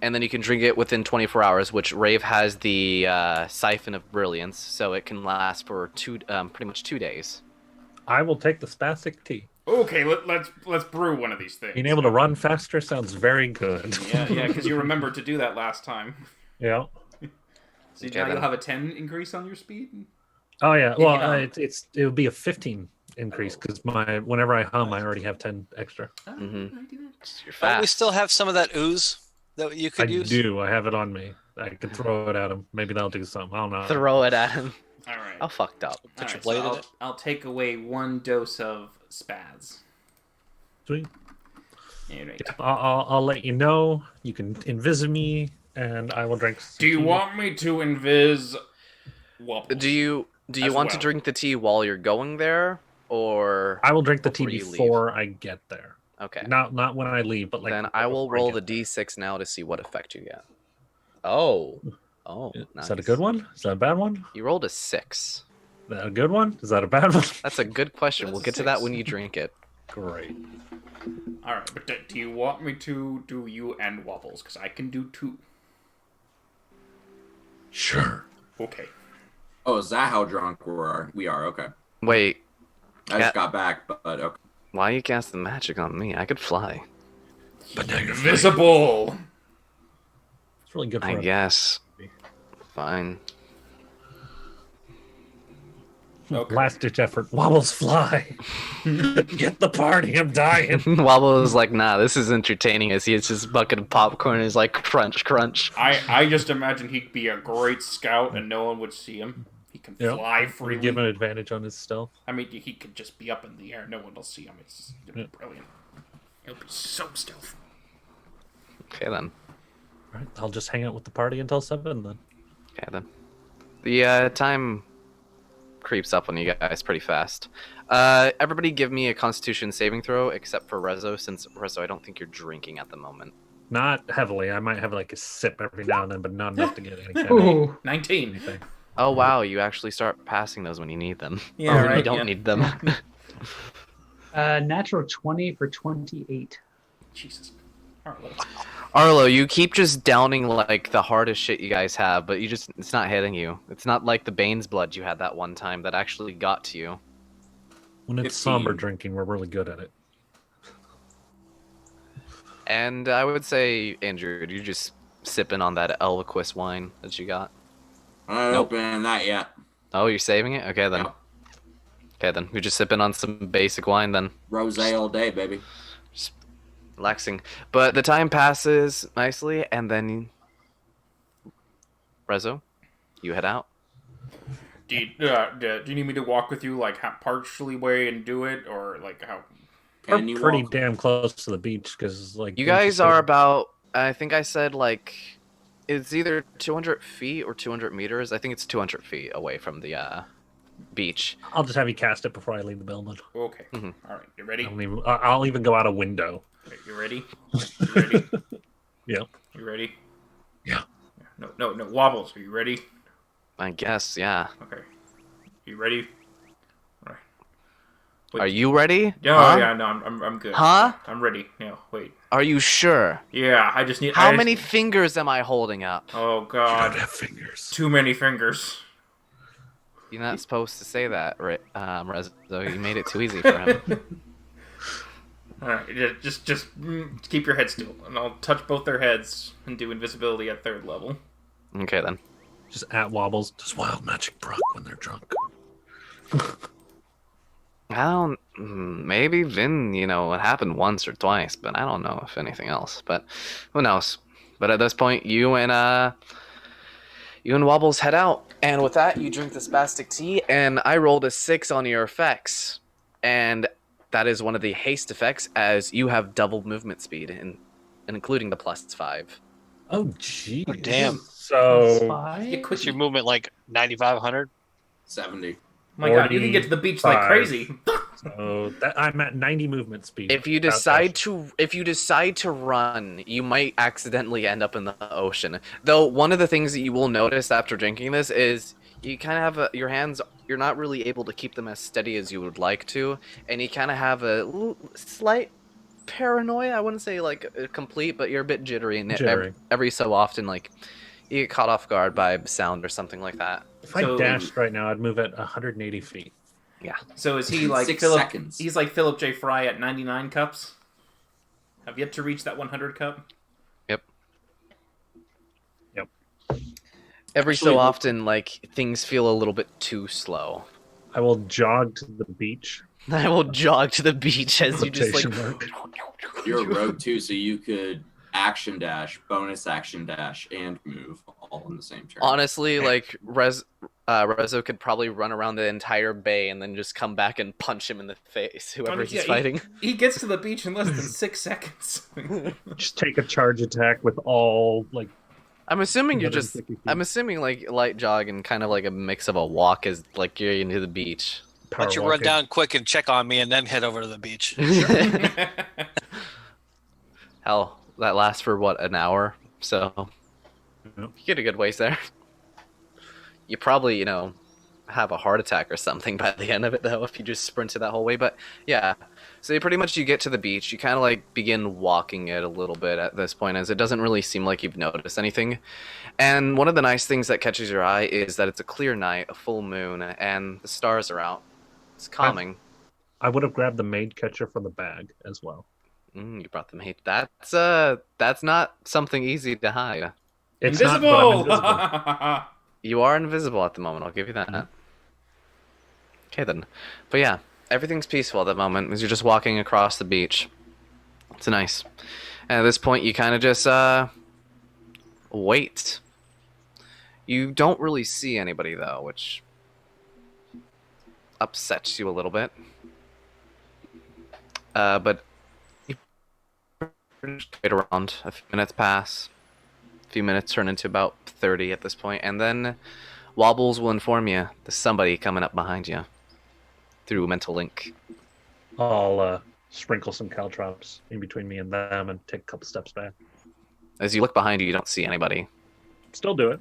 and then you can drink it within 24 hours. Which Rave has the Siphon of Brilliance, so it can last for pretty much 2 days. I will take the spastic tea. Okay, let's brew one of these things. Being able to run faster sounds very good. Yeah, because you remembered to do that last time. Yeah. So Okay, now then. you'll have a 10 increase on your speed. Oh yeah. Well, Yeah. it would be a 15 increase because whenever I hum, I already have 10 extra. Mhm. I do that. You're Don't fast. we still have some of that ooze that you could I use? do. I have it on me. I can throw it at him. Maybe that'll do something. I don't know. Throw it at him. All right. How fucked up. All your right, blade in so it? I'll take away 1 dose of spaz. Sweet. All right. I'll let you know. You can invis me, and I will drink. some Do you tea. want me to invis Wobbles? Do you As want to well. drink the tea while you're going there, or I will drink the tea before you leave? before I get there. Okay? Not when I leave, but like. Then I will before roll get the there. d6 now to see what effect you get. Oh, Is that a nice. good one? Is that a bad one? You rolled a 6. Is that a good one? Is that a bad one? That's a good question. That's We'll a get to that 6. when you drink it. Great. All right, but do you want me to do you and Wobbles? Because I can do 2. Sure. Okay. Oh, is that how drunk we are? Okay. Wait, I Yeah. just got back, but okay. why you cast the magic on me? I could fly. But now you're Invisible. It's really good for I us. guess. Fine. Okay. Last ditch effort. Wobbles fly. Get the party. I'm dying. Wobble is like, nah, this is entertaining. As he has his bucket of popcorn and he's like, crunch, crunch. I just imagine he'd be a great scout and no one would see him. He can Yep. fly We freely. give an advantage on his stealth. I mean, he could just be up in the air. No one will see him. It's Yep. brilliant. He'll be so stealthy. Okay then. All right, I'll just hang out with the party until 7 then. Okay then. The time creeps up on you guys pretty fast. Everybody give me a Constitution saving throw, except for Rezo, since Rezo, I don't think you're drinking at the moment. Not heavily. I might have like a sip every now and then, but not enough to get any kind of Ooh. 19. anything. Oh wow, you actually start passing those when you need them. Yeah, or when you right, don't yeah. need them. Natural 20 for 28. Jesus. All right, Arlo, you keep just downing like the hardest shit you guys have, but it's not hitting you. It's not like the Bane's blood you had that one time that actually got to you. When it's 15. somber drinking, we're really good at it. And I would say, Andrew, you're just sipping on that Elviquis wine that you got. I'm not Nope. opening that yet. Oh, you're saving it? Okay then. Yep. Okay, then you're just sipping on some basic wine, then Rosé all day, baby. relaxing. But the time passes nicely, and then Rezo, you head out. Do you need me to walk with you, like, partially way and do it, or, like, how? We're Can you pretty walk? damn close to the beach because, like, You didn't guys say- are about, I think I said, like, it's either 200 feet or 200 meters. I think it's 200 feet away from the beach. I'll just have you cast it before I leave the building. Okay. Mhm. All right. You ready? I'll even go out a window. Okay, you ready? You ready? Yep. You ready? Yeah. No. Wobbles. Are you ready? I guess, yeah. Okay. You ready? All right. Wait. Are you ready? No, Huh? yeah, no, I'm good. Huh? I'm ready. Yeah, wait. Are you sure? Yeah, I just need. How I just- many fingers am I holding up? Oh You don't God, have fingers. too many fingers. You're not supposed to say that, right, Rezo? You made it too easy for him. All right, just keep your head still, and I'll touch both their heads and do invisibility at 3rd level. Okay, then. Just at wobbles. Does wild magic proc when they're drunk? I don't. Maybe Vin, it happened once or twice, but I don't know if anything else. But who knows? But at this point, you and Wobbles head out, and with that, you drink the spastic tea. And I rolled a 6 on your effects, and that is one of the haste effects, as you have double movement speed, and including the +5. Oh, gee. Damn. So, You quit What's your movement like 9,500? 70. My God, you can get to the beach like 45. crazy. that I'm at 90 movement speed. If you decide to run, you might accidentally end up in the ocean. Though one of the things that you will notice after drinking this is you kind of have your hands. You're not really able to keep them as steady as you would like to, and you kind of have a slight paranoia. I wouldn't say like complete, but you're a bit jittery, and Jittery. every so often, like you get caught off guard by sound or something like that. If I So- dashed right now, I'd move at 180 feet. So is he like 6 Philip? seconds. He's like Philip J. Fry at 99 cups. Have yet to reach that 100 cup. Every Actually, so often, like things feel a little bit too slow. I will jog to the beach. I will jog to the beach as you just like. Quotation mark. You're a rogue too, so you could action dash, bonus action dash, and move all in the same turn. Honestly, like Rezo could probably run around the entire bay and then just come back and punch him in the face, whoever Yeah, he's fighting. He gets to the beach in less than 6 seconds. Just take a charge attack with all, like, I'm assuming you're just. 150 feet. I'm assuming like light jog and kind of like a mix of a walk is like you're into the beach. Why power don't you run walking. down quick and check on me and then head over to the beach? Hell, that lasts for what, an hour? So Yep. you get a good ways there. You probably, have a heart attack or something by the end of it though if you just sprinted that whole way. But yeah, so you get to the beach. You kind of like begin walking it a little bit at this point, as it doesn't really seem like you've noticed anything. And one of the nice things that catches your eye is that it's a clear night, a full moon, and the stars are out. It's calming. I would have grabbed the maid catcher from the bag as well. You brought them hate. That's not something easy to hide. It's not, but I'm Invisible! invisible. You are invisible at the moment, I'll give you that. Okay then. But yeah, everything's peaceful at the moment as you're just walking across the beach. It's nice. And at this point you kind of just wait. You don't really see anybody though, which upsets you a little bit. But you wait around. A few minutes pass. A few minutes turn into about 30 at this point, and then Wobbles will inform you there's somebody coming up behind you through mental link. I'll sprinkle some caltrops in between me and them and take a couple steps back. As you look behind you, you don't see anybody. Still do it.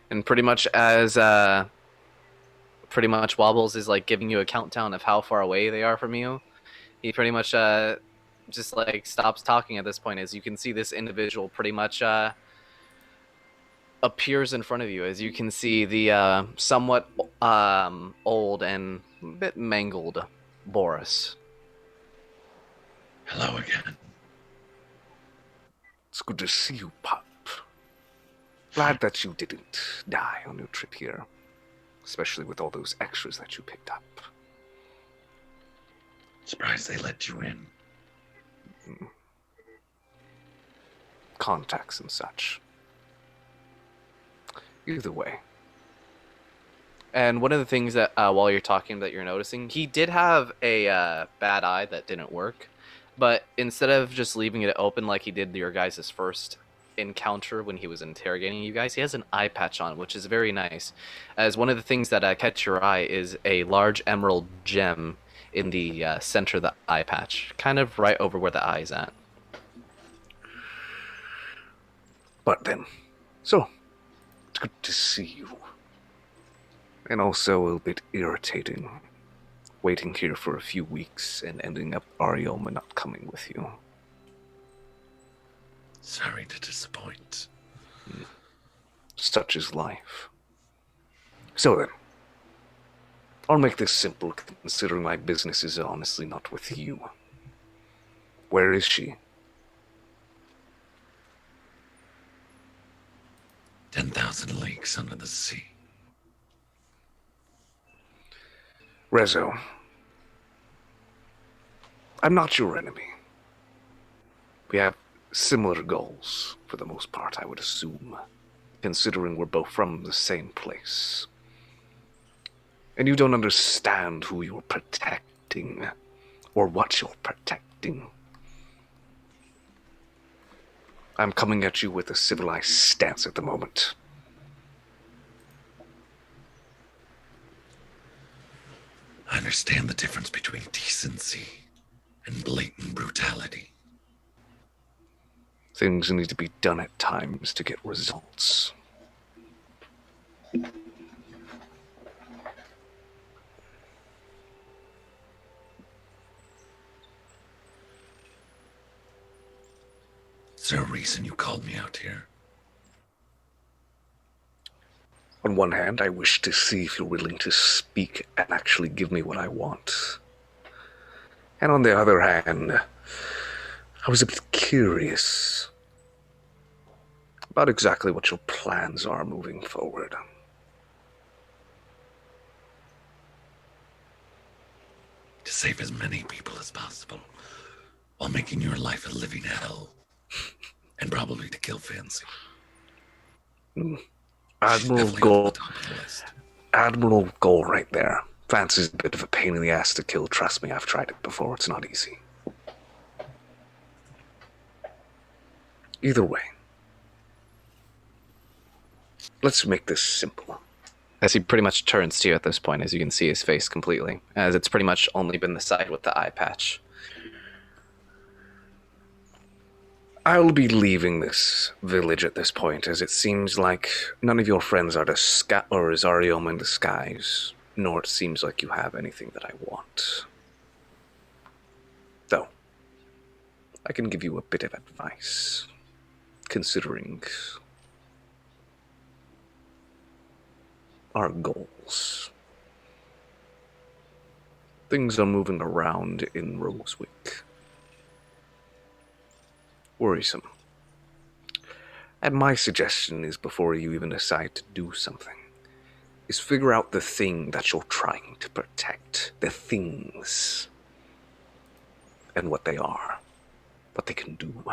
And pretty much as Wobbles is like giving you a countdown of how far away they are from you, he pretty much just like stops talking at this point, as you can see this individual pretty much appears in front of you, as you can see the somewhat old and a bit mangled Boris. Hello again. It's good to see you, Pop. Glad that you didn't die on your trip here, especially with all those extras that you picked up. Surprised they let you in. Contacts and such. Either way. And one of the things that, while you're talking, that you're noticing, he did have a bad eye that didn't work. But instead of just leaving it open like he did your guys' first encounter when he was interrogating you guys, he has an eye patch on, which is very nice. As one of the things that catch your eye is a large emerald gem in the center of the eye patch, kind of right over where the eye is at. But then, so, it's good to see you. And also a little bit irritating, waiting here for a few weeks and ending up Arioma not coming with you. Sorry to disappoint. Such is life. So then, I'll make this simple, considering my business is honestly not with you. Where is she? 10,000 leagues under the sea. Rezo, I'm not your enemy. We have similar goals, for the most part, I would assume, considering we're both from the same place. And you don't understand who you're protecting, or what you're protecting. I'm coming at you with a civilized stance at the moment. I understand the difference between decency and blatant brutality. Things need to be done at times to get results. Is there a reason you called me out here? On one hand, I wish to see if you're willing to speak and actually give me what I want. And on the other hand, I was a bit curious about exactly what your plans are moving forward. To save as many people as possible, while making your life a living hell. And probably to kill Fancy. Admiral Goal. Admiral Goal right there. Fancy's a bit of a pain in the ass to kill. Trust me, I've tried it before. It's not easy. Either way, let's make this simple. As he pretty much turns to you at this point, as you can see his face completely, as it's pretty much only been the side with the eye patch. I'll be leaving this village at this point, as it seems like none of your friends are is Arioma in disguise, nor it seems like you have anything that I want. Though, I can give you a bit of advice, considering our goals. Things are moving around in Rosewick. Worrisome. And my suggestion is, before you even decide to do something, is figure out the thing that you're trying to protect. The things. And what they are. What they can do.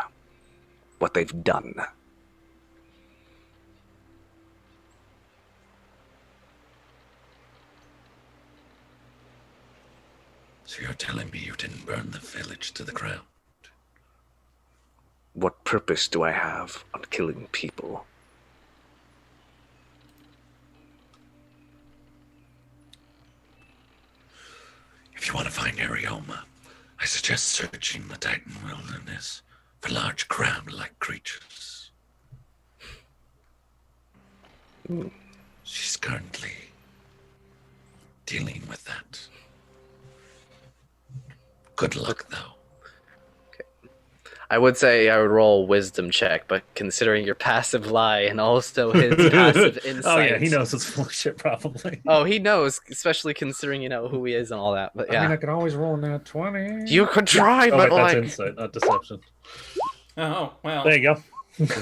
What they've done. So you're telling me you didn't burn the village to the ground? What purpose do I have on killing people? If you want to find Arioma, I suggest searching the Titan wilderness for large crab-like creatures. She's currently dealing with that. Good luck, though. I would say I would roll a wisdom check, but considering your passive lie and also his passive insight. Oh yeah, he knows it's full of shit probably. Oh, he knows, especially considering you know who he is and all that. But yeah, I mean, I could always roll that 20. you could try, Oh, but wait, that's like, insight, not deception. Oh, well. There you go.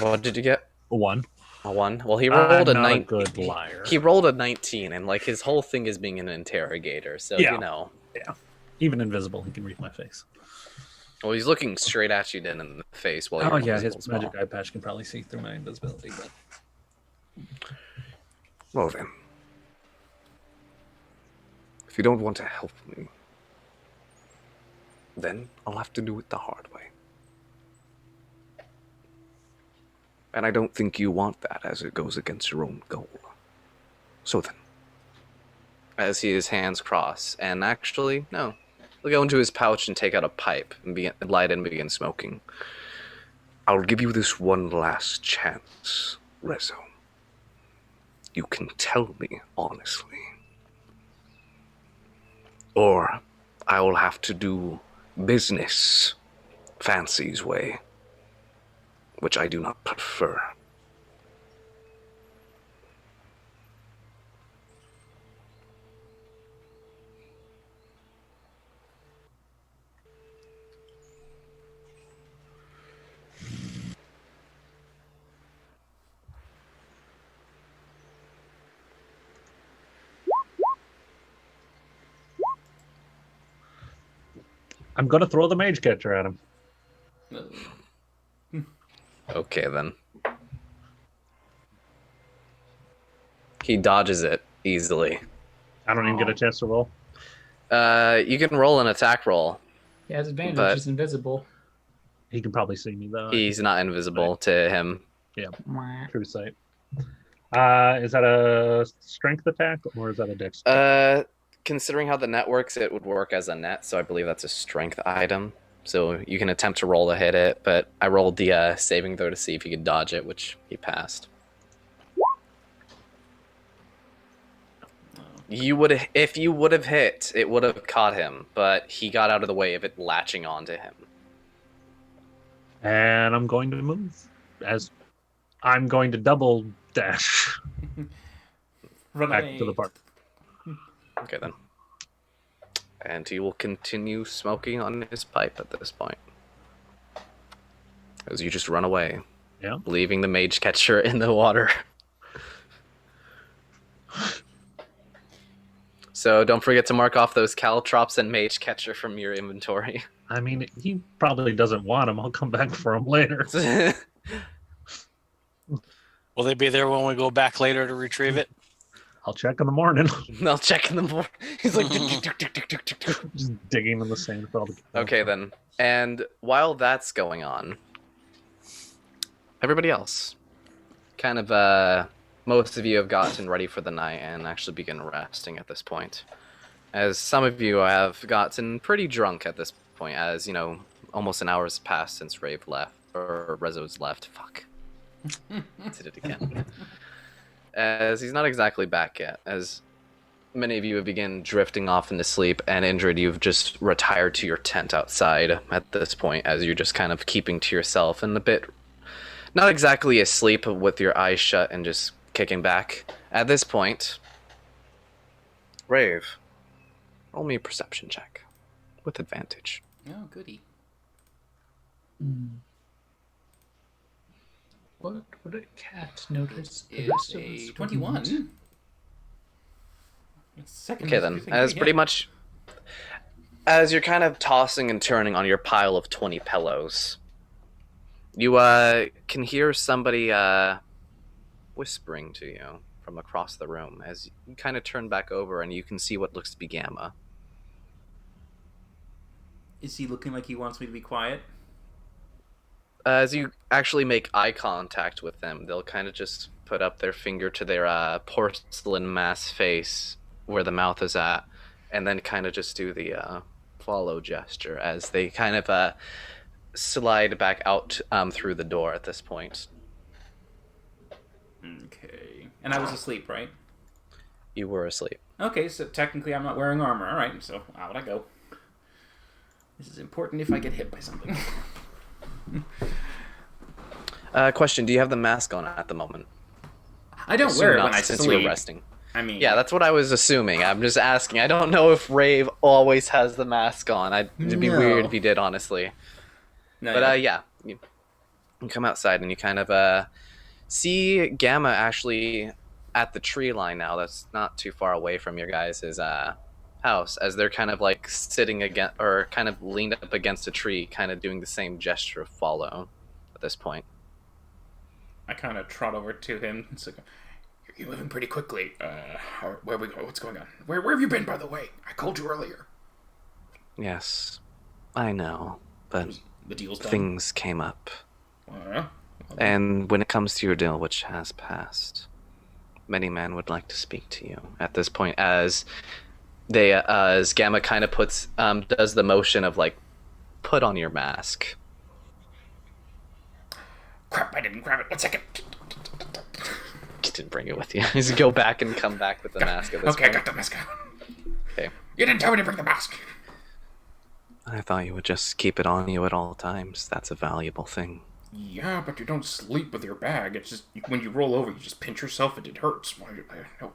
what did you get? A 1. A 1? Well, he rolled a I'm not 9. a good liar. He rolled a 19, and like his whole thing is being an interrogator. So Yeah. you know. Yeah. Even invisible, he can read my face. Well, he's looking straight at you then in the face while you're Oh yeah, invisible his as well. magic eye patch can probably see through my invisibility. But Well then. If you don't want to help me, then I'll have to do it the hard way. And I don't think you want that, as it goes against your own goal. So then. As his hands cross, and actually, no. He'll go into his pouch and take out a pipe and light it and begin smoking. I'll give you this one last chance, Rezo. You can tell me honestly. Or I will have to do business Fancy's way, which I do not prefer. I'm gonna throw the mage catcher at him. Okay, then. He dodges it easily. I don't even get a chance to roll. You can roll an attack roll. He has advantage. But- He's invisible. He can probably see me though. He's not invisible to him. Mwah. True sight. Is that a strength attack or is that a dex? Considering how the net works, it would work as a net, so I believe that's a strength item. So you can attempt to roll to hit it, but I rolled the saving throw to see if he could dodge it, which he passed. If you would have hit, it would have caught him, but he got out of the way of it latching onto him. And I'm going to move as I'm going to double dash Run back away. to the park. Okay then. And he will continue smoking on his pipe at this point. As you just run away. Yeah. Leaving the mage catcher in the water. So don't forget to mark off those caltrops and mage catcher from your inventory. I mean, he probably doesn't want him. I'll come back for him later. Will they be there when we go back later to retrieve it? I'll check in the morning. I'll check in the morning. He's like, Just digging in the sand for all the. okay then. And while that's going on, everybody else, kind of, most of you have gotten ready for the night and actually begin resting at this point. As some of you have gotten pretty drunk at this point, as, you know, almost an hour has passed since Rave left, or Rezo's left. Fuck. Did it again. As he's not exactly back yet, as many of you have begun drifting off into sleep, and Indrid, you've just retired to your tent outside at this point, as you're just kind of keeping to yourself and a bit, not exactly asleep, but with your eyes shut and just kicking back. At this point, Rave, roll me a perception check with advantage. Oh, goody. What would a cat notice? The Is rest of a us 21. wouldn't? Second Okay then, as pretty much as you're kind of tossing and turning on your pile of 20 pillows, you can hear somebody whispering to you from across the room as you kind of turn back over and you can see what looks to be Gamma. Is he looking like he wants me to be quiet? As you actually make eye contact with them, they'll kind of just put up their finger to their porcelain mask face where the mouth is at, and then kind of just do the follow gesture as they kind of slide back out through the door at this point. Okay. And I was asleep, right? You were asleep. Okay, so technically I'm not wearing armor. All right, so out I go. This is important if I get hit by something. Question, do you have the mask on at the moment? I don't Assume wear it not, when I since sleep. you're resting. I mean, Yeah, that's what I was assuming. I'm just asking. I don't know if Rave always has the mask on. It'd be No. weird if he did, honestly. no, But yeah, you come outside and you kind of see Gamma actually at the tree line now. That's not too far away from your guys' house, as they're kind of like sitting against, or kind of leaned up against a tree, kind of doing the same gesture of follow at this point. I kind of trot over to him. It's like, you're moving pretty quickly. Where we go? What's going on? Where have you been, by the way? I called you earlier. Yes, I know, but The deal's done. things came up. Well, And when it comes to your deal, which has passed, many men would like to speak to you at this point, as they, as Gamma kind of does the motion of like, put on your mask. crap, I didn't grab it. 1 second. You didn't bring it with you. Just go back and come back with the mask at this Okay, I point. got the mask on. Okay. You didn't tell me to bring the mask. I thought you would just keep it on you at all times. That's a valuable thing. Yeah, but you don't sleep with your bag. It's just when you roll over, you just pinch yourself and it hurts. No.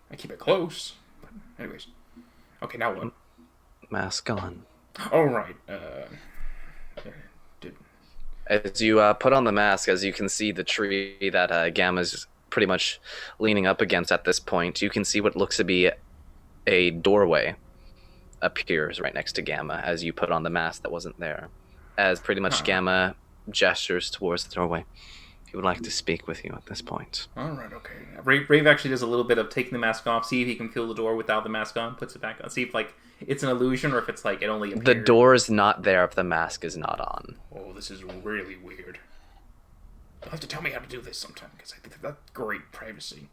I keep it close. But anyways. Okay, now what? Mask on. All right. As you put on the mask, as you can see the tree that Gamma's pretty much leaning up against at this point, you can see what looks to be a doorway appears right next to Gamma as you put on the mask that wasn't there. As pretty much Gamma gestures towards the doorway. He would like to speak with you at this point. All right, okay. Rave actually does a little bit of taking the mask off, see if he can feel the door without the mask on, puts it back on, see if like it's an illusion or if it's like it only appears. The door is not there if the mask is not on. Oh, this is really weird. You'll have to tell me how to do this sometime, because I think that's great privacy.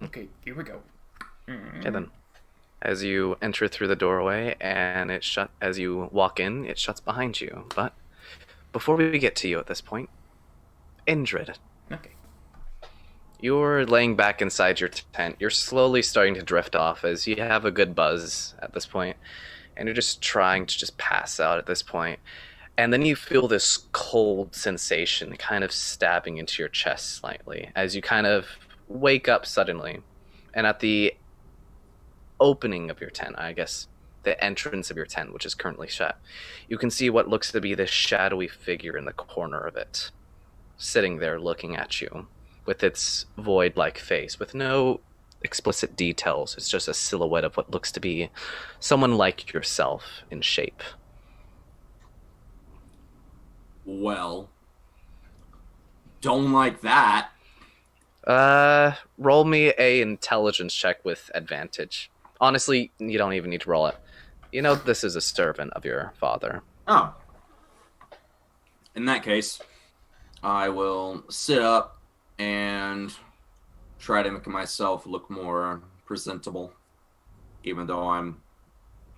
Okay, here we go. Okay then. As you enter through the doorway and as you walk in, it shuts behind you. But before we get to you at this point, Indrid. Okay. You're laying back inside your tent. You're slowly starting to drift off as you have a good buzz at this point, and you're just trying to just pass out at this point. And then you feel this cold sensation kind of stabbing into your chest slightly as you kind of wake up suddenly. And at the opening of your tent, I guess the entrance of your tent, which is currently shut, you can see what looks to be this shadowy figure in the corner of it, sitting there looking at you with its void-like face, with no explicit details. It's just a silhouette of what looks to be someone like yourself in shape. Well, don't like that. Roll me a intelligence check with advantage. Honestly, you don't even need to roll it. You know this is a servant of your father. Oh. In that case, I will sit up and try to make myself look more presentable, even though I'm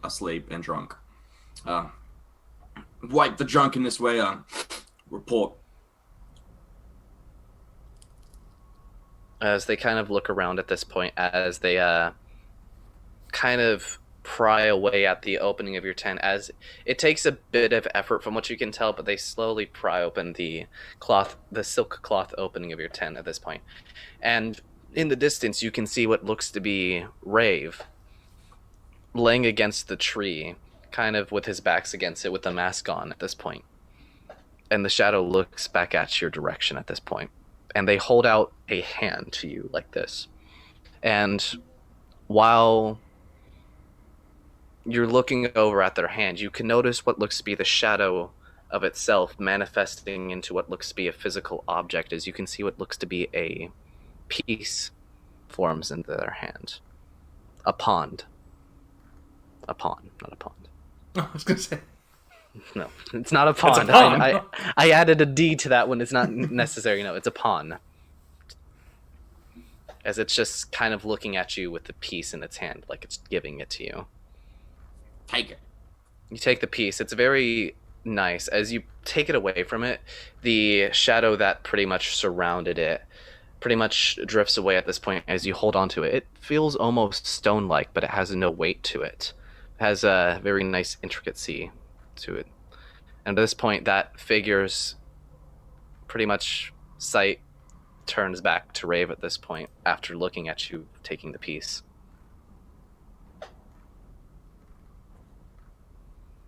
asleep and drunk. Wipe the drunkenness way on. Report. As they kind of look around at this point, as they kind of pry away at the opening of your tent, as it takes a bit of effort from what you can tell, but they slowly pry open the silk cloth opening of your tent at this point. And in the distance, you can see what looks to be Rave laying against the tree, kind of with his backs against it with the mask on at this point. And the shadow looks back at your direction at this point. And they hold out a hand to you like this. And while you're looking over at their hand, you can notice what looks to be the shadow of itself manifesting into what looks to be a physical object, as you can see what looks to be a piece forms into their hand. A pond. A pond, not a pond. I was gonna say. No, it's not a pond. pond. I added a D to that one. It's not necessary. No, it's a pawn. As it's just kind of looking at you with the piece in its hand, like it's giving it to you. Take it. You take the piece. It's very nice. As you take it away from it, the shadow that pretty much surrounded it pretty much drifts away at this point as you hold on to it. It feels almost stone-like, but it has no weight to it. It has a very nice intricacy to it. And at this point, that figure's pretty much sight turns back to Rave at this point after looking at you taking the piece.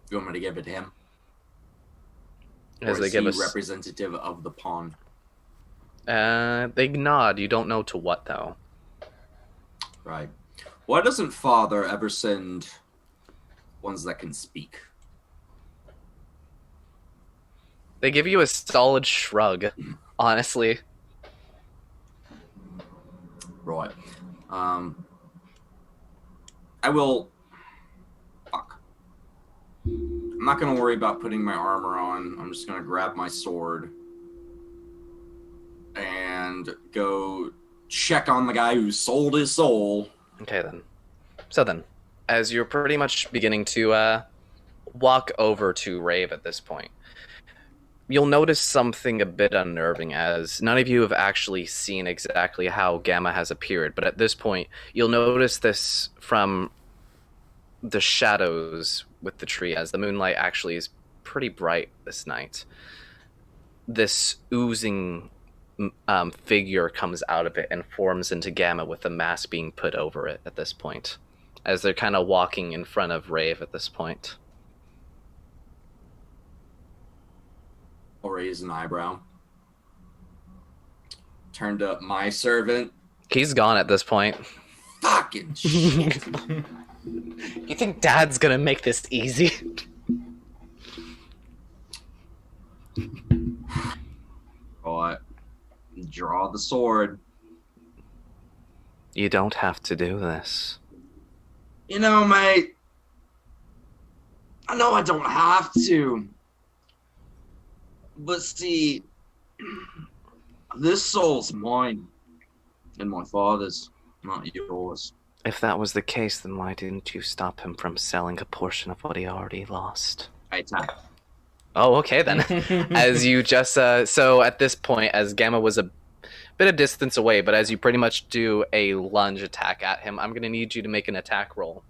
You want me to give it to him? As Or they is give he us representative of the pawn? They nod. You don't know to what, though. Right. Why doesn't Father ever send ones that can speak? They give you a solid shrug, honestly. Right. I will. Fuck. I'm not gonna worry about putting my armor on. I'm just gonna grab my sword and go check on the guy who sold his soul. Okay, then. So then, as you're pretty much beginning to walk over to Rave at this point, you'll notice something a bit unnerving, as none of you have actually seen exactly how Gamma has appeared, but at this point, you'll notice this from the shadows with the tree, as the moonlight actually is pretty bright this night. This oozing figure comes out of it and forms into Gamma with the mask being put over it at this point, as they're kind of walking in front of Rave at this point. I'll raise an eyebrow. Turned up my servant. He's gone at this point. Fucking shit. You think Dad's gonna make this easy? But draw the sword. You don't have to do this. You know, mate, I know I don't have to. But see, this soul's mine. And my father's, not yours. If that was the case, then why didn't you stop him from selling a portion of what he already lost? I attack. Oh, okay then. As you just, so at this point, as Gamma was a bit of distance away, but as you pretty much do a lunge attack at him, I'm going to need you to make an attack roll.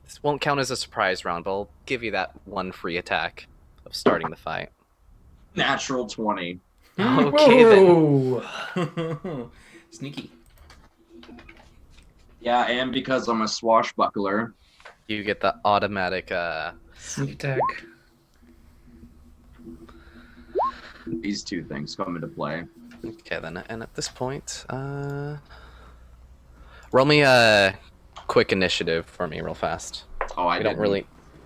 This won't count as a surprise round, but I'll give you that one free attack of starting the fight. Natural 20. Okay then. Whoa. Sneaky. Yeah, and because I'm a swashbuckler. You get the automatic, Sneak attack. These two things come into play. Okay then, and at this point, roll me a quick initiative for me real fast. Oh, I we didn't.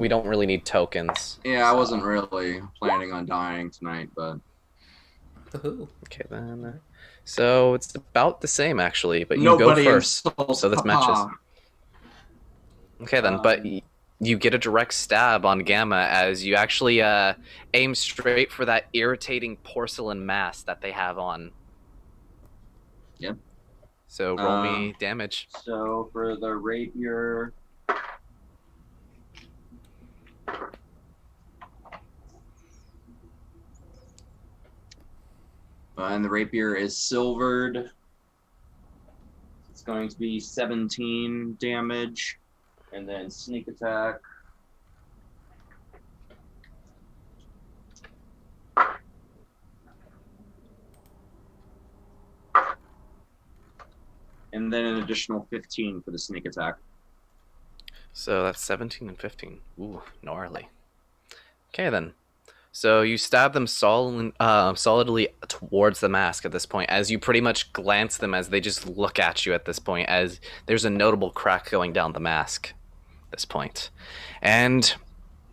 don't really need tokens. Yeah, I wasn't really planning on dying tonight, but Woohoo. Okay then. So it's about the same actually, but you nobody go first. insults So this matches. Papa. Okay then, but you get a direct stab on Gamma as you actually aim straight for that irritating porcelain mask that they have on. Yep. So roll me damage. So for the rapier. And the rapier is silvered. It's going to be 17 damage. And then sneak attack. And then an additional 15 for the sneak attack. So that's 17 and 15. Ooh, gnarly. Okay then. So you stab them solidly towards the mask at this point, as you pretty much glance them as they just look at you at this point, as there's a notable crack going down the mask at this point. And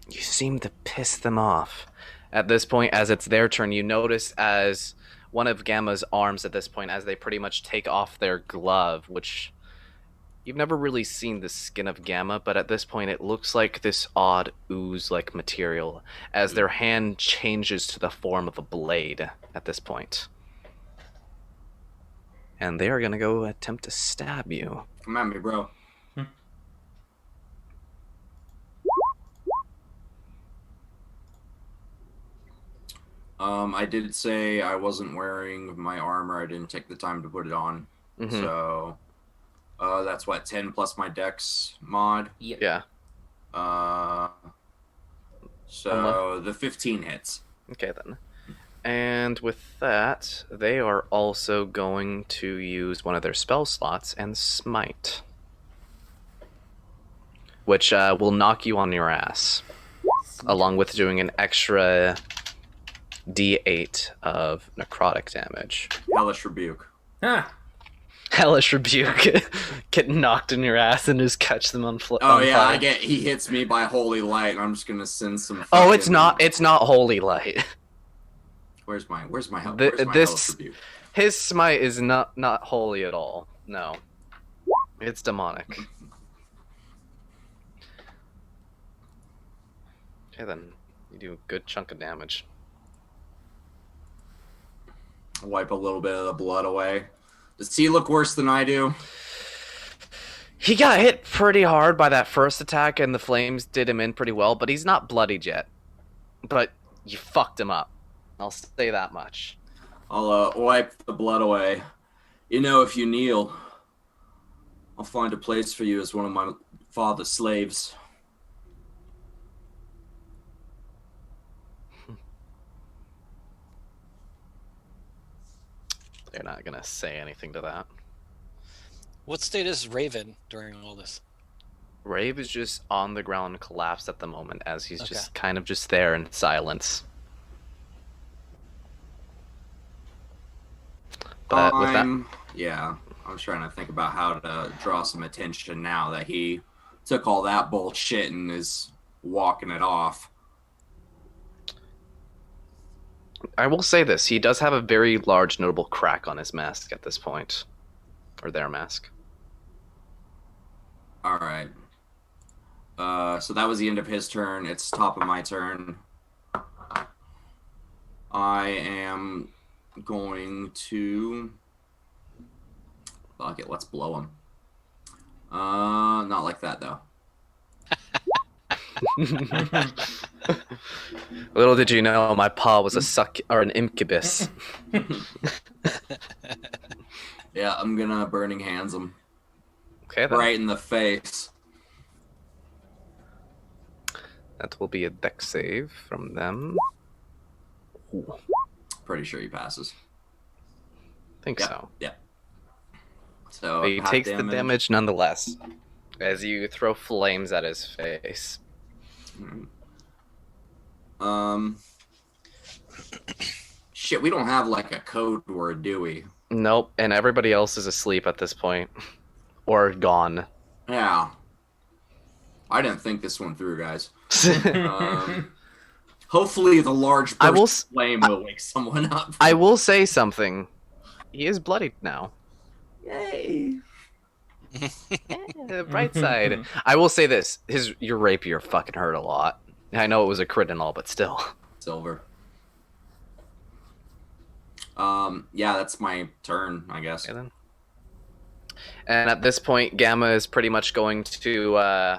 you seem to piss them off. At this point, as it's their turn, you notice as one of Gamma's arms at this point, as they pretty much take off their glove, which you've never really seen the skin of Gamma, but at this point it looks like this odd ooze-like material as their hand changes to the form of a blade at this point. And they are going to go attempt to stab you. Come at me, bro. I did say I wasn't wearing my armor. I didn't take the time to put it on. Mhm. So that's what, 10 plus my dex mod. Yep. Yeah. So the 15 hits. Okay then. And with that, they are also going to use one of their spell slots and smite, which will knock you on your ass, along with doing an extra d8 of necrotic damage. Hellish Rebuke. Ah, Hellish Rebuke. Get knocked in your ass and just catch them on Oh on yeah, fire. he hits me by Holy Light, and I'm just gonna send some. Oh, fucking- it's not Holy Light. Where's my hell? The- Where's my this- Hellish Rebuke? His smite is not holy at all. No. It's demonic. Okay then. You do a good chunk of damage. Wipe a little bit of the blood away. Does he look worse than I do? He got hit pretty hard by that first attack, and the flames did him in pretty well, but he's not bloodied yet. But you fucked him up. I'll say that much. I'll wipe the blood away. You know, if you kneel, I'll find a place for you as one of my father's slaves. They're not gonna say anything to that. What state is Raven during all this? Rave is just on the ground, collapsed at the moment, as he's Okay. just kind of just there in silence. But with that, Yeah, I'm trying to think about how to draw some attention now that he took all that bullshit and is walking it off. I will say this: he does have a very large, notable crack on his mask at this point, or their mask. All right. So that was the end of his turn. It's top of my turn. I am going to. Fuck it, let's blow him. Not like that though. Little did you know, my paw was a suck or an incubus. Yeah, I'm gonna burning hands him Okay, then. right in the face. That will be a dex save from them. Ooh, Pretty sure he passes. think Yeah. so. Yeah. So But he half takes the damage nonetheless, as you throw flames at his face. Shit, we don't have like a code word, do we? Nope, and everybody else is asleep at this point, or gone. Yeah. I didn't think this one through, guys. Hopefully the large I burst will of flame will wake someone up. I will say something. He is bloodied now. Yay. The bright side. I will say this: your rapier fucking hurt a lot. I know it was a crit and all, but still. Silver. Yeah, that's my turn, I guess. Okay, then. And at this point, Gamma is pretty much going to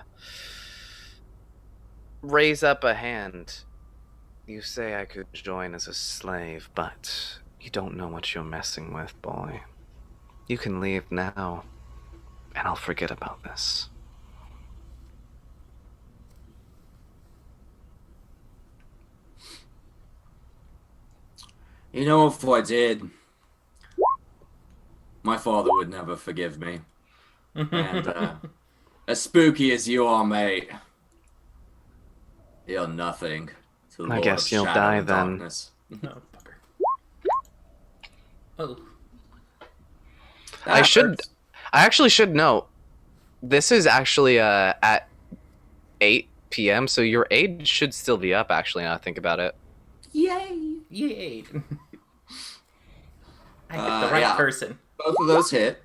raise up a hand. You say I could join as a slave, but you don't know what you're messing with, boy. You can leave now, and I'll forget about this. You know, if I did, my father would never forgive me. And as spooky as you are, mate, you're nothing to the I Lord guess of you'll Shadow die and then. Darkness. Oh, fucker. Oh. I That should. hurts. I actually should note. This is actually at 8 p.m., so your aid should still be up. Actually, now I think about it. Yay! Yay! I hit the right Yeah. person. Both of those hit.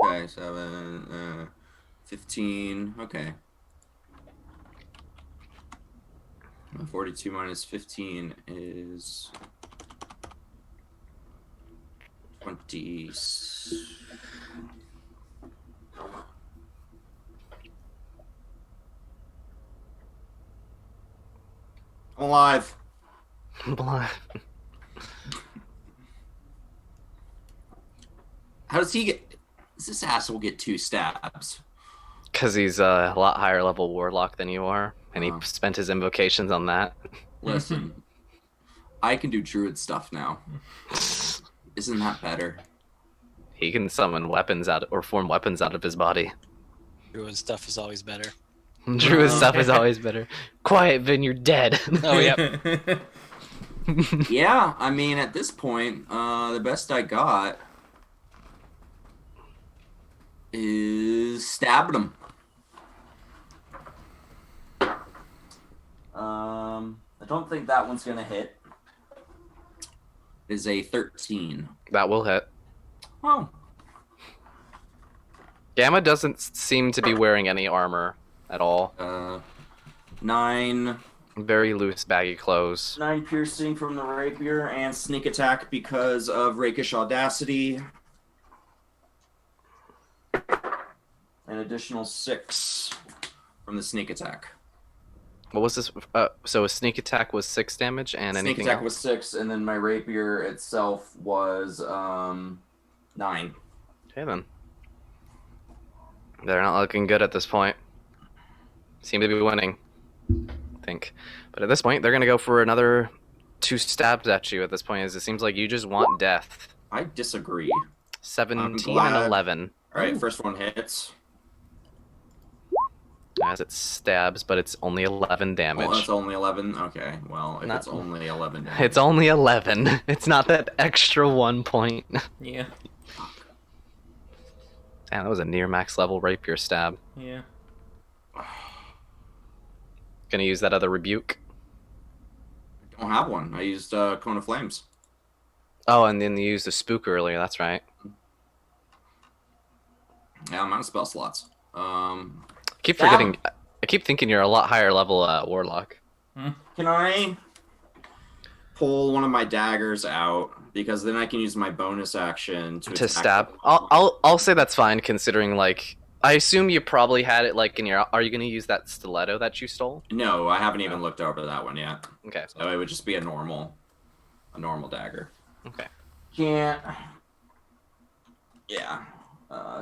Okay, 7, 15. Okay. 42 minus 15 is 20. I'm alive. How does he get? Does this asshole get 2 stabs? Because he's a lot higher level warlock than you are, and he Oh. spent his invocations on that. Listen, I can do druid stuff now. Isn't that better? He can summon weapons out or form weapons out of his body. Druid stuff is always better. Druid stuff is always better. Quiet, Vin, you're dead. Oh, yep. Yeah, I mean, at this point, the best I got is stabbing him. I don't think that one's gonna hit. It is a 13. That will hit. Oh, Gamma doesn't seem to be wearing any armor at all. 9 Very loose, baggy clothes. 9 piercing from the rapier and sneak attack because of rakish audacity. An additional 6 from the sneak attack. What was this? So a sneak attack was 6 damage, and Sneak anything attack else? was 6, and then my rapier itself was 9. Okay then. They're not looking good at this point. Seem to be winning, I think. But at this point, they're gonna go for another 2 stabs at you. At this point, as it seems like you just want death. I disagree. 17 glad. and 11. All right, first one hits. As it stabs, but it's only 11 damage. Oh, that's only 11. Okay, well, if Not- it's only 11 damage. It's only 11. It's not that extra 1 point. Yeah. Damn, that was a near max level rapier stab. Yeah. Gonna use that other rebuke. I don't have one. I used Cone of Flames. Oh, and then you used the spook earlier. That's right. Yeah, I'm out of spell slots. I keep forgetting. I keep thinking you're a lot higher level warlock. Can I pull one of my daggers out, because then I can use my bonus action to To attack stab. the- I'll say that's fine, considering like I assume you probably had it like in your. Are you gonna use that stiletto that you stole? No, I haven't even looked over that one yet. Okay. So it would just be a normal dagger. Okay. Can't. Yeah.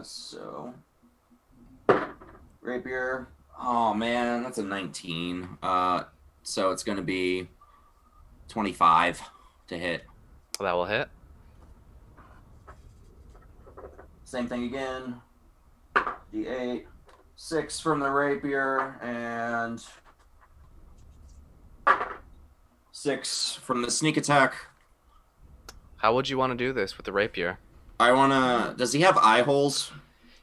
So rapier. Oh man, that's a 19. So it's gonna be 25 to hit. That will hit. Same thing again. D8. 6 from the rapier and 6 from the sneak attack. How would you want to do this with the rapier? I wanna. Does he have eye holes?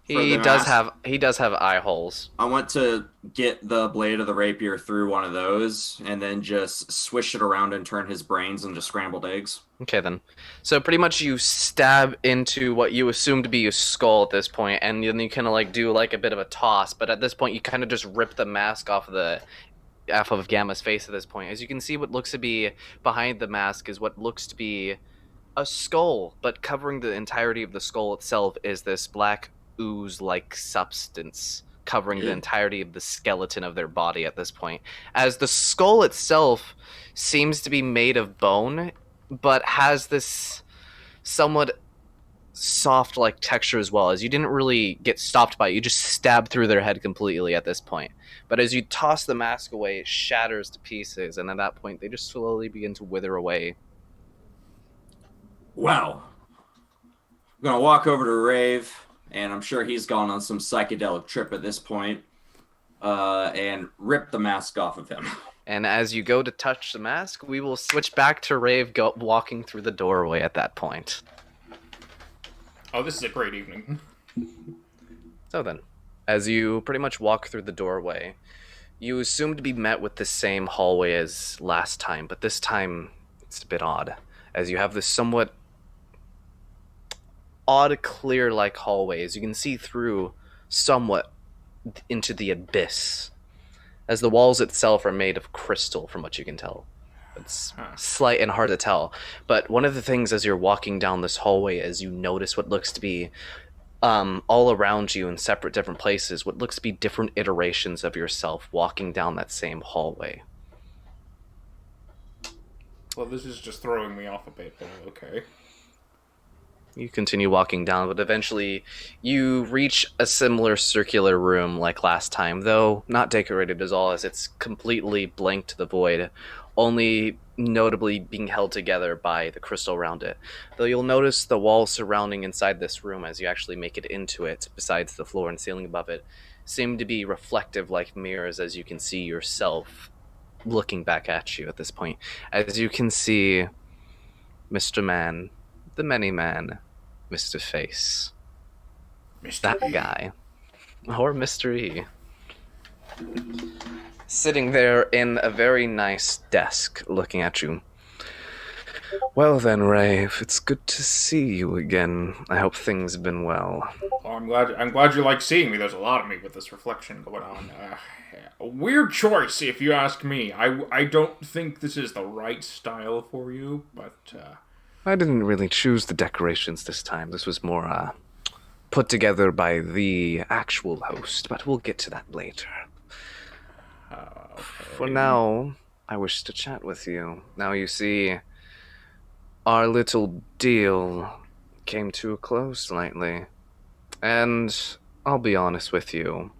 for He the does mask? have. He does have eye holes. I want to get the blade of the rapier through one of those and then just swish it around and turn his brains into scrambled eggs. Okay then. So pretty much you stab into what you assume to be a skull at this point, and then you kind of like do like a bit of a toss. But at this point, you kind of just rip the mask off of Gamma's face. At this point, as you can see, what looks to be behind the mask is what looks to be a skull, but covering the entirety of the skull itself is this black ooze-like substance covering the entirety of the skeleton of their body at this point. As the skull itself seems to be made of bone, but has this somewhat soft like texture as well, as you didn't really get stopped by it. You just stabbed through their head completely at this point. But as you toss the mask away, it shatters to pieces, and at that point they just slowly begin to wither away. Wow. I'm going to walk over to Rave, and I'm sure he's gone on some psychedelic trip at this point, and rip the mask off of him. And as you go to touch the mask, we will switch back to Rave walking through the doorway at that point. Oh, this is a great evening. So then, as you pretty much walk through the doorway, you assume to be met with the same hallway as last time, but this time it's a bit odd, as you have this somewhat odd clear-like hallway, as you can see through somewhat into the abyss, as the walls itself are made of crystal from what you can tell. It's slight and hard to tell, but one of the things as you're walking down this hallway is you notice what looks to be all around you in separate different places, what looks to be different iterations of yourself walking down that same hallway. Well, this is just throwing me off a bit, but okay. You continue walking down, but eventually you reach a similar circular room like last time, though not decorated at all, as it's completely blank to the void, only notably being held together by the crystal around it. Though you'll notice the walls surrounding inside this room as you actually make it into it, besides the floor and ceiling above it, seem to be reflective like mirrors, as you can see yourself looking back at you at this point. As you can see, Mr. Man, the many man, Mr. Face, that guy, or Mr. E, sitting there in a very nice desk looking at you. Well then, Rave, it's good to see you again. I hope things have been well. Well, I'm glad you like seeing me. There's a lot of me with this reflection going on. A weird choice, if you ask me. I don't think this is the right style for you, but I didn't really choose the decorations this time. This was more put together by the actual host, but we'll get to that later. okay. For now, I wish to chat with you. Now you see, our little deal came to a close slightly. And I'll be honest with you.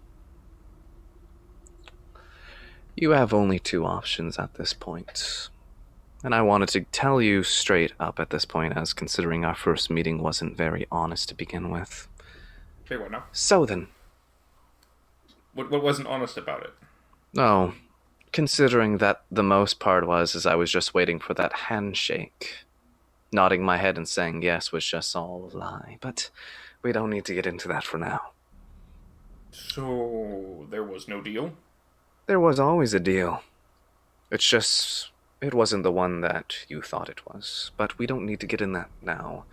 You have only two options at this point. And I wanted to tell you straight up at this point, as considering our first meeting wasn't very honest to begin with. Say what now? So then. What wasn't honest about it? No. Considering that the most part was I was just waiting for that handshake. Nodding my head and saying yes was just all a lie. But we don't need to get into that for now. So, there was no deal? There was always a deal. It's just, it wasn't the one that you thought it was. But we don't need to get in that now.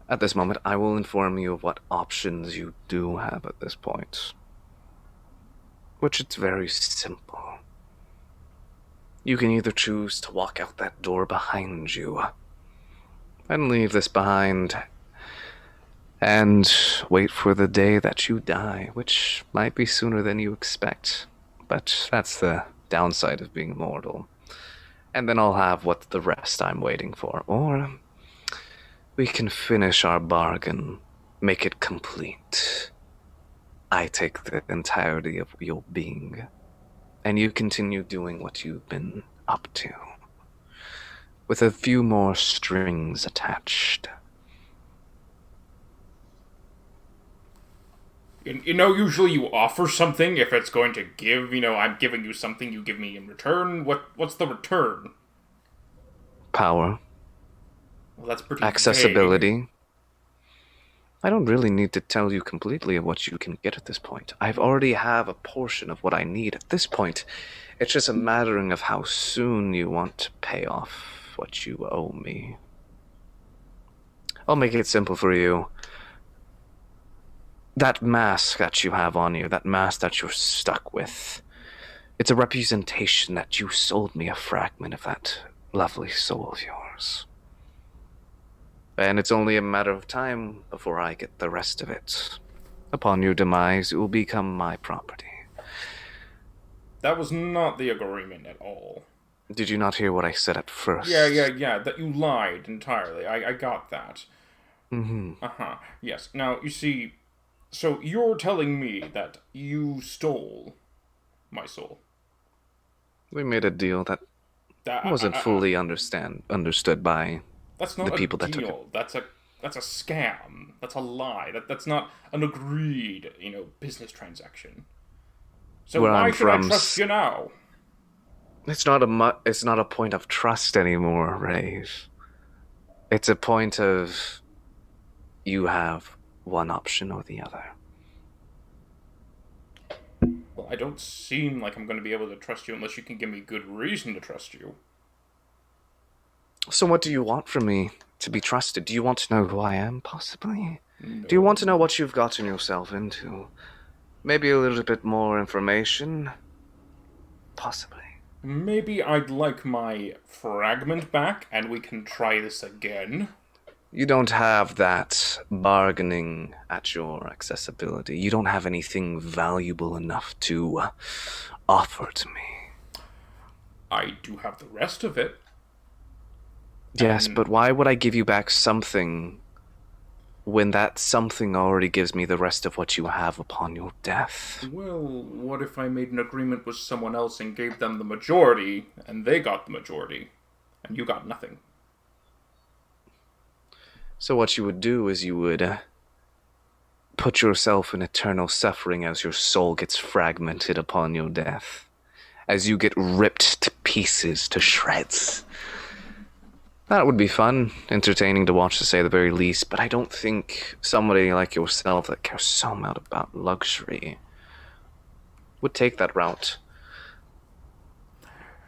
At this moment, I will inform you of what options you do have at this point. Which it's very simple. You can either choose to walk out that door behind you and leave this behind and wait for the day that you die, which might be sooner than you expect. But that's the downside of being mortal. And then I'll have what the rest I'm waiting for. Or we can finish our bargain, make it complete. I take the entirety of your being, and you continue doing what you've been up to, with a few more strings attached. You know, usually you offer something if it's going to give, I'm giving you something, you give me in return. What's the return? Power. Well, that's pretty Accessibility. vague. I don't really need to tell you completely of what you can get at this point. I've already have a portion of what I need at this point. It's just a matter of how soon you want to pay off what you owe me. I'll make it simple for you. That mask that you have on you, that mask that you're stuck with, it's a representation that you sold me a fragment of that lovely soul of yours. And it's only a matter of time before I get the rest of it. Upon your demise, it will become my property. That was not the agreement at all. Did you not hear what I said at first? Yeah, that you lied entirely. I got that. Mm-hmm. Uh-huh, yes. Now, you see, so you're telling me that you stole my soul. We made a deal that wasn't fully understood by that's not the people a that deal. took it. That's a scam. That's a lie. That's not an agreed, business transaction. So Where why I'm should I from, trust you now? It's not a point of trust anymore, Rave. It's a point of you have one option or the other. Well, I don't seem like I'm going to be able to trust you unless you can give me good reason to trust you. So what do you want from me to be trusted? Do you want to know who I am, possibly? No. Do you want to know what you've gotten yourself into? Maybe a little bit more information? Possibly. Maybe I'd like my fragment back, and we can try this again. You don't have that bargaining at your accessibility. You don't have anything valuable enough to offer to me. I do have the rest of it. Yes, but why would I give you back something when that something already gives me the rest of what you have upon your death? Well, what if I made an agreement with someone else and gave them the majority, and they got the majority, and you got nothing? So what you would do is you would put yourself in eternal suffering as your soul gets fragmented upon your death. As you get ripped to pieces to shreds. That would be fun, entertaining to watch, to say the very least, but I don't think somebody like yourself that cares so much about luxury would take that route.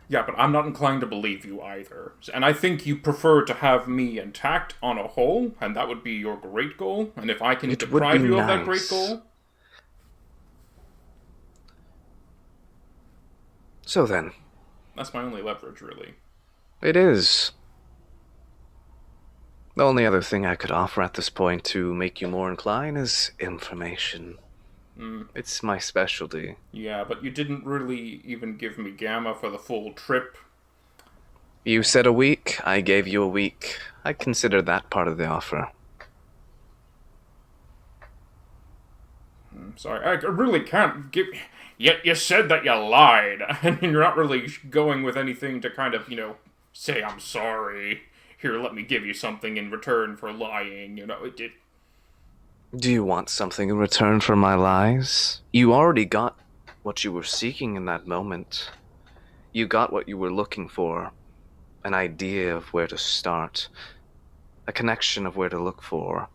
Yeah, but I'm not inclined to believe you either. And I think you prefer to have me intact on a whole, and that would be your great goal. And if I can It would deprive be you of that nice. great goal... So then, That's my only leverage, really. it is. The only other thing I could offer at this point to make you more inclined is information. It's my specialty. Yeah, but you didn't really even give me Gamma for the full trip. You said a week, I gave you a week. I consider that part of the offer. Sorry, I really can't give... Yet you said that you lied, and you're not really going with anything to kind of, say I'm sorry. Here, let me give you something in return for lying, it did... Do you want something in return for my lies? You already got what you were seeking in that moment. You got what you were looking for. An idea of where to start. A connection of where to look for.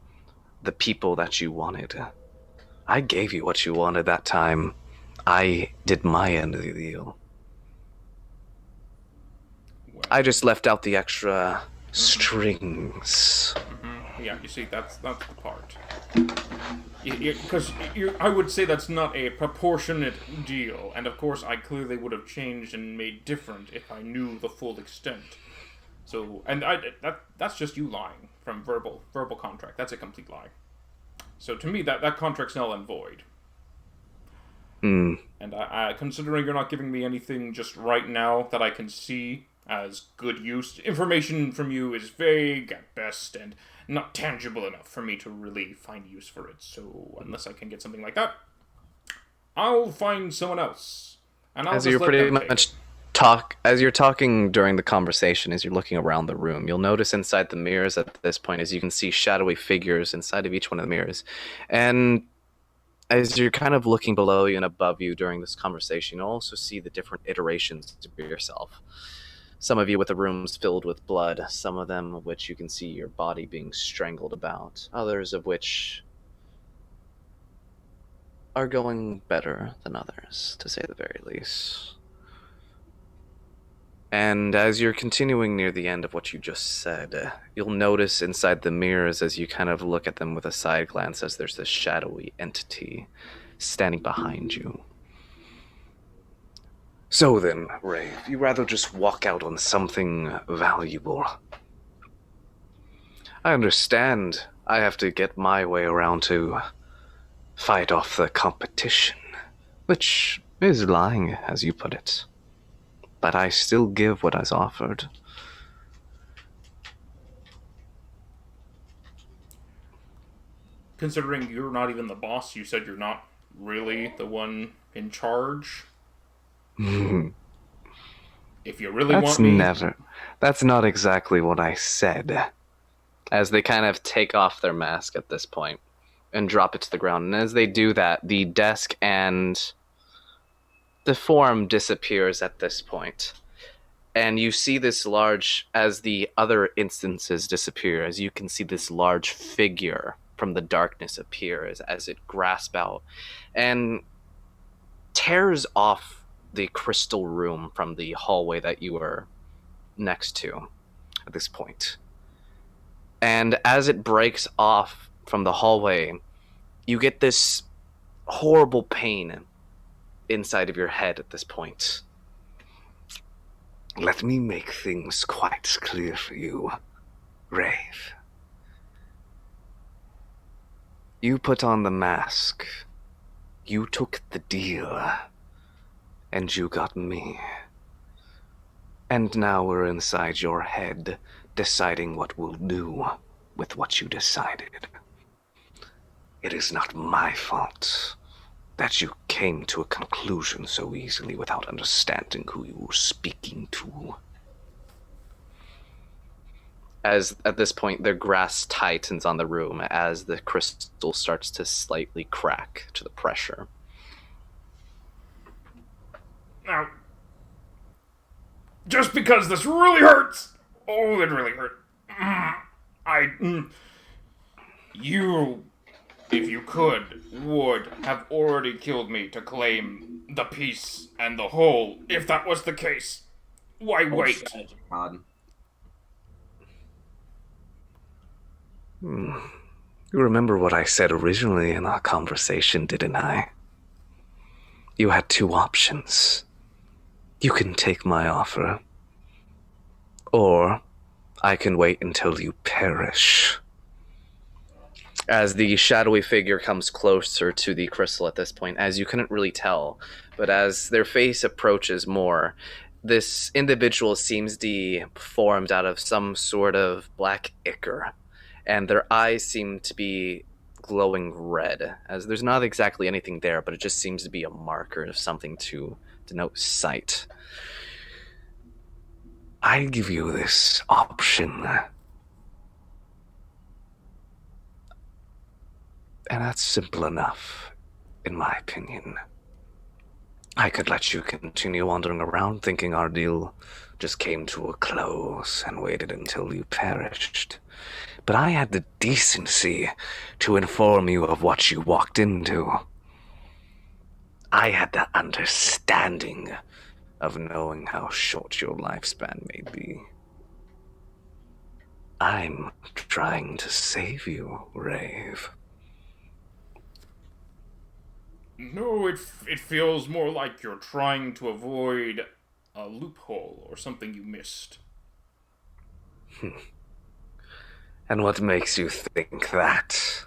The people that you wanted. I gave you what you wanted that time. I did my end of the deal. Well, I just left out the extra strings. yeah, you see, that's the part. Because I would say that's not a proportionate deal, and of course I clearly would have changed and made different if I knew the full extent. So, and that's just you lying from verbal contract. That's a complete lie. So to me, that contract's null and void. And I, considering you're not giving me anything just right now that I can see as good use, information from you is vague at best and not tangible enough for me to really find use for it. So unless I can get something like that, I'll find someone else. And I'll As just you're let pretty them take much it. as you're talking during the conversation, as you're looking around the room, you'll notice inside the mirrors at this point, as you can see shadowy figures inside of each one of the mirrors. And as you're kind of looking below you and above you during this conversation, you'll also see the different iterations of yourself. Some of you with the rooms filled with blood, some of them of which you can see your body being strangled about, others of which are going better than others, to say the very least. And as you're continuing near the end of what you just said, you'll notice inside the mirrors as you kind of look at them with a side glance as there's this shadowy entity standing behind you. So then, Ray, if you rather just walk out on something valuable. I understand I have to get my way around to fight off the competition, which is lying, as you put it. But I still give what is offered. Considering you're not even the boss, you said you're not really the one in charge. If you really want me... That's not exactly what I said. As they kind of take off their mask at this point and drop it to the ground. And as they do that, the desk and the form disappears at this point. And you see this large, as the other instances disappear, as you can see this large figure from the darkness appear as it grasps out and tears off the crystal room from the hallway that you were next to at this point. And as it breaks off from the hallway, you get this horrible pain inside of your head at this point. Let me make things quite clear for you, Rave. You put on the mask. You took the deal. And you got me. And now we're inside your head, deciding what we'll do with what you decided. It is not my fault that you came to a conclusion so easily without understanding who you were speaking to. As at this point, their grasp tightens on the room as the crystal starts to slightly crack to the pressure. Now, just because this really hurts. Oh, that really hurt. You, if you could, would have already killed me to claim the piece and the whole. If that was the case, why wait? God. You remember what I said originally in our conversation, didn't I? You had two options. You can take my offer, or I can wait until you perish. As the shadowy figure comes closer to the crystal at this point, as you couldn't really tell, but as their face approaches more, this individual seems to be formed out of some sort of black ichor, and their eyes seem to be glowing red, as there's not exactly anything there, but it just seems to be a marker of something to denote sight. I give you this option. And that's simple enough, in my opinion. I could let you continue wandering around thinking our deal just came to a close and waited until you perished. But I had the decency to inform you of what you walked into. I had the understanding of knowing how short your lifespan may be. I'm trying to save you, Rave. No, it feels more like you're trying to avoid a loophole or something you missed. And what makes you think that?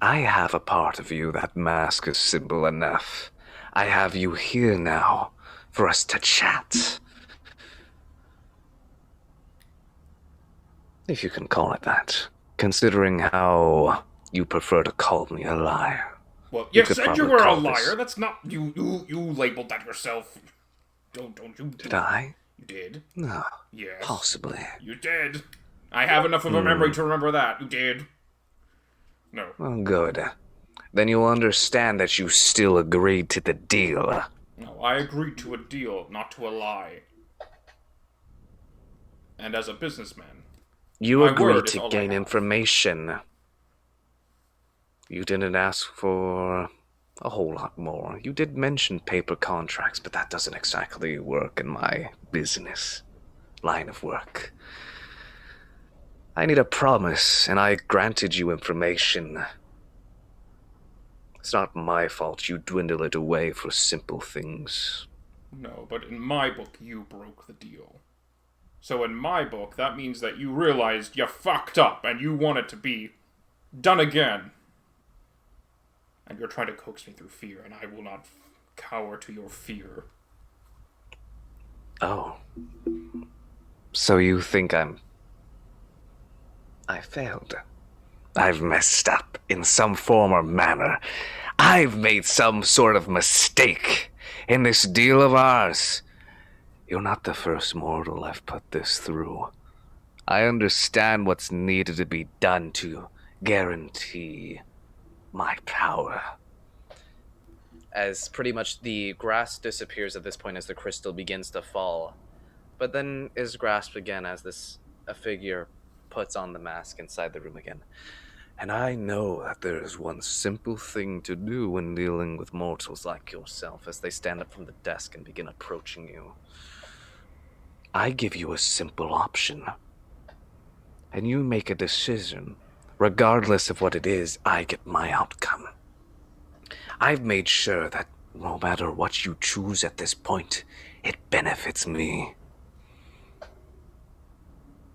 I have a part of you that mask is simple enough. I have you here now for us to chat. If you can call it that, considering how you prefer to call me a liar. Well, you could said you probably were a call liar. this- That's not you labeled that yourself. Don't you? Did I? You did. No, Yes. possibly. You did. I have enough of a memory to remember that. You did. No. Well, good. Then you'll understand that you still agreed to the deal. No, I agreed to a deal, not to a lie. And as a businessman, You My agreed word is to all I gain have. information. You didn't ask for a whole lot more. You did mention paper contracts, but that doesn't exactly work in my business line of work. I need a promise, and I granted you information. It's not my fault you dwindle it away for simple things. no, but in my book, you broke the deal. So in my book, that means that you realized you fucked up and you want it to be done again. And you're trying to coax me through fear, and I will not cower to your fear. Oh. So you think I failed. I've messed up in some form or manner. I've made some sort of mistake in this deal of ours. You're not the first mortal I've put this through. I understand what's needed to be done to guarantee my power. As pretty much the grass disappears at this point as the crystal begins to fall, but then is grasped again as a figure puts on the mask inside the room again. And I know that there is one simple thing to do when dealing with mortals like yourself. As they stand up from the desk and begin approaching you. I give you a simple option. And you make a decision. Regardless of what it is, I get my outcome. I've made sure that no matter what you choose at this point, it benefits me.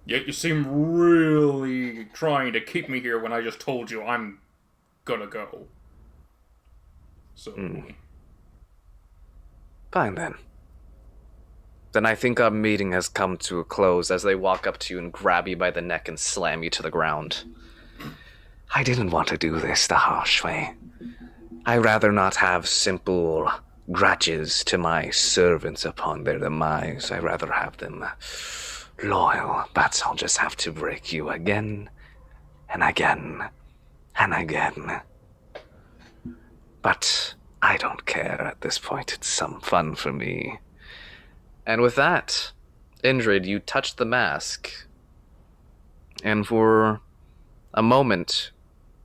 Yet you seem really trying to keep me here when I just told you I'm gonna go. So... Fine then. Then I think our meeting has come to a close As they walk up to you and grab you by the neck and slam you to the ground. I didn't want to do this the harsh way. I rather not have simple grudges to my servants upon their demise. I rather have them loyal, but I'll just have to break you again and again and again. But I don't care at this point. It's some fun for me. And with that, Indrid, you touch the mask. And for a moment,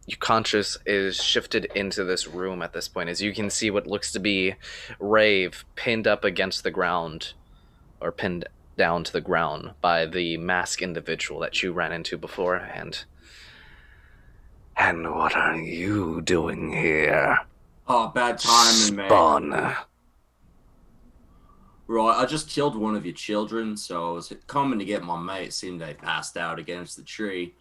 your conscious is shifted into this room at this point, as you can see what looks to be Rave pinned up against the ground, or pinned down to the ground by the masked individual that you ran into beforehand. And what are you doing here? Oh, bad timing, mate. Spawn. Right, I just killed one of your children, so I was coming to get my mate. Seemed they passed out against the tree.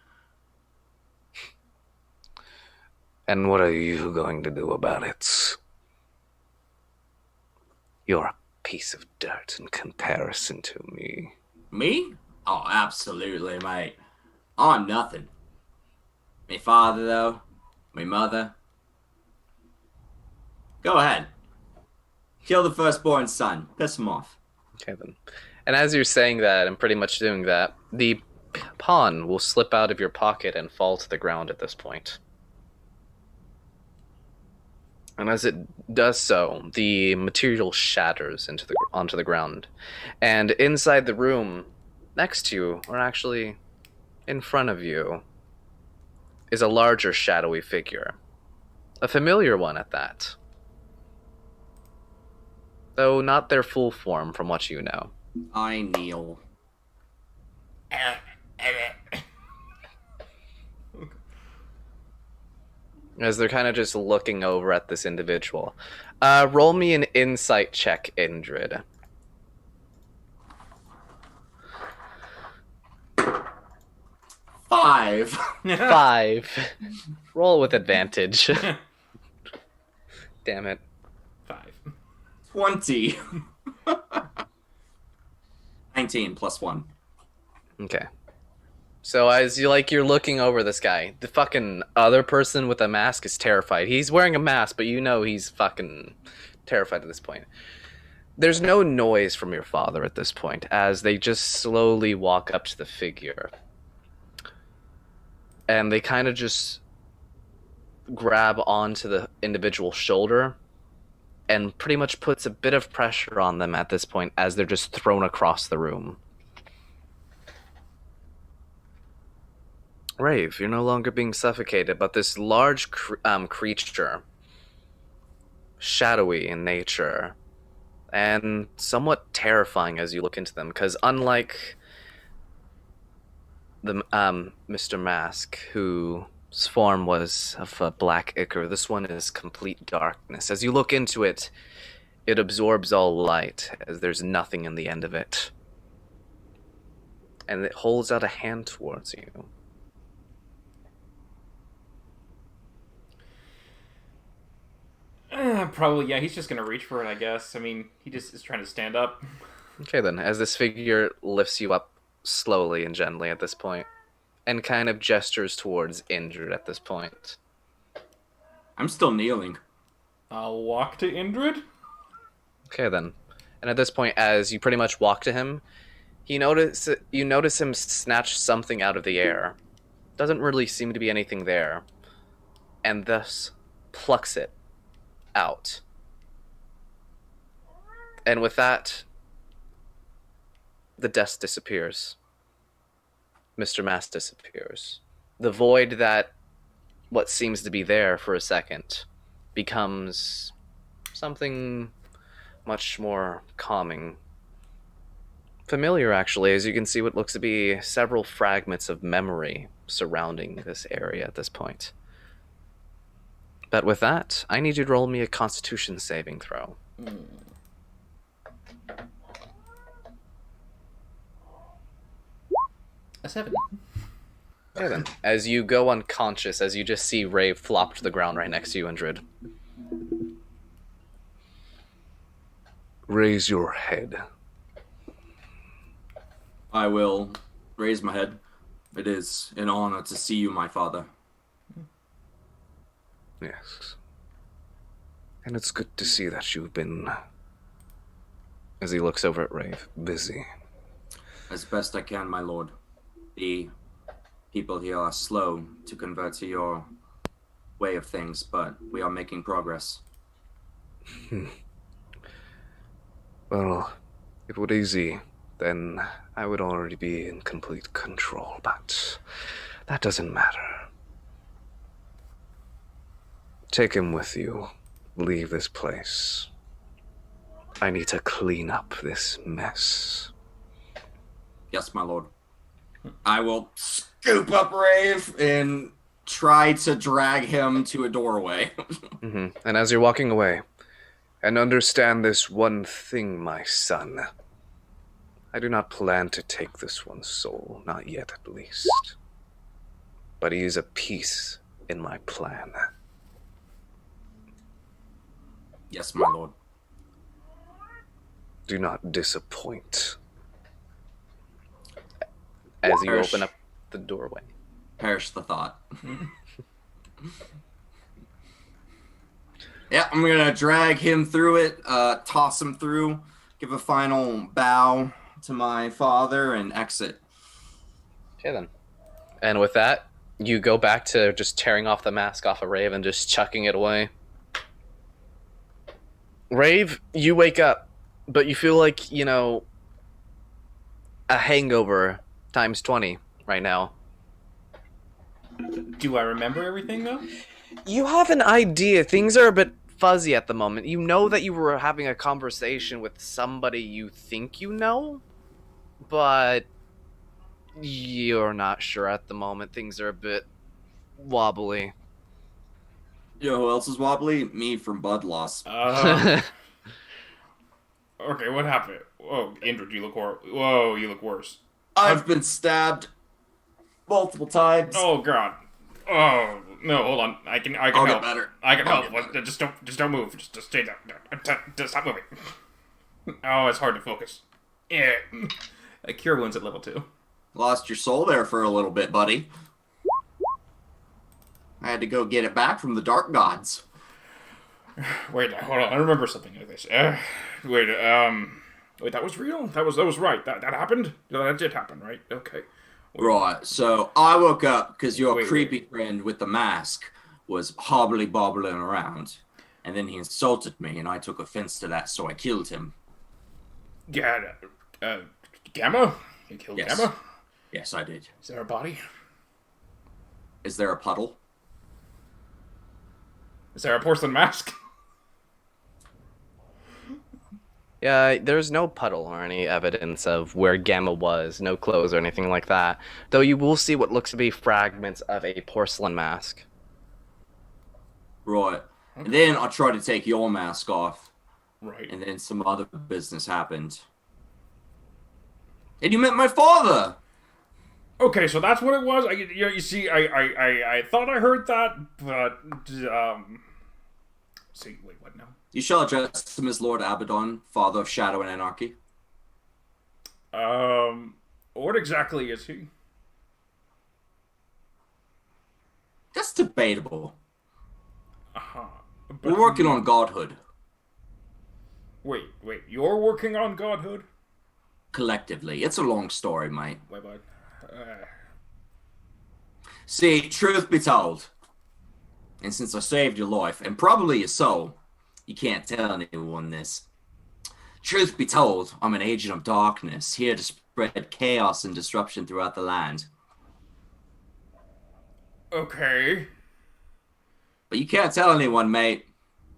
And what are you going to do about it? You're a piece of dirt in comparison to me. Me? Oh, absolutely, mate. I'm nothing. Me father, though. Me mother. Go ahead. Kill the firstborn son. Piss him off. Okay, then. And as you're saying that and pretty much doing that, the pawn will slip out of your pocket and fall to the ground at this point. And as it does so, the material shatters onto the ground. And inside the room, next to you, or actually in front of you, is a larger shadowy figure. A familiar one at that. Though not their full form from what you know. I kneel. As they're kind of just looking over at this individual. Roll me an insight check, Indrid. 5. 5. Roll with advantage. Damn it. 5. 20. 19 plus 1. Okay. So as you're looking over this guy, the fucking other person with a mask is terrified. He's wearing a mask, but you know he's fucking terrified at this point. There's no noise from your father at this point, as they just slowly walk up to the figure. And they kind of just grab onto the individual's shoulder and pretty much puts a bit of pressure on them at this point as they're just thrown across the room. Rave, you're no longer being suffocated, but this large creature, shadowy in nature, and somewhat terrifying as you look into them, because unlike the Mr. Mask, whose form was of a black ichor, this one is complete darkness. As you look into it, it absorbs all light, as there's nothing in the end of it. And it holds out a hand towards you. Probably, yeah, he's just gonna reach for it, I guess. I mean, he just is trying to stand up. Okay then, as this figure lifts you up slowly and gently at this point, and kind of gestures towards Indrid at this point. I'm still kneeling. I'll walk to Indrid. Okay then. And at this point, as you pretty much walk to him, you notice him snatch something out of the air. Doesn't really seem to be anything there. And thus plucks it out. And with that, the desk disappears. Mr. Mask disappears. The void that what seems to be there for a second becomes something much more calming. Familiar, actually, as you can see what looks to be several fragments of memory surrounding this area at this point. But with that, I need you to roll me a Constitution saving throw. A 7. Okay then. As you go unconscious, as you just see Rave flop to the ground right next to you, Indrid. Raise your head. I will raise my head. It is an honor to see you, my father. Yes. And it's good to see that you've been, As he looks over at Rave. busy. As best I can, my lord. The people here are slow to convert to your way of things, but we are making progress. Well, If it were easy, then I would already be in complete control, but that doesn't matter. Take him with you. Leave this place. I need to clean up this mess. Yes, my lord. I will scoop up Rave and try to drag him to a doorway. And as you're walking away, and understand this one thing, my son. I do not plan to take this one's soul, not yet at least. But he is a piece in my plan. Yes, my lord. Do not disappoint. As you Perish. open up the doorway. Perish the thought. Yeah, I'm gonna drag him through it, toss him through, give a final bow to my father, and exit. Okay then. And with that, you go back to just tearing off the mask off of Rave and just chucking it away. Rave, you wake up, but you feel like, you know, a hangover times 20 right now. Do I remember everything though? You have an idea. Things are a bit fuzzy at the moment. You know that you were having a conversation with somebody you think you know, but you're not sure at the moment. Things are a bit wobbly. You know who else is wobbly? Me from Bud Loss. Okay, what happened? Whoa, Indrid, you look Whoa, you look worse. I've been stabbed multiple times. Oh god. Oh no, hold on. I can I'll help. get better. I can I'll help. get better. Just don't move. Just stay down. Just stop moving. Oh, it's hard to focus. Yeah. Cure wounds at level 2. Lost your soul there for a little bit, buddy. I had to go get it back from the dark gods. Wait, hold on. I remember something like this. Wait, that was real? That was right. That happened? No, that did happen, right? Okay. Right, so I woke up because your Wait. creepy friend with the mask was hobbly bobbling around. And then he insulted me, and I took offense to that, so I killed him. Yeah, Gamma? You killed Yes. Gamma? Yes, I did. Is there a body? Is there a puddle? Is there a porcelain mask? Yeah, there's no puddle or any evidence of where Gamma was, no clothes or anything like that. Though you will see what looks to be fragments of a porcelain mask. Right. And then I tried to take your mask off, Right. and then some other business happened. And you met my father! Okay, so that's what it was. You see, I thought I heard that, but see, wait, what now? You shall address him as Lord Abaddon, father of Shadow and Anarchy. What exactly is he? That's debatable. Uh-huh. We're working on godhood, Wait, you're working on godhood? collectively. It's a long story, mate. Wait, bud. See, truth be told, and since I saved your life, and probably your soul, you can't tell anyone this. Truth be told, I'm an agent of darkness, here to spread chaos and disruption throughout the land. Okay. But you can't tell anyone, mate.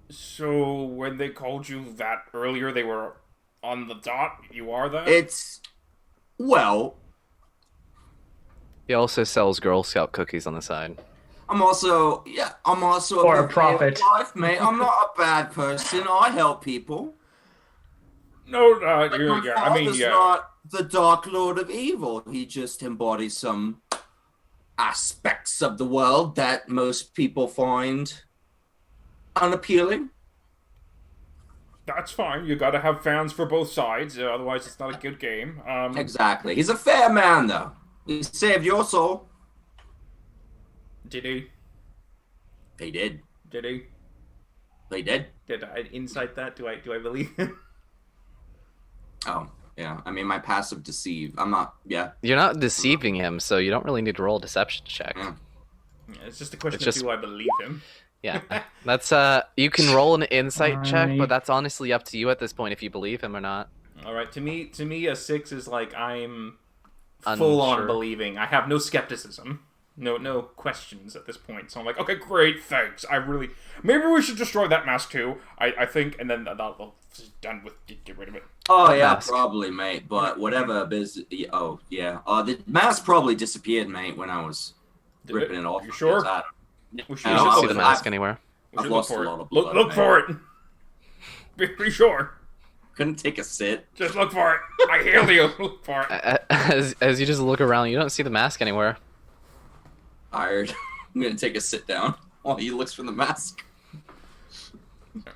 So when they called you that earlier, they were on the dot? You are that? It's, well, He also sells Girl Scout cookies on the side. I'm also Or a good prophet. man of life, mate. I'm not a bad person. I help people. No, But my yeah, I mean, father's yeah. not the Dark Lord of Evil. He just embodies some aspects of the world that most people find unappealing. That's fine. You gotta have fans for both sides, otherwise it's not a good game. Exactly. He's a fair man, though. He saved your soul. Did he? He did. Did he? He did. Did I incite that? Do I believe him? Oh, yeah. I mean, my passive deceive. I'm not. Yeah. You're not deceiving him, so you don't really need to roll a deception check. Yeah. Yeah, it's just a question It's just- of do I believe him? Yeah. That's you can roll an insight check, I- but that's honestly up to you at this point if you believe him or not. All right. To me, a 6 is like I'm full on Unsure. believing. I have no skepticism. No questions at this point. So I'm like, okay, great, thanks. Maybe we should destroy that mask too. I think, and then that'll done with get rid of it. Oh yeah, mask? probably, mate. But whatever oh yeah. The mask probably disappeared, mate, when I was Did ripping it? it off. You sure? I We should I No, don't I see the was- mask anywhere. We I've should lost look for a it. lot of blood, Look mate. for it. Be sure. Couldn't take a sit. Just look for it. I hail you. Look for it. As you just look around, you don't see the mask anywhere. Tired. I'm gonna take a sit down while he looks for the mask. Okay.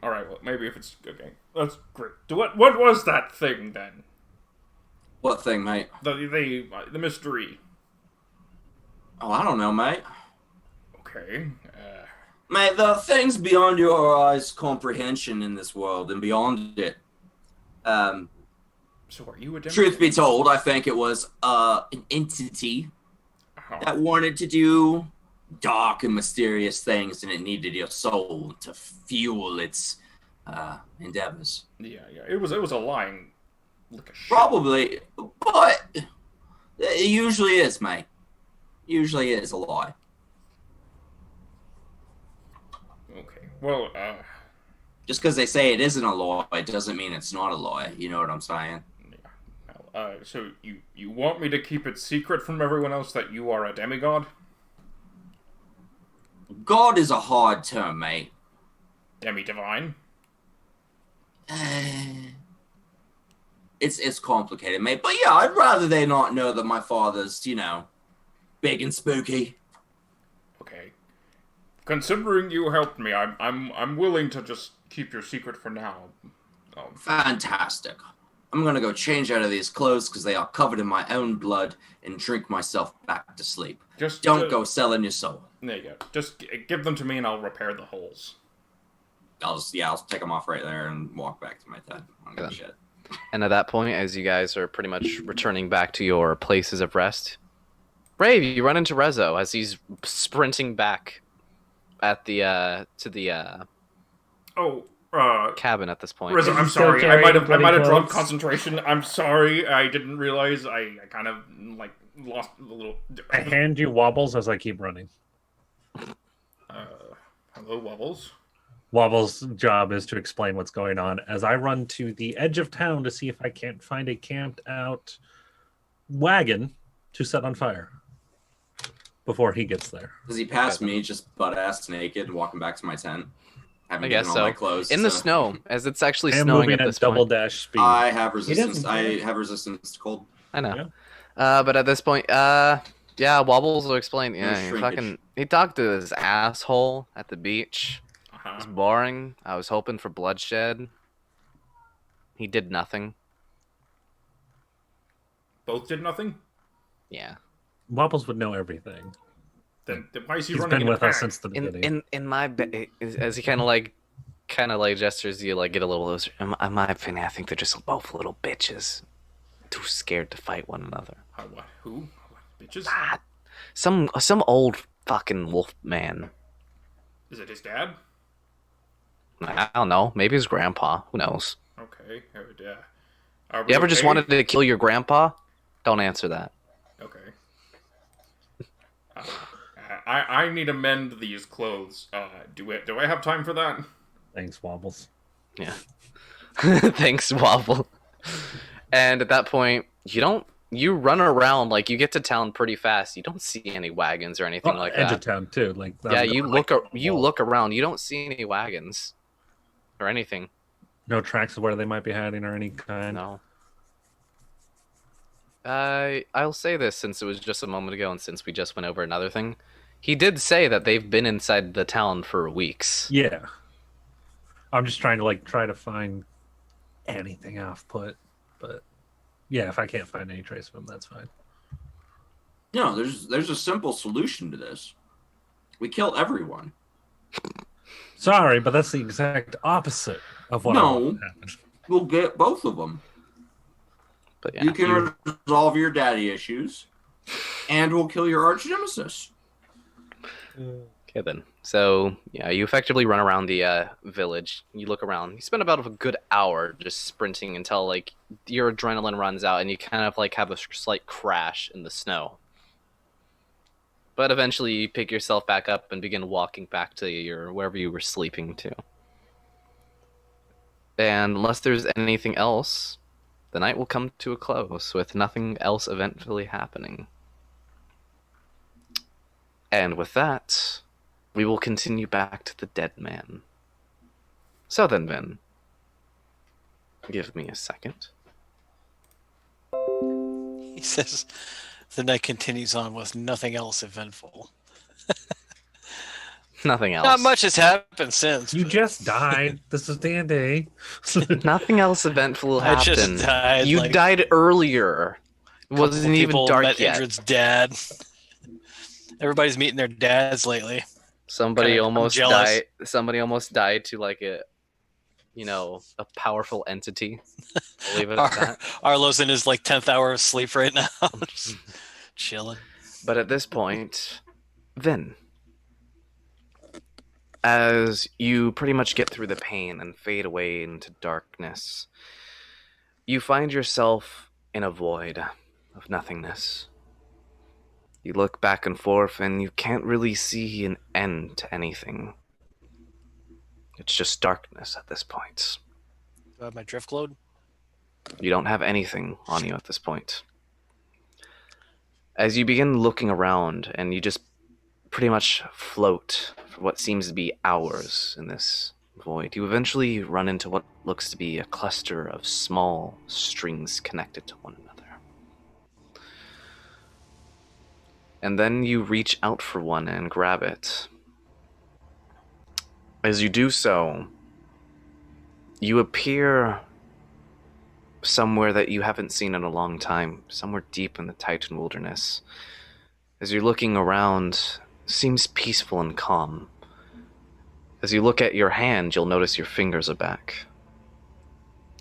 All right. Well, maybe if it's okay. That's great. What was that thing then? What thing, mate? The mystery. Oh, I don't know, mate. Okay. Mate, there are things beyond your eyes' comprehension in this world and beyond it. So are you a demigod? Truth be told, I think it was an entity that wanted to do dark and mysterious things, and it needed your soul to fuel its endeavors. Yeah. It was a lying. Look a shit. Probably, but it usually is, mate. Usually is a lie. Okay. Well. Just because they say it isn't a lie, it doesn't mean it's not a lie. You know what I'm saying? So you want me to keep it secret from everyone else that you are a demigod? God is a hard term, mate. Demi-divine? It's complicated, mate. But yeah, I'd rather they not know that my father's, big and spooky. Okay. Considering you helped me, I'm willing to just keep your secret for now. Fantastic. I'm gonna go change out of these clothes because they are covered in my own blood and drink myself back to sleep. Just Don't go selling your soul. There you go. Just give them to me and I'll repair the holes. I'll take them off right there and walk back to my tent. I don't give a shit. And at that point, as you guys are pretty much returning back to your places of rest, Brave, you run into Rezo as he's sprinting back at the cabin at this point. Rizzo, I'm Still sorry. I carrying might have bloody dropped clothes. concentration. I'm sorry. I didn't realize. I kind of lost a little. I hand you Wobbles as I keep running. Hello, Wobbles. Wobble's job is to explain what's going on as I run to the edge of town to see if I can't find a camped out wagon to set on fire before he gets there. Does he pass me just butt ass naked and walking back to my tent? I Having guess given all my so. clothes, In the so- snow, as it's actually I'm snowing moving at at this double point. dash speed. I have resistance. doesn't I care. have resistance to cold. I know. Yeah. But at this point, yeah, Wobbles will explain. Yeah, he shrinkage. he talked to his asshole at the beach. It Uh-huh. was boring. I was hoping for bloodshed. He did nothing. Both did nothing. Yeah. Wobbles would know everything. Then why is he He's running been in with a us pack? since the beginning. In my as he kind of like gestures, you like get a little closer. In my opinion, I think they're just both little bitches, too scared to fight one another. What? Who? What? Bitches? Some old fucking wolf man. Is it his dad? I don't know. Maybe his grandpa. Who knows? Okay. Are we You ever just okay? wanted to kill your grandpa? Don't answer that. Okay. I need to mend these clothes. Do I have time for that? Thanks, Wobbles. Yeah. Thanks, Wobble. And at that point, you run around, like you get to town pretty fast. You don't see any wagons or anything like edge that. of town too. Like Yeah, you look around. You don't see any wagons or anything. No tracks of where they might be hiding or any kind. No. I'll say this since it was just a moment ago and since we just went over another thing. He did say that they've been inside the town for weeks. Yeah. I'm just trying to find anything off put, but yeah, if I can't find any trace of them, that's fine. No, there's a simple solution to this. We kill everyone. Sorry, but that's the exact opposite of what I No. want to happen. We'll get both of them. But yeah, You can resolve your daddy issues, and we'll kill your arch nemesis. okay then. So, yeah, you effectively run around the village. You look around. You spend about a good hour just sprinting until, like, your adrenaline runs out and you kind of, like, have a slight crash in the snow. But eventually you pick yourself back up and begin walking back to your wherever you were sleeping to. And unless there's anything else, the night will come to a close with nothing else eventfully happening. And with that, we will continue back to the dead man. So then, Vin, give me a second. He says the night continues on with nothing else eventful. Nothing else. Not much has happened since. You just died. This is D&D. Nothing else eventful I happened. just died. You like, died earlier. It wasn't even people dark met yet. Indrid's dad. Everybody's meeting their dads lately. Somebody I'm almost jealous. died. Somebody almost died to like a powerful entity. Believe it or not. Arlo's in his like 10th hour of sleep right now, just chilling. But at this point, Vin, as you pretty much get through the pain and fade away into darkness, you find yourself in a void of nothingness. You look back and forth and you can't really see an end to anything. It's just darkness at this point. Do I have my drift load? You don't have anything on you at this point. As you begin looking around and you just pretty much float for what seems to be hours in this void, you eventually run into what looks to be a cluster of small strings connected to one another. And then you reach out for one and grab it. As you do so, you appear somewhere that you haven't seen in a long time, somewhere deep in the Titan wilderness. As you're looking around, it seems peaceful and calm. As you look at your hand, you'll notice your fingers are back.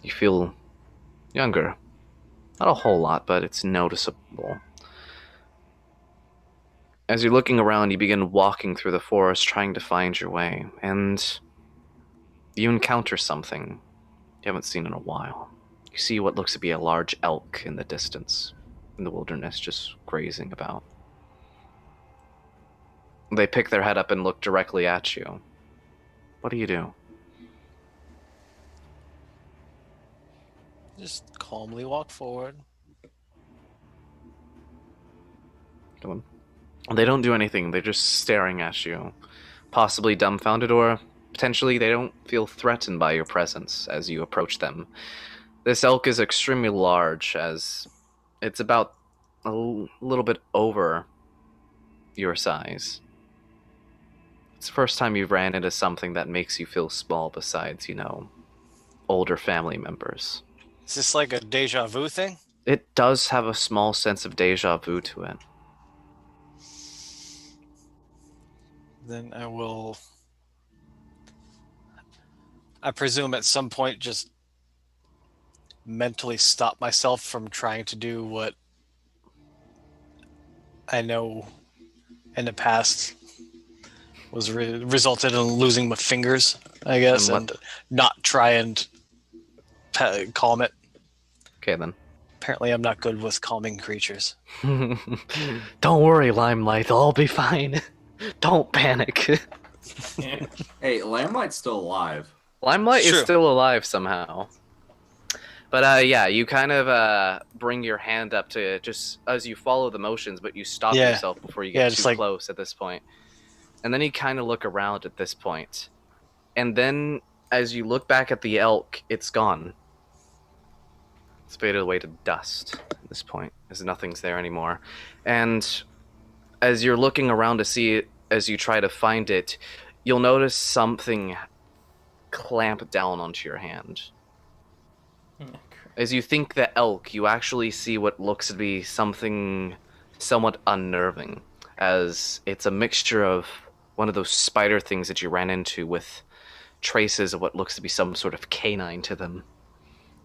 You feel younger. Not a whole lot, but it's noticeable. As you're looking around, you begin walking through the forest trying to find your way, and you encounter something you haven't seen in a while. You see what looks to be a large elk in the distance, in the wilderness, just grazing about. They pick their head up and look directly at you. What do you do? Just calmly walk forward. Come on. They don't do anything, they're just staring at you, possibly dumbfounded, or potentially they don't feel threatened by your presence as you approach them. This elk is extremely large, as it's about a little bit over your size. It's the first time you've ran into something that makes you feel small besides, older family members. Is this like a deja vu thing? It does have a small sense of deja vu to it. Then I presume at some point just mentally stop myself from trying to do what I know in the past was resulted in losing my fingers, I guess, and not try and calm it. Okay, then. Apparently I'm not good with calming creatures. Don't worry, Limelight, they'll all be fine. Don't panic. Hey, Lamlight's still alive. Limelight is True. still alive somehow. But yeah, you kind of bring your hand up to just as you follow the motions, but you stop Yeah. yourself before you Yeah, get just too like- close at this point. And then you kind of look around at this point. And then as you look back at the elk, it's gone. It's faded away to dust at this point, as nothing's there anymore. And as you're looking around to see it, as you try to find it, you'll notice something clamp down onto your hand. As you think the elk, you actually see what looks to be something somewhat unnerving, as it's a mixture of one of those spider things that you ran into with traces of what looks to be some sort of canine to them.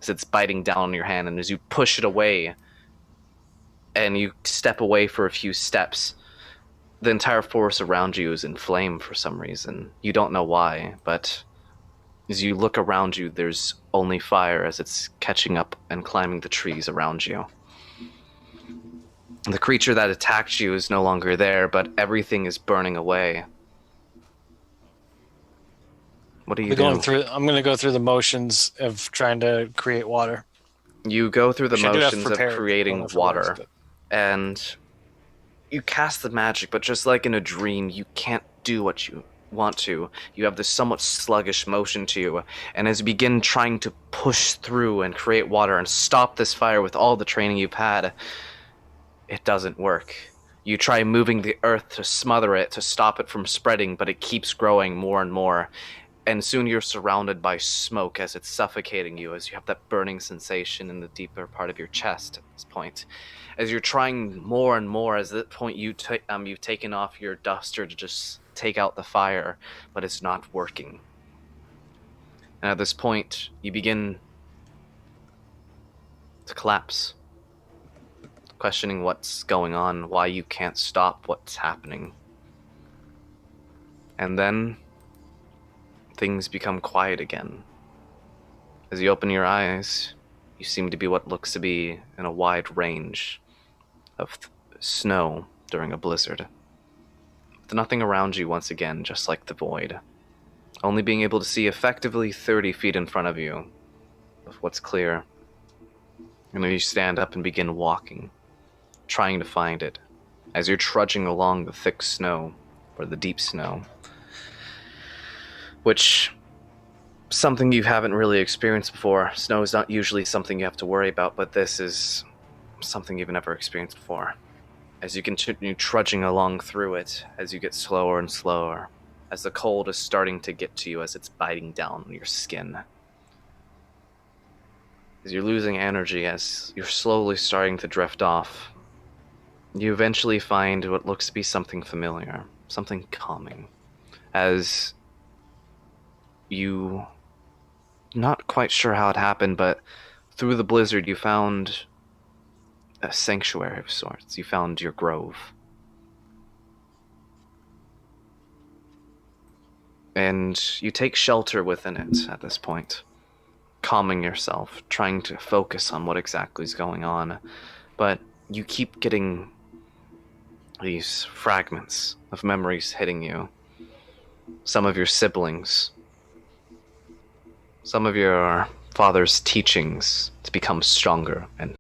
As it's biting down on your hand, and as you push it away, and you step away for a few steps, the entire forest around you is in flame for some reason. You don't know why, but as you look around you, there's only fire as it's catching up and climbing the trees around you. The creature that attacked you is no longer there, but everything is burning away. What do you do? I'm going to go through the motions of trying to create water. You go through the Which I do have motions of prepared. creating For water, once, but- and you cast the magic, but just like in a dream, you can't do what you want to. You have this somewhat sluggish motion to you, and as you begin trying to push through and create water and stop this fire with all the training you've had, it doesn't work. You try moving the earth to smother it, to stop it from spreading, but it keeps growing more and more. And soon you're surrounded by smoke as it's suffocating you, as you have that burning sensation in the deeper part of your chest at this point. As you're trying more and more, at that point you've taken off your duster to just take out the fire, but it's not working. And at this point, you begin to collapse, questioning what's going on, why you can't stop what's happening. And then things become quiet again. As you open your eyes, you seem to be what looks to be in a wide range of snow during a blizzard. With nothing around you once again, just like the void. Only being able to see effectively 30 feet in front of you of what's clear. And then you stand up and begin walking, trying to find it, as you're trudging along the thick snow, or the deep snow. Which, something you haven't really experienced before. Snow is not usually something you have to worry about, but this is something you've never experienced before. As you continue trudging along through it, as you get slower and slower, as the cold is starting to get to you as it's biting down on your skin. As you're losing energy, as you're slowly starting to drift off, you eventually find what looks to be something familiar, something calming, as you, not quite sure how it happened, but through the blizzard you found a sanctuary of sorts. You found your grove. And you take shelter within it at this point, calming yourself, trying to focus on what exactly is going on. But you keep getting these fragments of memories hitting you. Some of your siblings, some of your father's teachings to become stronger and